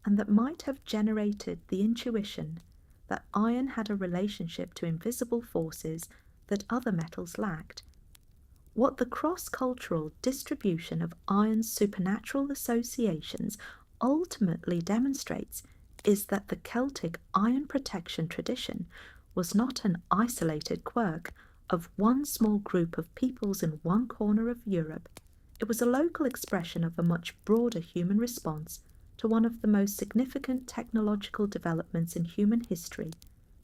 and that might have generated the intuition that iron had a relationship to invisible forces that other metals lacked. What the cross-cultural distribution of iron's supernatural associations ultimately demonstrates is that the Celtic iron protection tradition was not an isolated quirk of one small group of peoples in one corner of Europe. It was a local expression of a much broader human response to one of the most significant technological developments in human history,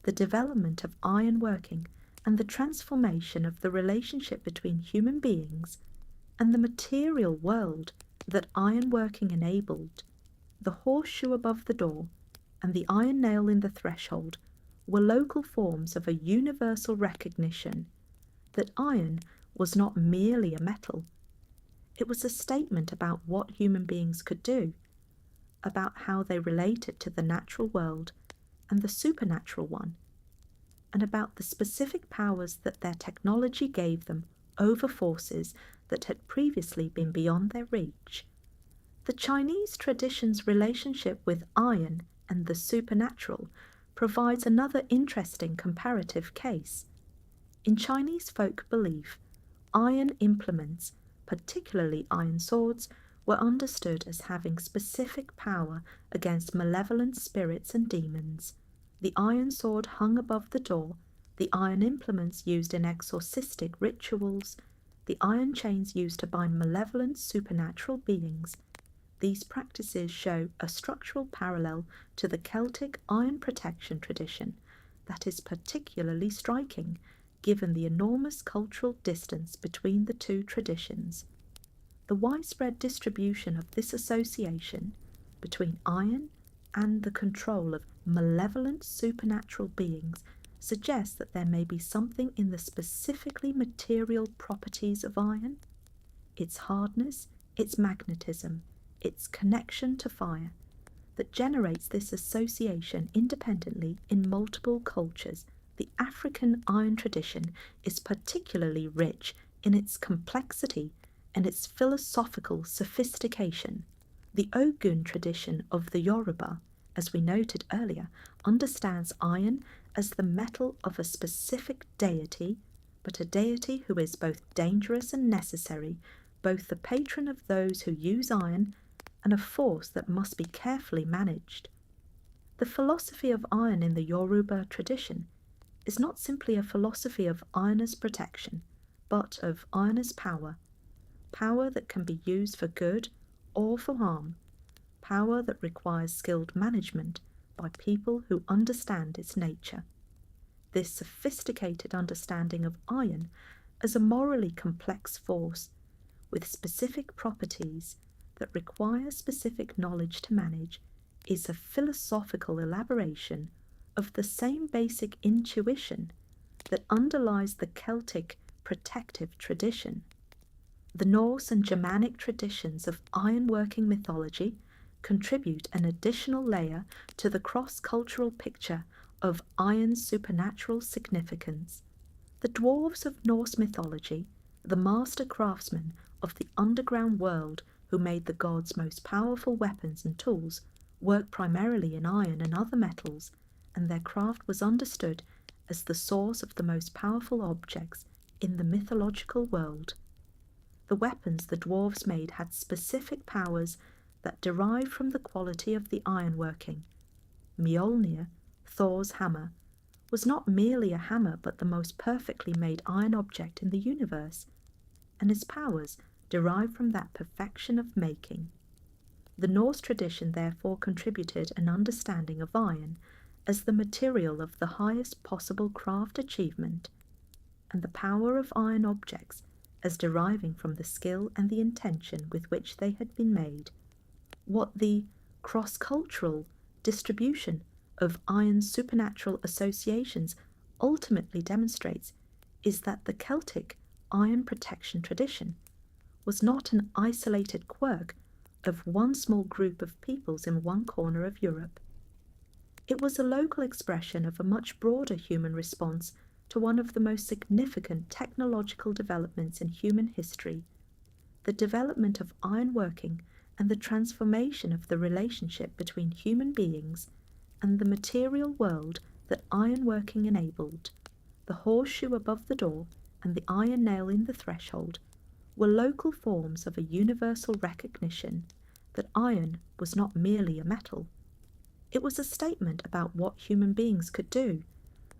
the development of iron working and the transformation of the relationship between human beings and the material world that iron working enabled. The horseshoe above the door and the iron nail in the threshold were local forms of a universal recognition that iron was not merely a metal. It was a statement about what human beings could do, about how they related to the natural world and the supernatural one, and about the specific powers that their technology gave them over forces that had previously been beyond their reach. The Chinese tradition's relationship with iron and the supernatural provides another interesting comparative case. In Chinese folk belief, iron implements, particularly iron swords, were understood as having specific power against malevolent spirits and demons. The iron sword hung above the door, the iron implements used in exorcistic rituals, the iron chains used to bind malevolent supernatural beings. These practices show a structural parallel to the Celtic iron protection tradition that is particularly striking, given the enormous cultural distance between the two traditions. The widespread distribution of this association between iron and the control of malevolent supernatural beings suggests that there may be something in the specifically material properties of iron, its hardness, its magnetism, its connection to fire, that generates this association independently in multiple cultures. The African iron tradition is particularly rich in its complexity and its philosophical sophistication. The Ogun tradition of the Yoruba, as we noted earlier, understands iron as the metal of a specific deity, but a deity who is both dangerous and necessary, both the patron of those who use iron and a force that must be carefully managed. The philosophy of iron in the Yoruba tradition is not simply a philosophy of iron as protection, but of iron as power, power that can be used for good or for harm, power that requires skilled management by people who understand its nature. This sophisticated understanding of iron as a morally complex force with specific properties that require specific knowledge to manage is a philosophical elaboration of the same basic intuition that underlies the Celtic protective tradition. The Norse and Germanic traditions of ironworking mythology contribute an additional layer to the cross-cultural picture of iron's supernatural significance. The dwarves of Norse mythology, the master craftsmen of the underground world who made the gods' most powerful weapons and tools, worked primarily in iron and other metals, and their craft was understood as the source of the most powerful objects in the mythological world. The weapons the dwarves made had specific powers that derived from the quality of the ironworking. Mjolnir, Thor's hammer, was not merely a hammer but the most perfectly made iron object in the universe, and its powers derived from that perfection of making. The Norse tradition therefore contributed an understanding of iron as the material of the highest possible craft achievement, and the power of iron objects as deriving from the skill and the intention with which they had been made. What the cross-cultural distribution of iron's supernatural associations ultimately demonstrates is that the Celtic iron protection tradition was not an isolated quirk of one small group of peoples in one corner of Europe. It was a local expression of a much broader human response to one of the most significant technological developments in human history, the development of ironworking and the transformation of the relationship between human beings and the material world that ironworking enabled. The horseshoe above the door and the iron nail in the threshold were local forms of a universal recognition that iron was not merely a metal. It was a statement about what human beings could do,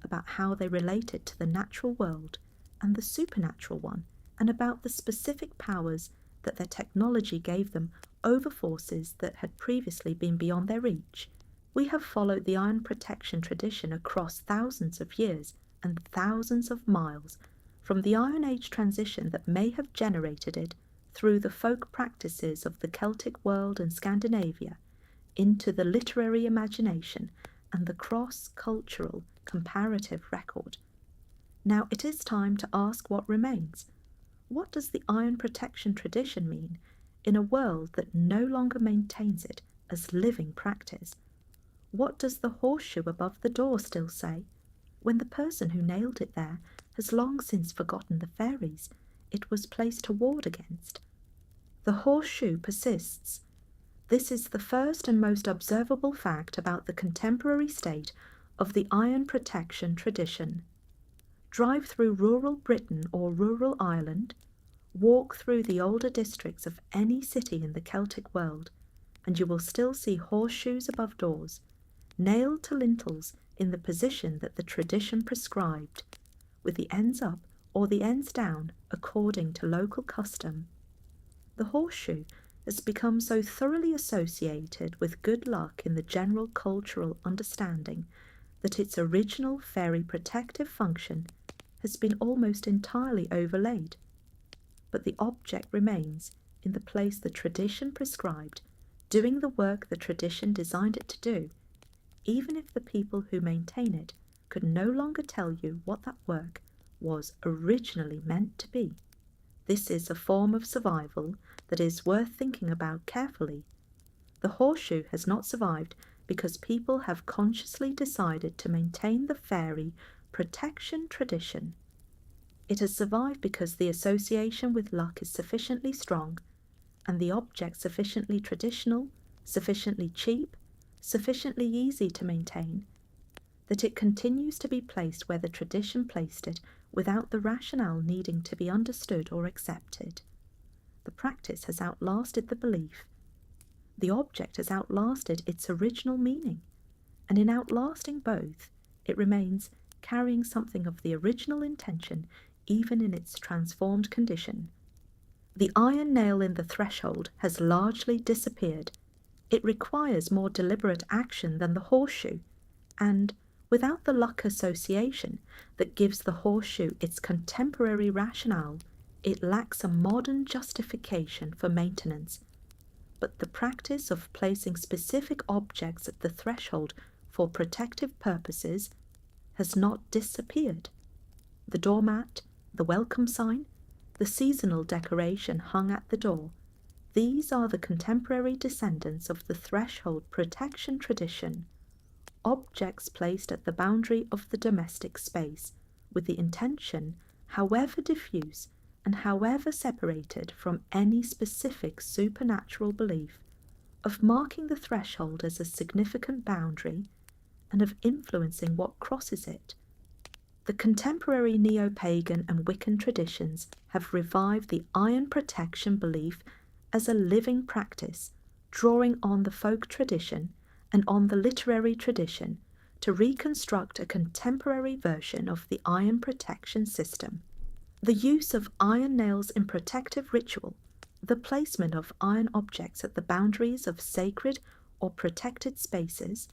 about how they related to the natural world and the supernatural one, and about the specific powers that their technology gave them over forces that had previously been beyond their reach. We have followed the iron protection tradition across thousands of years and thousands of miles, from the Iron Age transition that may have generated it through the folk practices of the Celtic world and Scandinavia, into the literary imagination and the cross-cultural comparative record. Now it is time to ask what remains. What does the iron protection tradition mean in a world that no longer maintains it as living practice? What does the horseshoe above the door still say, when the person who nailed it there has long since forgotten the fairies it was placed to ward against? The horseshoe persists. This is the first and most observable fact about the contemporary state of the iron protection tradition. Drive through rural Britain or rural Ireland, walk through the older districts of any city in the Celtic world, and you will still see horseshoes above doors, nailed to lintels in the position that the tradition prescribed, with the ends up or the ends down according to local custom. The horseshoe has become so thoroughly associated with good luck in the general cultural understanding that its original fairy protective function has been almost entirely overlaid. But the object remains in the place the tradition prescribed, doing the work the tradition designed it to do, even if the people who maintain it could no longer tell you what that work was originally meant to be. This is a form of survival that is worth thinking about carefully. The horseshoe has not survived because people have consciously decided to maintain the fairy protection tradition. It has survived because the association with luck is sufficiently strong, and the object sufficiently traditional, sufficiently cheap, sufficiently easy to maintain, that it continues to be placed where the tradition placed it without the rationale needing to be understood or accepted. The practice has outlasted the belief. The object has outlasted its original meaning, and in outlasting both, it remains carrying something of the original intention even in its transformed condition. The iron nail in the threshold has largely disappeared. It requires more deliberate action than the horseshoe, and without the luck association that gives the horseshoe its contemporary rationale, it lacks a modern justification for maintenance. But the practice of placing specific objects at the threshold for protective purposes has not disappeared. The doormat, the welcome sign, the seasonal decoration hung at the door, these are the contemporary descendants of the threshold protection tradition, objects placed at the boundary of the domestic space with the intention, however diffuse and however separated from any specific supernatural belief, of marking the threshold as a significant boundary and of influencing what crosses it. The contemporary neo-pagan and Wiccan traditions have revived the iron protection belief as a living practice, drawing on the folk tradition and on the literary tradition to reconstruct a contemporary version of the iron protection system. The use of iron nails in protective ritual, the placement of iron objects at the boundaries of sacred or protected spaces,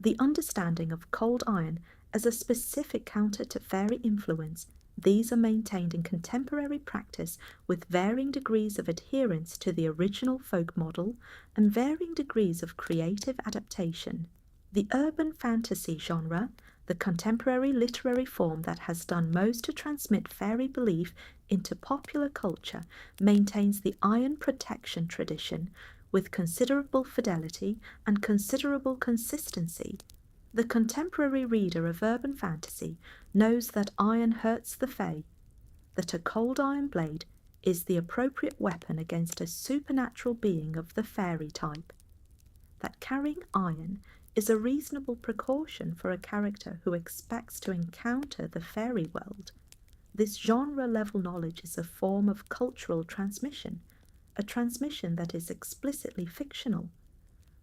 the understanding of cold iron as a specific counter to fairy influence, these are maintained in contemporary practice with varying degrees of adherence to the original folk model and varying degrees of creative adaptation. The urban fantasy genre, the contemporary literary form that has done most to transmit fairy belief into popular culture, maintains the iron protection tradition with considerable fidelity and considerable consistency. The contemporary reader of urban fantasy knows that iron hurts the fae, that a cold iron blade is the appropriate weapon against a supernatural being of the fairy type, that carrying iron is a reasonable precaution for a character who expects to encounter the fairy world. This genre-level knowledge is a form of cultural transmission, a transmission that is explicitly fictional,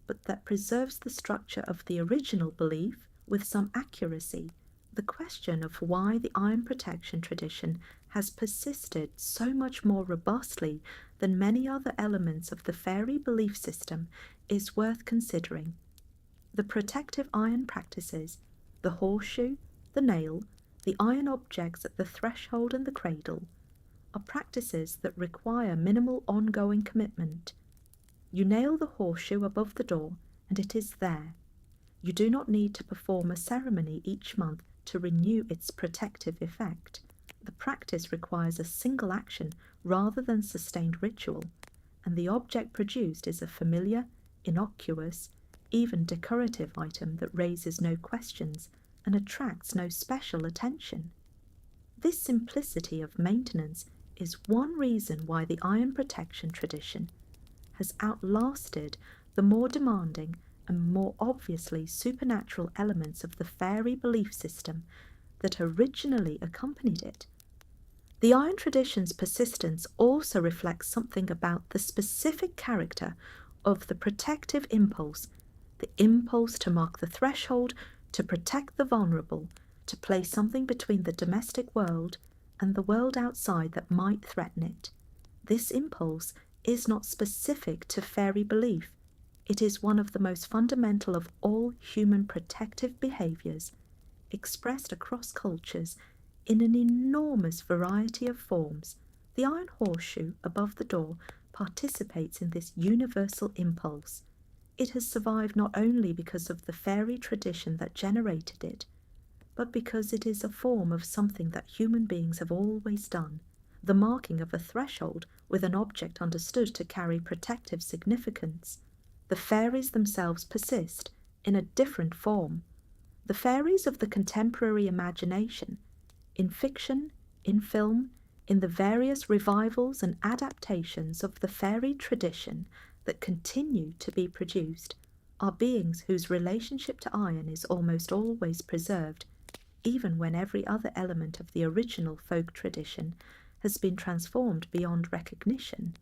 but that preserves the structure of the original belief with some accuracy. The question of why the iron protection tradition has persisted so much more robustly than many other elements of the fairy belief system is worth considering. The protective iron practices, the horseshoe, the nail, the iron objects at the threshold and the cradle, are practices that require minimal ongoing commitment. You nail the horseshoe above the door, and it is there. You do not need to perform a ceremony each month to renew its protective effect. The practice requires a single action rather than sustained ritual, and the object produced is a familiar, innocuous, even decorative item that raises no questions and attracts no special attention. This simplicity of maintenance is one reason why the iron protection tradition has outlasted the more demanding and more obviously supernatural elements of the fairy belief system that originally accompanied it. The iron tradition's persistence also reflects something about the specific character of the protective impulse, the impulse to mark the threshold, to protect the vulnerable, to place something between the domestic world and the world outside that might threaten it. This impulse is not specific to fairy belief. It is one of the most fundamental of all human protective behaviours, expressed across cultures in an enormous variety of forms. The iron horseshoe above the door participates in this universal impulse. It has survived not only because of the fairy tradition that generated it, but because it is a form of something that human beings have always done, the marking of a threshold with an object understood to carry protective significance. The fairies themselves persist in a different form. The fairies of the contemporary imagination, in fiction, in film, in the various revivals and adaptations of the fairy tradition that continue to be produced, are beings whose relationship to iron is almost always preserved, even when every other element of the original folk tradition has been transformed beyond recognition.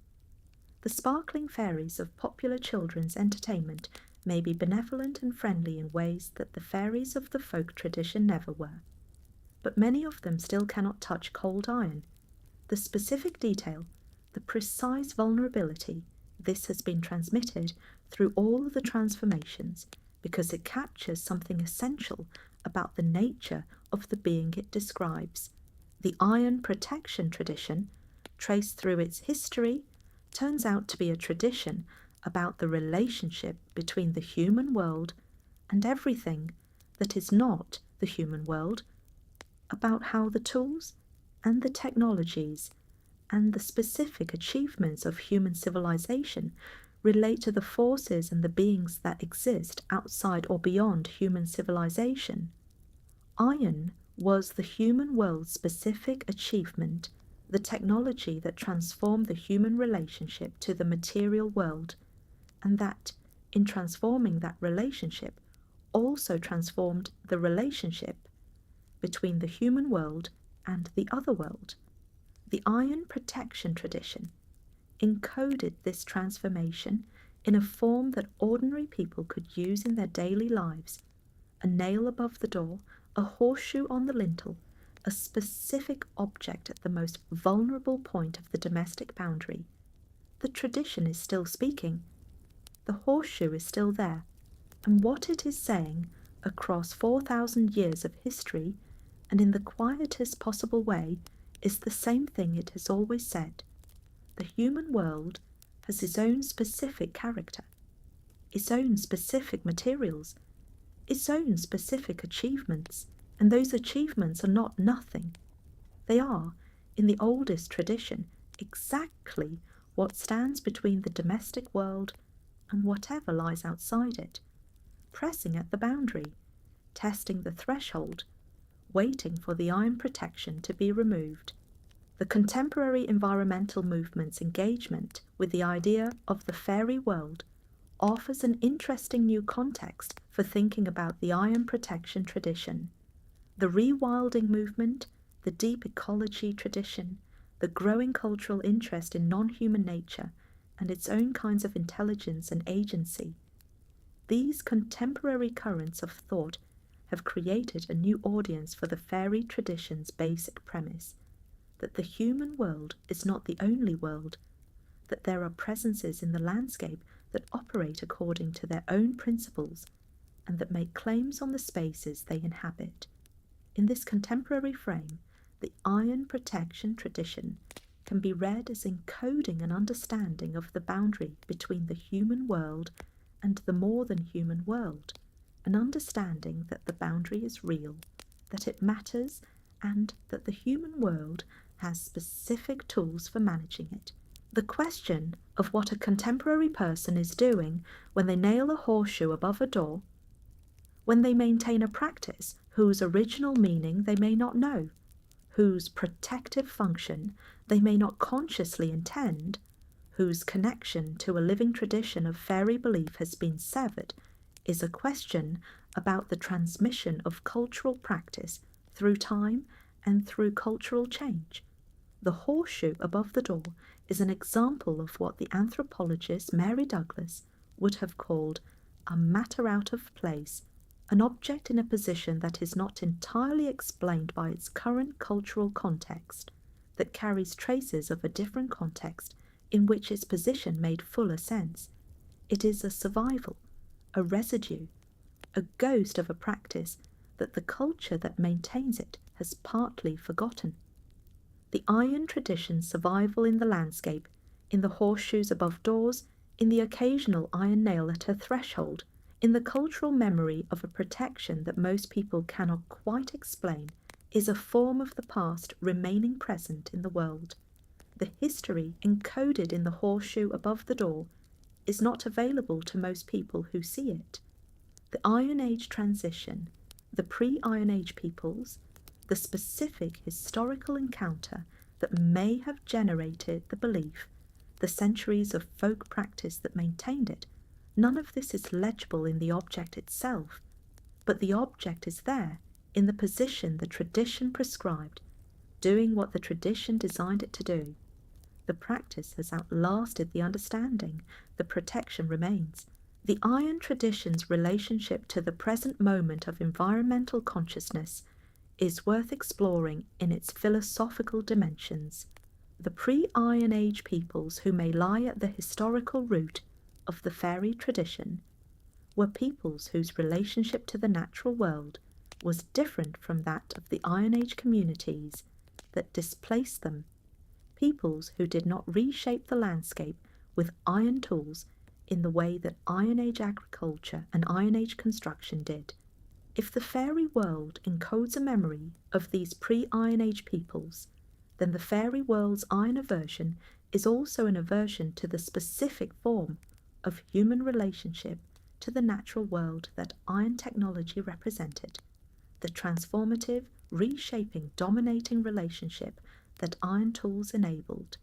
The sparkling fairies of popular children's entertainment may be benevolent and friendly in ways that the fairies of the folk tradition never were, but many of them still cannot touch cold iron. The specific detail, the precise vulnerability, this has been transmitted through all the transformations because it captures something essential about the nature of the being it describes. The iron protection tradition, traced through its history, turns out to be a tradition about the relationship between the human world and everything that is not the human world, about how the tools and the technologies and the specific achievements of human civilization relate to the forces and the beings that exist outside or beyond human civilization. Iron was the human world's specific achievement, the technology that transformed the human relationship to the material world, and that, in transforming that relationship, also transformed the relationship between the human world and the other world. The iron protection tradition encoded this transformation in a form that ordinary people could use in their daily lives: a nail above the door, a horseshoe on the lintel, a specific object at the most vulnerable point of the domestic boundary. The tradition is still speaking. The horseshoe is still there, and what it is saying across 4,000 years of history, and in the quietest possible way, is the same thing it has always said. The human world has its own specific character, its own specific materials, its own specific achievements, and those achievements are not nothing. They are, in the oldest tradition, exactly what stands between the domestic world and whatever lies outside it, pressing at the boundary, testing the threshold, waiting for the iron protection to be removed. The contemporary environmental movement's engagement with the idea of the fairy world offers an interesting new context for thinking about the iron protection tradition. The rewilding movement, the deep ecology tradition, the growing cultural interest in non-human nature and its own kinds of intelligence and agency. These contemporary currents of thought have created a new audience for the fairy tradition's basic premise, that the human world is not the only world, that there are presences in the landscape that operate according to their own principles and that make claims on the spaces they inhabit. In this contemporary frame, the iron protection tradition can be read as encoding an understanding of the boundary between the human world and the more than human world, an understanding that the boundary is real, that it matters, and that the human world has specific tools for managing it. The question of what a contemporary person is doing when they nail a horseshoe above a door, when they maintain a practice whose original meaning they may not know, whose protective function they may not consciously intend, whose connection to a living tradition of fairy belief has been severed, is a question about the transmission of cultural practice through time and through cultural change. The horseshoe above the door is an example of what the anthropologist Mary Douglas would have called a matter out of place, an object in a position that is not entirely explained by its current cultural context, that carries traces of a different context in which its position made fuller sense. It is a survival, a residue, a ghost of a practice that the culture that maintains it has partly forgotten. The iron tradition's survival in the landscape, in the horseshoes above doors, in the occasional iron nail at a threshold, In the cultural memory of a protection that most people cannot quite explain is a form of the past remaining present in the world. The history encoded in the horseshoe above the door is not available to most people who see it. The Iron Age transition, the pre-Iron Age peoples, the specific historical encounter that may have generated the belief, the centuries of folk practice that maintained it, none of this is legible in the object itself, but the object is there in the position the tradition prescribed, doing what the tradition designed it to do. The practice has outlasted the understanding, the protection remains. The iron tradition's relationship to the present moment of environmental consciousness is worth exploring in its philosophical dimensions. The pre-Iron Age peoples who may lie at the historical root of the fairy tradition were peoples whose relationship to the natural world was different from that of the Iron Age communities that displaced them, peoples who did not reshape the landscape with iron tools in the way that Iron Age agriculture and Iron Age construction did. If the fairy world encodes a memory of these pre-Iron Age peoples, then the fairy world's iron aversion is also an aversion to the specific form of human relationship to the natural world that iron technology represented, the transformative, reshaping, dominating relationship that iron tools enabled.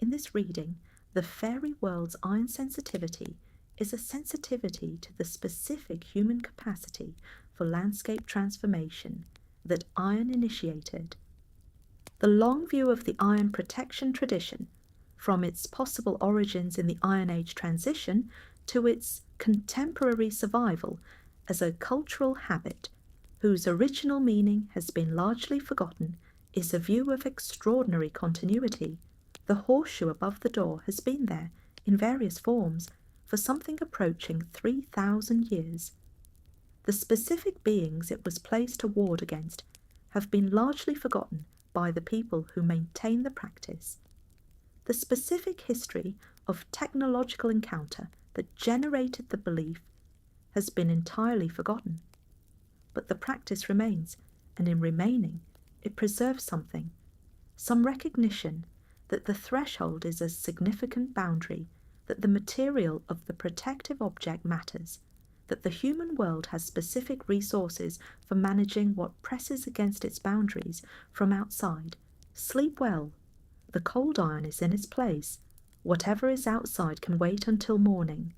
In this reading, the fairy world's iron sensitivity is a sensitivity to the specific human capacity for landscape transformation that iron initiated. The long view of the iron protection tradition, from its possible origins in the Iron Age transition to its contemporary survival as a cultural habit whose original meaning has been largely forgotten, is a view of extraordinary continuity. The horseshoe above the door has been there, in various forms, for something approaching 3,000 years. The specific beings it was placed to ward against have been largely forgotten by the people who maintain the practice. The specific history of technological encounter that generated the belief has been entirely forgotten. But the practice remains, and in remaining, it preserves something, some recognition that the threshold is a significant boundary, that the material of the protective object matters, that the human world has specific resources for managing what presses against its boundaries from outside. Sleep well. The cold iron is in its place. Whatever is outside can wait until morning.